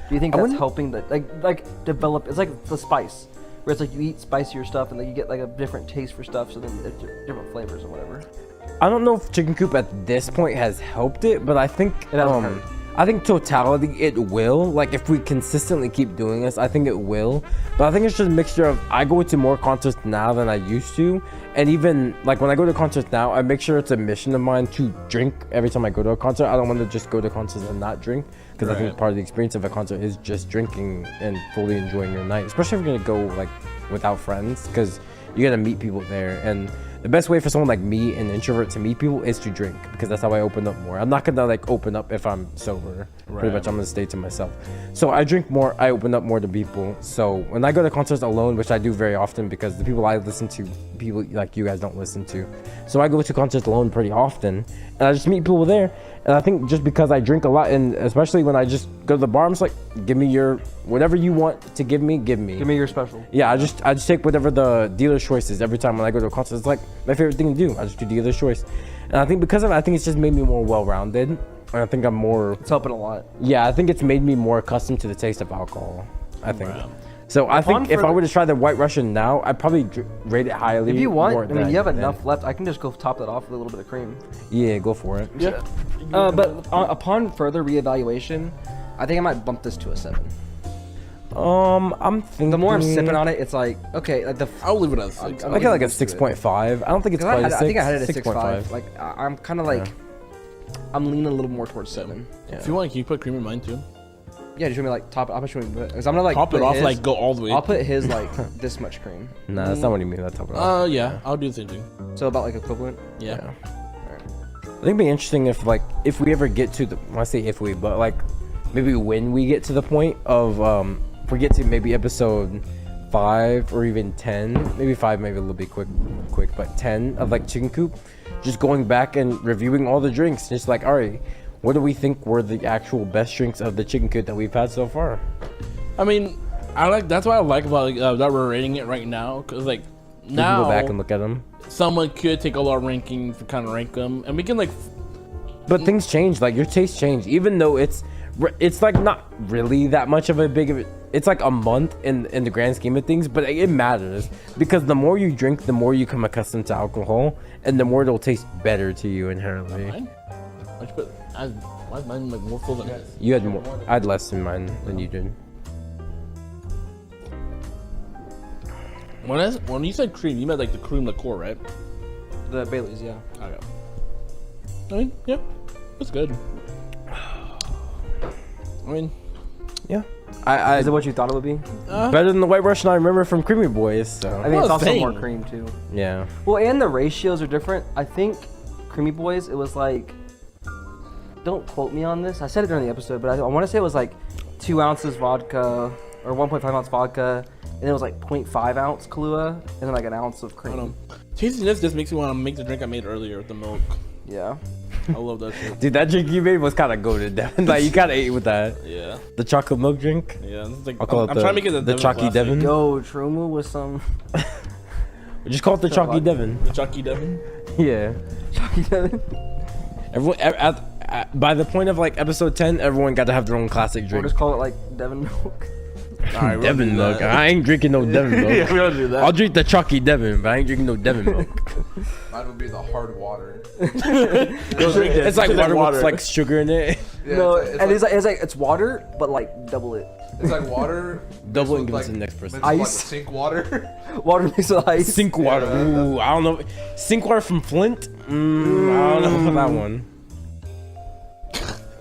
Do you think that's wouldn't- helping that like develop? It's like the spice, where it's like you eat spicier stuff and like you get like a different taste for stuff, so then there's different flavors and whatever. I don't know if Chicken Coop at this point has helped it, but I think It hasn't hurt. I think totality it will. Like if we consistently keep doing this, I think it will. But I think it's just a mixture of I go to more concerts now than I used to, and even like when I go to concerts now, I make sure it's a mission of mine to drink every time I go to a concert. I don't want to just go to concerts and not drink, because I think Right. part of the experience of a concert is just drinking and fully enjoying your night, especially if you're gonna go like without friends, because you're gonna meet people there. And the best way for someone like me, an introvert, to meet people is to drink, because that's how I open up more. I'm not gonna like open up if I'm sober. Pretty Right. much I'm gonna stay to myself. So I drink more, I open up more to people. So when I go to concerts alone, which I do very often because the people I listen to, people like you guys don't listen to. So I go to concerts alone pretty often, and I just meet people there. And I think just because I drink a lot, and especially when I just go to the bar, I'm just like, give me your whatever you want to give me, give me. Give me your special. Yeah, I just take whatever the dealer's choice is every time when I go to a concert. It's like my favorite thing to do. I just do dealer's choice, and I think because of it, I think it's just made me more well-rounded. I think I'm more. It's helping a lot. Yeah, I think it's made me more accustomed to the taste of alcohol. I think. Wow. So I think if I further- were to try the White Russian now, I'd probably rate it highly. If you want, more I mean, than you have then. enough left. I can just go top that off with a little bit of cream. Yeah, go for it. Yeah. But upon further reevaluation, I think I might bump this to a 7. I'm thinking. The more I'm sipping on it, it's like okay, like I'll leave it at 6. I get like a 6.5. I don't think it's quite a 6. I think I had it at 6.5. 6.5. Like I'm kind of like, I'm leaning a little more towards 7. If you want, can you put cream in mine too? Yeah, just show me like top. I'll show me because I'm gonna like Top it put off, his- like go all the way. I'll put his like this much cream. Nah, that's not what you mean. That's top it off. Yeah, I'll do the same thing. So about like equivalent. Yeah. I think it'd be interesting if if we ever get to the. When I say if we, but like maybe when we get to the point of if we get to maybe episode 5 or even 10, maybe 5, maybe a little bit quick, but 10 of like Chicken Coop, just going back and reviewing all the drinks, just like, all right, what do we think were the actual best drinks of the Chicken Coop that we've had so far? I mean, that's what I like about that we're rating it right now, because like We now can go back and look at them. someone could take all our rankings and kind of rank them, and we can like. But things change, like your taste change, even though it's like not really that much of a big of it. It's like a month in the grand scheme of things, but it matters because the more you drink, the more you become accustomed to alcohol, and the more it'll taste better to you inherently. Mine? Why is mine like more full than his? You had more. I had less in mine than you did. When you said cream, you meant like the cream liqueur, right? The Bailey's, yeah. Okay. I mean, yeah, that's good. I mean, Yeah, I Is it what you thought it would be? better than the White Russian I remember from Creamy Boys. I So think it's Well, also same. more cream too. yeah, Well, and the ratios are different. I think Creamy Boys, it was like, don't quote me on this. I said it during the episode, but I want to say it was like 2 ounces vodka or 1.5 ounce vodka, and it was like 0.5 ounce Kahlua, and then like an ounce of I cream. don't know. Tasting this just makes me want to make the drink I made earlier with the milk. Yeah. I love that shit. dude, that drink you made was kind of goated down. Like you kind of ate with that. Yeah, The chocolate milk drink. yeah. It's like, I'll call I'm it trying to make it the Chalky classic. Devon. Yo, Truma with some Just call it the Chalky Devon. The Chucky Devon. Yeah. Chalky Devon. Everyone by the point of like episode 10, everyone got to have their own classic Or drink. just call it like Devon milk. All right, Devon milk. I ain't drinking no Devon milk. Yeah, we don't do that. I'll drink the Chalky Devon, but I ain't drinking no Devon milk. Mine would be the hard water. It's like It's water with like sugar in it. Yeah, No, it's and it's like it's water, but like double it. it's like water. Double it and mixed give it with, to the next person. mixed with, like, Ice. sink water. Water mixed with ice. Sink water. Yeah, Ooh, I don't know. Sink water from Flint? I don't know about that one.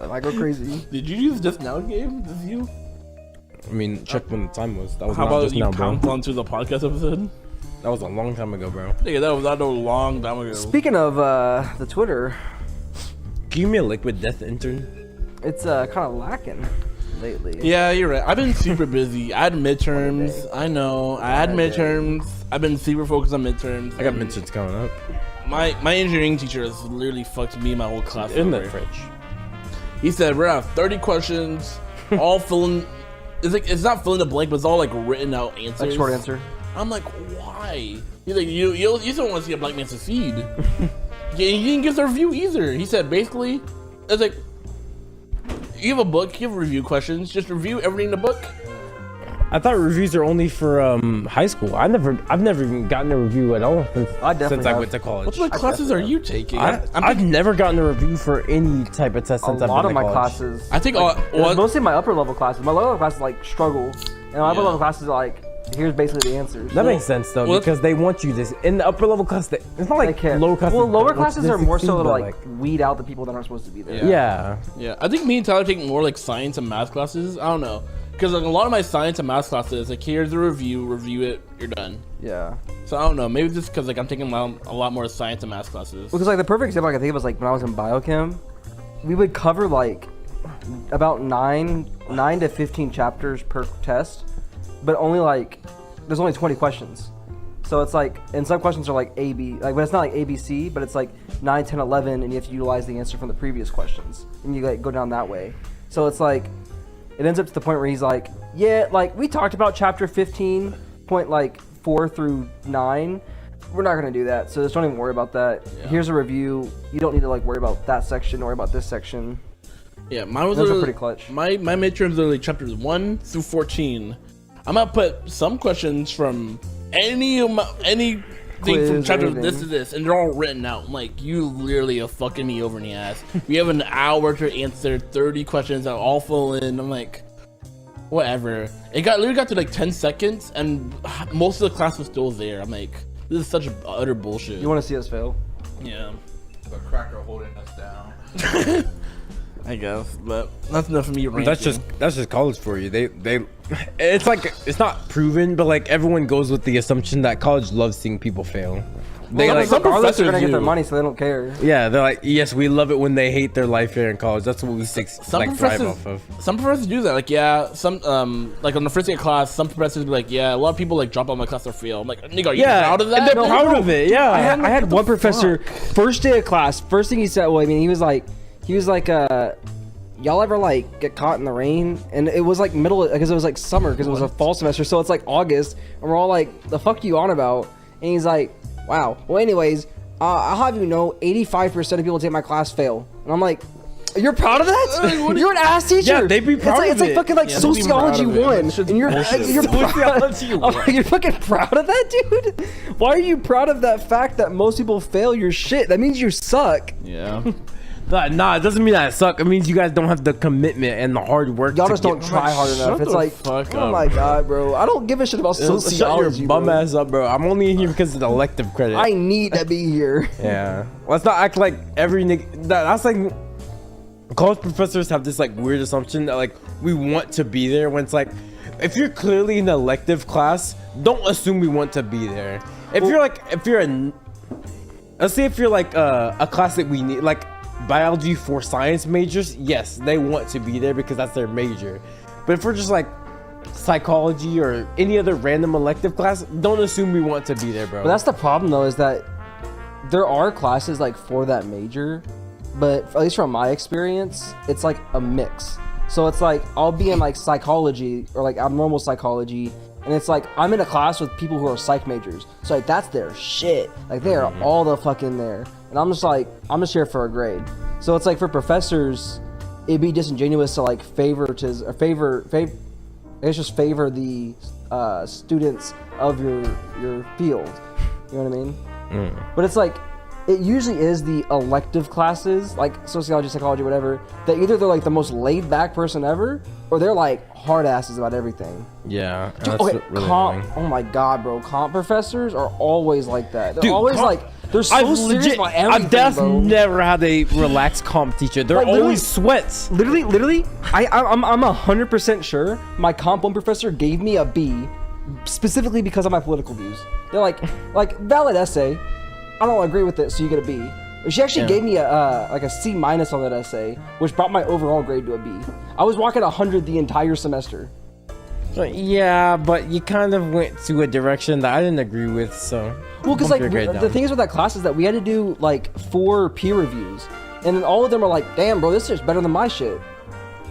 I go crazy. Did you use just now, Gabe? This is you? I mean, check when the time was. That was How not about just you now, bro. pounce onto the podcast episode? That was a long time ago, bro. Nigga, that was not a long time ago. Speaking of the Twitter, Give me a liquid death intern. it's kind of lacking lately. Yeah, you're right. I've been super busy. I had midterms. I know. I had midterms. I've been super focused on midterms. I got and midterms coming up. My engineering teacher has literally fucked me and my whole class In the over. fridge. He said we're gonna have 30 questions, all filling. It's like it's not filling the blank, but it's all like written out answers. Like short answer. I'm like, why? He's like, you still want to see a black man succeed. Yeah, he didn't give us a review either. He said basically, it's like, you have a book, you have review questions, just review everything in the book. I thought reviews are only for high school. I've never even gotten a review at all since I definitely since I have. went to college. What classes are you taking? I've never gotten a review for any type of test A since I've lot been of my to college. classes. I think like, all- it was well- mostly my upper level classes. My lower level classes like struggle, and my upper Yeah. level classes are like, here's basically the answers. That makes sense though, well, because they want you to. In the upper level class, it's not They like can't. lower classes. Well, lower that want classes you are to more so succeed, to but, like weed out the people that aren't supposed to be there. Yeah. Yeah, I think me and Tyler take more like science and math classes. I don't know, because like a lot of my science and math classes, like here's the review it, you're done. Yeah. So I don't know, maybe just because like I'm taking a lot more science and math classes. Because like the perfect example I can think of is like when I was in biochem, we would cover like about 9 to 15 chapters per test, but only like there's only 20 questions. So it's like, and some questions are like A, B, like, but it's not like A, B, C, but it's like 9, 10, 11, and you have to utilize the answer from the previous questions, and you like go down that way. So it's like, it ends up to the point where he's like, yeah, like we talked about chapter 15, point like 4 through 9. We're not gonna do that, so just don't even worry about that. Yeah. Here's a review. You don't need to like worry about that section or about this section. Yeah, mine was Those are literally- pretty clutch. My midterms are literally chapters 1 through 14. I'm gonna put some questions from anything Quiz from or chapter anything. this to this, and they're all written out. I'm like, you literally are fucking me over in the ass. We have an hour to answer 30 questions that all fill in. I'm like, whatever. It literally got to like 10 seconds, and most of the class was still there. I'm like, this is such utter bullshit. You want to see us fail? Yeah, The cracker holding us down. I guess, but that's enough of me ranting. That's just college for you. They it's like it's not proven, but like everyone goes with the assumption that college loves seeing people fail. They Well, like some regardless, they're professors gonna get their do. money, so they don't care. yeah, they're like yes, we love it when they hate their life here in college. That's what we like thrive off of. Some professors do that. Like, yeah, some like on the first day of class, some professors be like, yeah, a lot of people like drop out of my class or fail. I'm like, nigga, are you proud of that? and they're proud of it. Yeah, I had one professor, first day of class, first thing he said, well, I mean, he was like, y'all ever like get caught in the rain? And it was like because it was like summer, because it was a fall semester, so it's like August, and we're all like, the fuck you on about? And he's like, wow. Well, anyways, I'll have you know, 85% of people who take my class fail. And I'm like, you're proud of that? You're an ass teacher. Yeah, they be proud It's of like it. fucking like Yeah, they be proud sociology of it. 1, That shit's and you're bullshit. Sociology I'm like, you're fucking proud of that, dude? Why are you proud of that fact that most people fail your shit? That means you suck. Yeah. Nah, it doesn't mean that I suck. It means you guys don't have the commitment and the hard work. Y'all to just don't get- try hard Shut enough. It's the like, fuck oh up, my god, bro. I don't give a shit about Shut your sociology, bum bro. ass up, bro. I'm only in here because of the elective credit. I need to be here. Yeah. Let's not act like every nigga. That's like college professors have this like weird assumption that like we want to be there when it's like if you're clearly in an elective class, don't assume we want to be there. If let's say if you're like a class that we need, like biology for science majors, yes, they want to be there because that's their major. But if we're just like psychology or any other random elective class, don't assume we want to be there, bro. But that's the problem, though, is that there are classes like for that major, but at least from my experience, it's like a mix. So it's like I'll be in like psychology or like abnormal psychology, and it's like I'm in a class with people who are psych majors. So like that's their shit. Like they are all the fucking there, and I'm just like I'm just here for a grade. So it's like for professors, it'd be disingenuous to like favor the students of your field. You know what I mean? But it's like it usually is the elective classes, like sociology, psychology, whatever, that either they're like the most laid back person ever, or they're like hard asses about everything. yeah. Dude, That's okay, really comp. annoying. Oh my god, bro, comp professors are always like that. They're Dude, always comp- like they're so serious about everything, I've bro. never had a relaxed comp teacher. They're Like, literally- always sweats. Literally, I'm 100% sure my Comp 1 professor gave me a B specifically because of my political views. They're like valid essay. I don't agree with it, so you get a B. She actually gave me a C- on that essay, which brought my overall grade to a B. I was rocking 100 the entire semester. Yeah, but you kind of went to a direction that I didn't agree with, so. Well, because bump like your grade the down. thing is with that class is that we had to do like 4 peer reviews, and then all of them are like, "Damn, bro, this is better than my shit."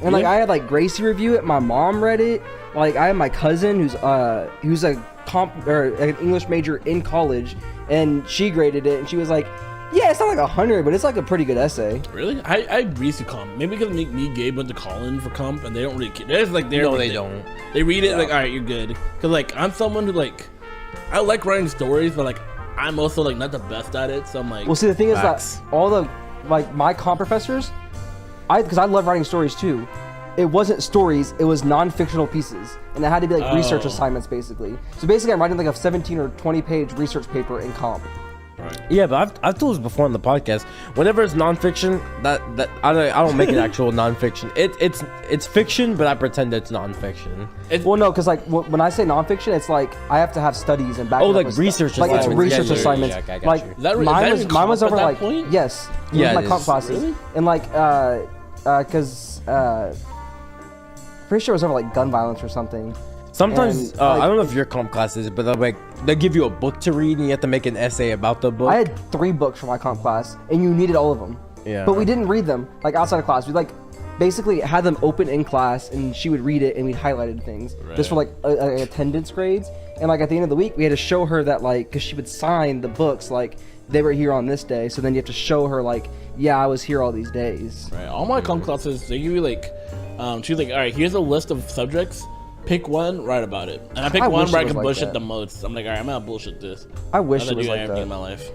And like I had like Gracie review it, my mom read it, like I had my cousin who's a comp or an English major in college, and she graded it, and she was like, "Yeah, it's not like 100, but it's like a pretty good essay." Really? I read to comp. Maybe because me Gabe went to Colin for comp, and they don't really care. They're just like there. No, with they it. don't. They read it like, all right, you're good. Cause like I'm someone who like, I like writing stories, but like I'm also like not the best at it. So I'm like, Well, see, the thing Facts. is that all the like my comp professors, because I love writing stories too. It wasn't stories; it was non-fictional pieces, and it had to be like research Oh. assignments, basically. So basically, I'm writing like a 17 or 20-page research paper in comp. Yeah, but I've told this before on the podcast. Whenever it's nonfiction, that I don't make it actual nonfiction. It's fiction, but I pretend it's nonfiction. Well, no, because like when I say nonfiction, it's like I have to have studies and back. Oh, it up like with research stuff. Like it's assignments. research Yeah, yeah, assignments. yeah, I got Like you. Is that mine in was comp over at that like point? yes, Yeah, my it comp is. classes, Really? and like because pretty sure it was over like gun violence or something. Sometimes And, like- I don't know if your comp class is, but they give you a book to read and you have to make an essay about the book. I had 3 books for my comp class, and you needed all of them. Yeah. But we didn't read them like outside of class. We like basically had them open in class, and she would read it, and we highlighted things just for like attendance grades. And like at the end of the week, we had to show her that like because she would sign the books like they were here on this day. So then you have to show her like, yeah, I was here all these days. Right. All my comp classes, they give you like, she's like, all right, here's a list of subjects. Pick one, write about it. And I pick one wish where I it was can like bullshit that. the most. I'm like, all right, I'm gonna bullshit this. I wish Rather it was do like everything in that. my life.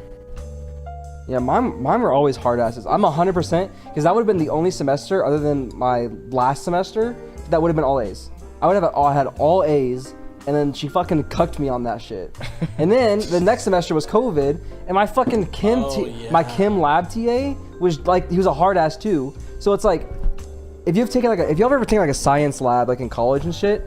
Yeah, mine were always hard asses. I'm 100% because that would have been the only semester other than my last semester that would have been all A's. I would have had all A's, and then she fucking cucked me on that shit. And then the next semester was COVID, and my fucking my Kim lab TA was like, he was a hard ass too. So it's like, if you've ever taken like a science lab like in college and shit,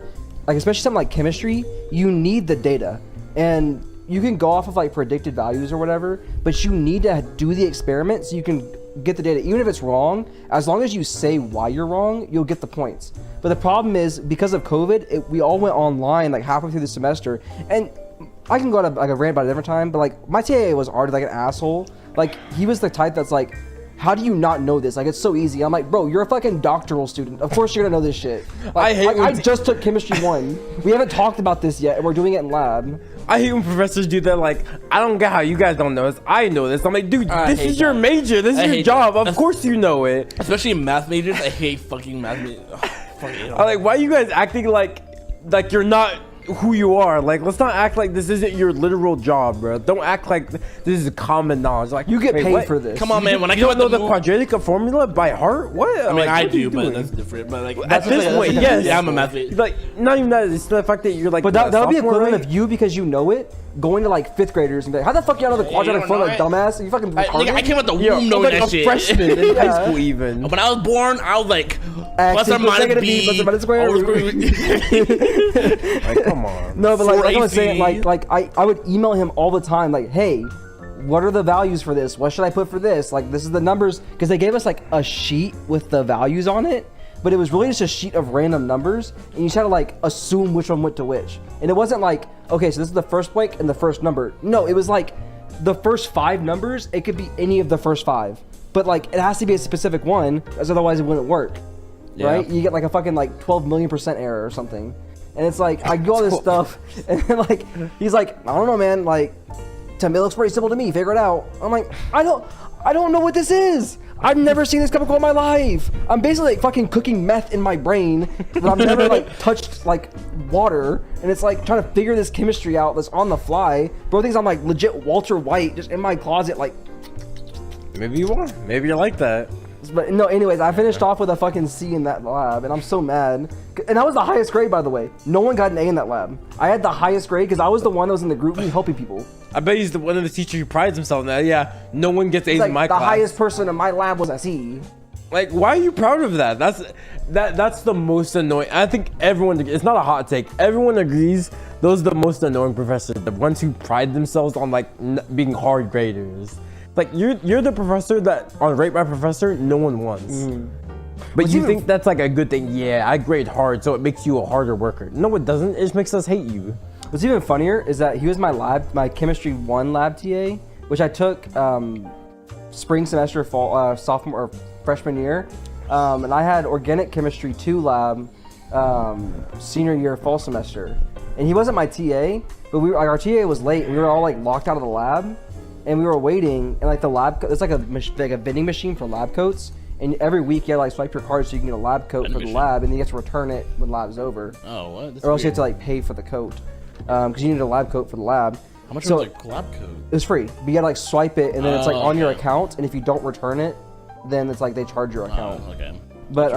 like especially something like chemistry, you need the data. And you can go off of like predicted values or whatever, but you need to do the experiment so you can get the data. Even if it's wrong, as long as you say why you're wrong, you'll get the points. But the problem is, because of COVID, we all went online like halfway through the semester. And I can go to like a rant about it every time, but like my TA was already like an asshole. Like he was the type that's like, how do you not know this? Like, it's so easy. I'm like, bro, you're a fucking doctoral student. Of course you're gonna know this shit. Like, I just took chemistry 1. We haven't talked about this yet, and we're doing it in lab. I hate when professors do that. Like, I don't get how you guys don't know this. I know this. I'm like, dude, this is your major. This is your job. Of course you know it. Especially math majors. I hate fucking math majors. I'm like, why are you guys acting like you're not who you are? Like, let's not act like this isn't your literal job, bro. Don't act like this is common knowledge. Like, you get paid what? for this. Come on, man. When I You don't know the quadratic formula by heart? What? I mean, like, I what are you do, but doing? that's different. But like At this point, yes. Yeah, I'm a math major. Like, not even that. It's the fact that you're like. But that would be sophomore, equivalent right? of you, because you know it, going to like 5th graders and be like, how the fuck y'all know the quadratic don't formula, know dumbass? Are you fucking retarded? I came out the Yo, womb I'm knowing like that a shit. freshman in Yeah. high school, even. When I was born, I was like X plus or equals minus negative b. plus or minus square root. Like, come on. No, but like I was 4AC. saying, like I would email him all the time, like, hey, what are the values for this? What should I put for this? Like, this is the numbers, because they gave us like a sheet with the values on it, but it was really just a sheet of random numbers, and you just had to like assume which one went to which. And it wasn't like, okay, so this is the first blank and the first number. No, it was like the first 5 numbers. It could be any of the first 5, but like it has to be a specific one, as otherwise it wouldn't work. Right? You get like a fucking like 12 million % error or something. And it's like, I do all this stuff, and then like, he's like, I don't know, man, like, to me, it looks pretty simple to me, figure it out. I'm like, I don't know what this is. I've never seen this chemical in my life. I'm basically like fucking cooking meth in my brain, but I've never like touched like water, and it's like trying to figure this chemistry out that's on the fly. Bro thinks I'm like legit Walter White, just in my closet, like. Maybe you are. Maybe you're like that. But no, anyways, I finished off with a fucking C in that lab, and I'm so mad. And that was the highest grade, by the way. No one got an A in that lab. I had the highest grade because I was the one that was in the group helping people. I bet he's one of the teachers who prides himself on that. Yeah, no one gets A's Like, in my the class. highest person in my lab was a C. Like, why are you proud of that? That's the most annoying. I think everyone. It's not a hot take. Everyone agrees. Those are the most annoying professors. The ones who pride themselves on like being hard graders. Like you're the professor that on Rate My Professor no one wants. But you think that's like a good thing? Yeah, I grade hard, so it makes you a harder worker. No, it doesn't. It just makes us hate you. What's even funnier is that he was my chemistry 1 lab TA, which I took spring semester, fall, sophomore or freshman year, and I had organic chemistry 2 lab senior year fall semester. And he wasn't my TA, but our TA was late, and we were all like locked out of the lab, and we were waiting, and like the lab, it's like a vending machine for lab coats. And every week you have to like swipe your card so you can get a lab coat for the lab, and then you have to return it when lab's over. Oh, what? That's or else you weird. have to like pay for the coat, because you need a lab coat for the lab. How much so was a lab coat? It was free, but you gotta like swipe it, and then it's like on your okay. account. And if you don't return it, then it's like they charge your account. Oh, okay. But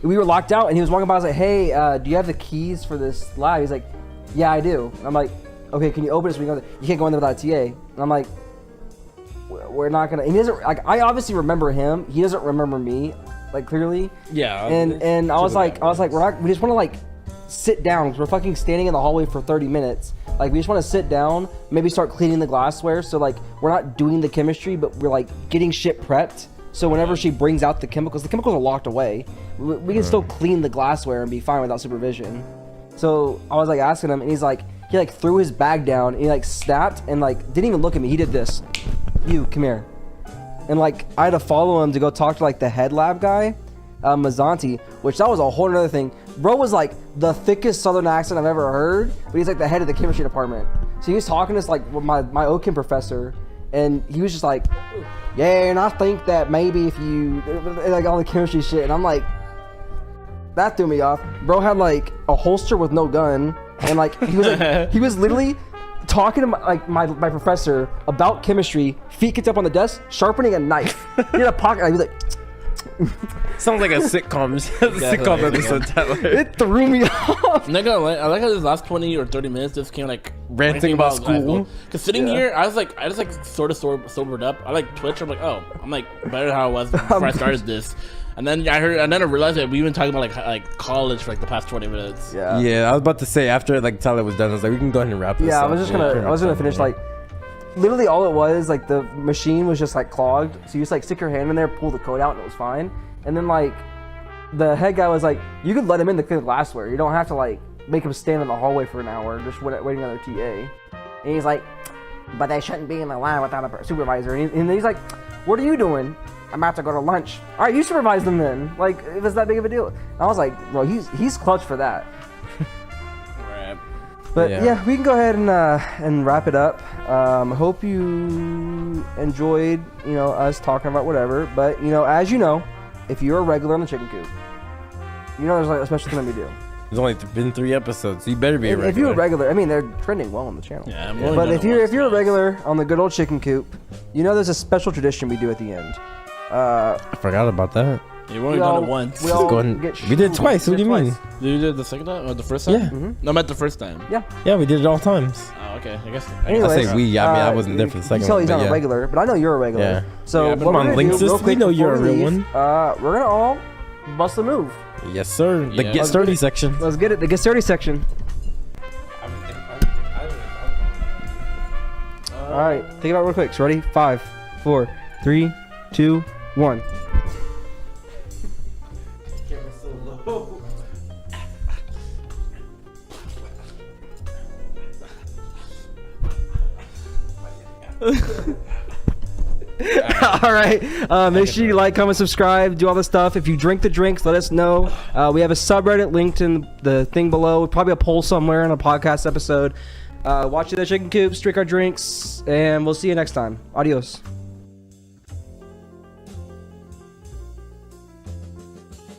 we were locked out, and he was walking by. I was like, "Hey, do you have the keys for this lab?" He's like, "Yeah, I do." And I'm like, "Okay, can you open it so we can go there?" You can't go in there without a TA. And I'm like, "We're not gonna." And he doesn't like. I obviously remember him. He doesn't remember me, like clearly. Yeah. And I was like, we just want to like sit down, because we're fucking standing in the hallway for 30 minutes. Like, we just want to sit down, maybe start cleaning the glassware. So like, we're not doing the chemistry, but we're like getting shit prepped. So whenever she brings out the chemicals are locked away. We can still clean the glassware and be fine without supervision. So I was like asking him, and he like threw his bag down, and he like snapped and like didn't even look at me. He did this. You come here. And like I had to follow him to go talk to like the head lab guy, Mazzanti, which that was a whole other thing. Bro was like the thickest southern accent I've ever heard, but he's like the head of the chemistry department. So he was talking to like my OChem professor, and he was just like, yeah, and I think that maybe if you like all the chemistry shit, and I'm like, that threw me off. Bro had like a holster with no gun, and like he was literally talking to my professor about chemistry. Feet kicked up on the desk, sharpening a knife. He had a pocket. He was like. Sounds like a sitcom episode, Tyler. It threw me off. Nigga, I like how this last 20 or 30 minutes just came like Ranting about school. Cause sitting here, I just like sort of sobered up. I like Twitch. I'm like, oh, I'm like better than how I was before I started this. And then I realized that we've been talking about like college for like the past 20 minutes. Yeah. Yeah, I was about to say after like Tyler was done, I was like, we can go ahead and wrap this up. I was gonna finish like. Literally all it was, like the machine was just like clogged. So you just like stick your hand in there, pull the code out, and it was fine. And then like the head guy was like, you could let him in to clear the glassware. You don't have to like make him stand in the hallway for an hour just waiting on their TA. And he's like, but they shouldn't be in the line without a supervisor. And then he's like, what are you doing? I'm about to go to lunch. All right, you supervise them then. Like, it was that big of a deal. And I was like, bro, he's clutch for that. But yeah, we can go ahead and wrap it up. Hope you enjoyed, us talking about whatever. But as you know, if you're a regular on the Chicken Coop, there's like a special thing that we do. There's only been 3 episodes, so you better be a regular. If you're a regular, I mean, they're trending well on the channel. Yeah, but if you're a regular on the good old Chicken Coop, there's a special tradition we do at the end. I forgot about that. You've only done it once. We did it twice. What do you mean? You did the second time or the first time? Yeah. Mm-hmm. No, I meant the first time. Yeah, we did it all times. Oh, okay. I guess. Anyways, I say we. I mean, I wasn't there for the second you tell one. he's not a regular, but I know you're a regular. Yeah. So Yeah, what come we're on, gonna Link do, Sis, real we quick know you're before a real we one. leave, we're gonna all bust a move. Yes, sir. The Yeah. Get Sturdy section. Let's get it. The Get Sturdy section. All right, think about it real quick. So ready? 5, 4, 3, 2, 1. All right, make sure you like, comment, subscribe, do all this stuff. If you drink the drinks, let us know. We have a subreddit linked in the thing below, probably a poll somewhere in a podcast episode. Watch the Chicken Coops, drink our drinks, and we'll see you next time. Adios.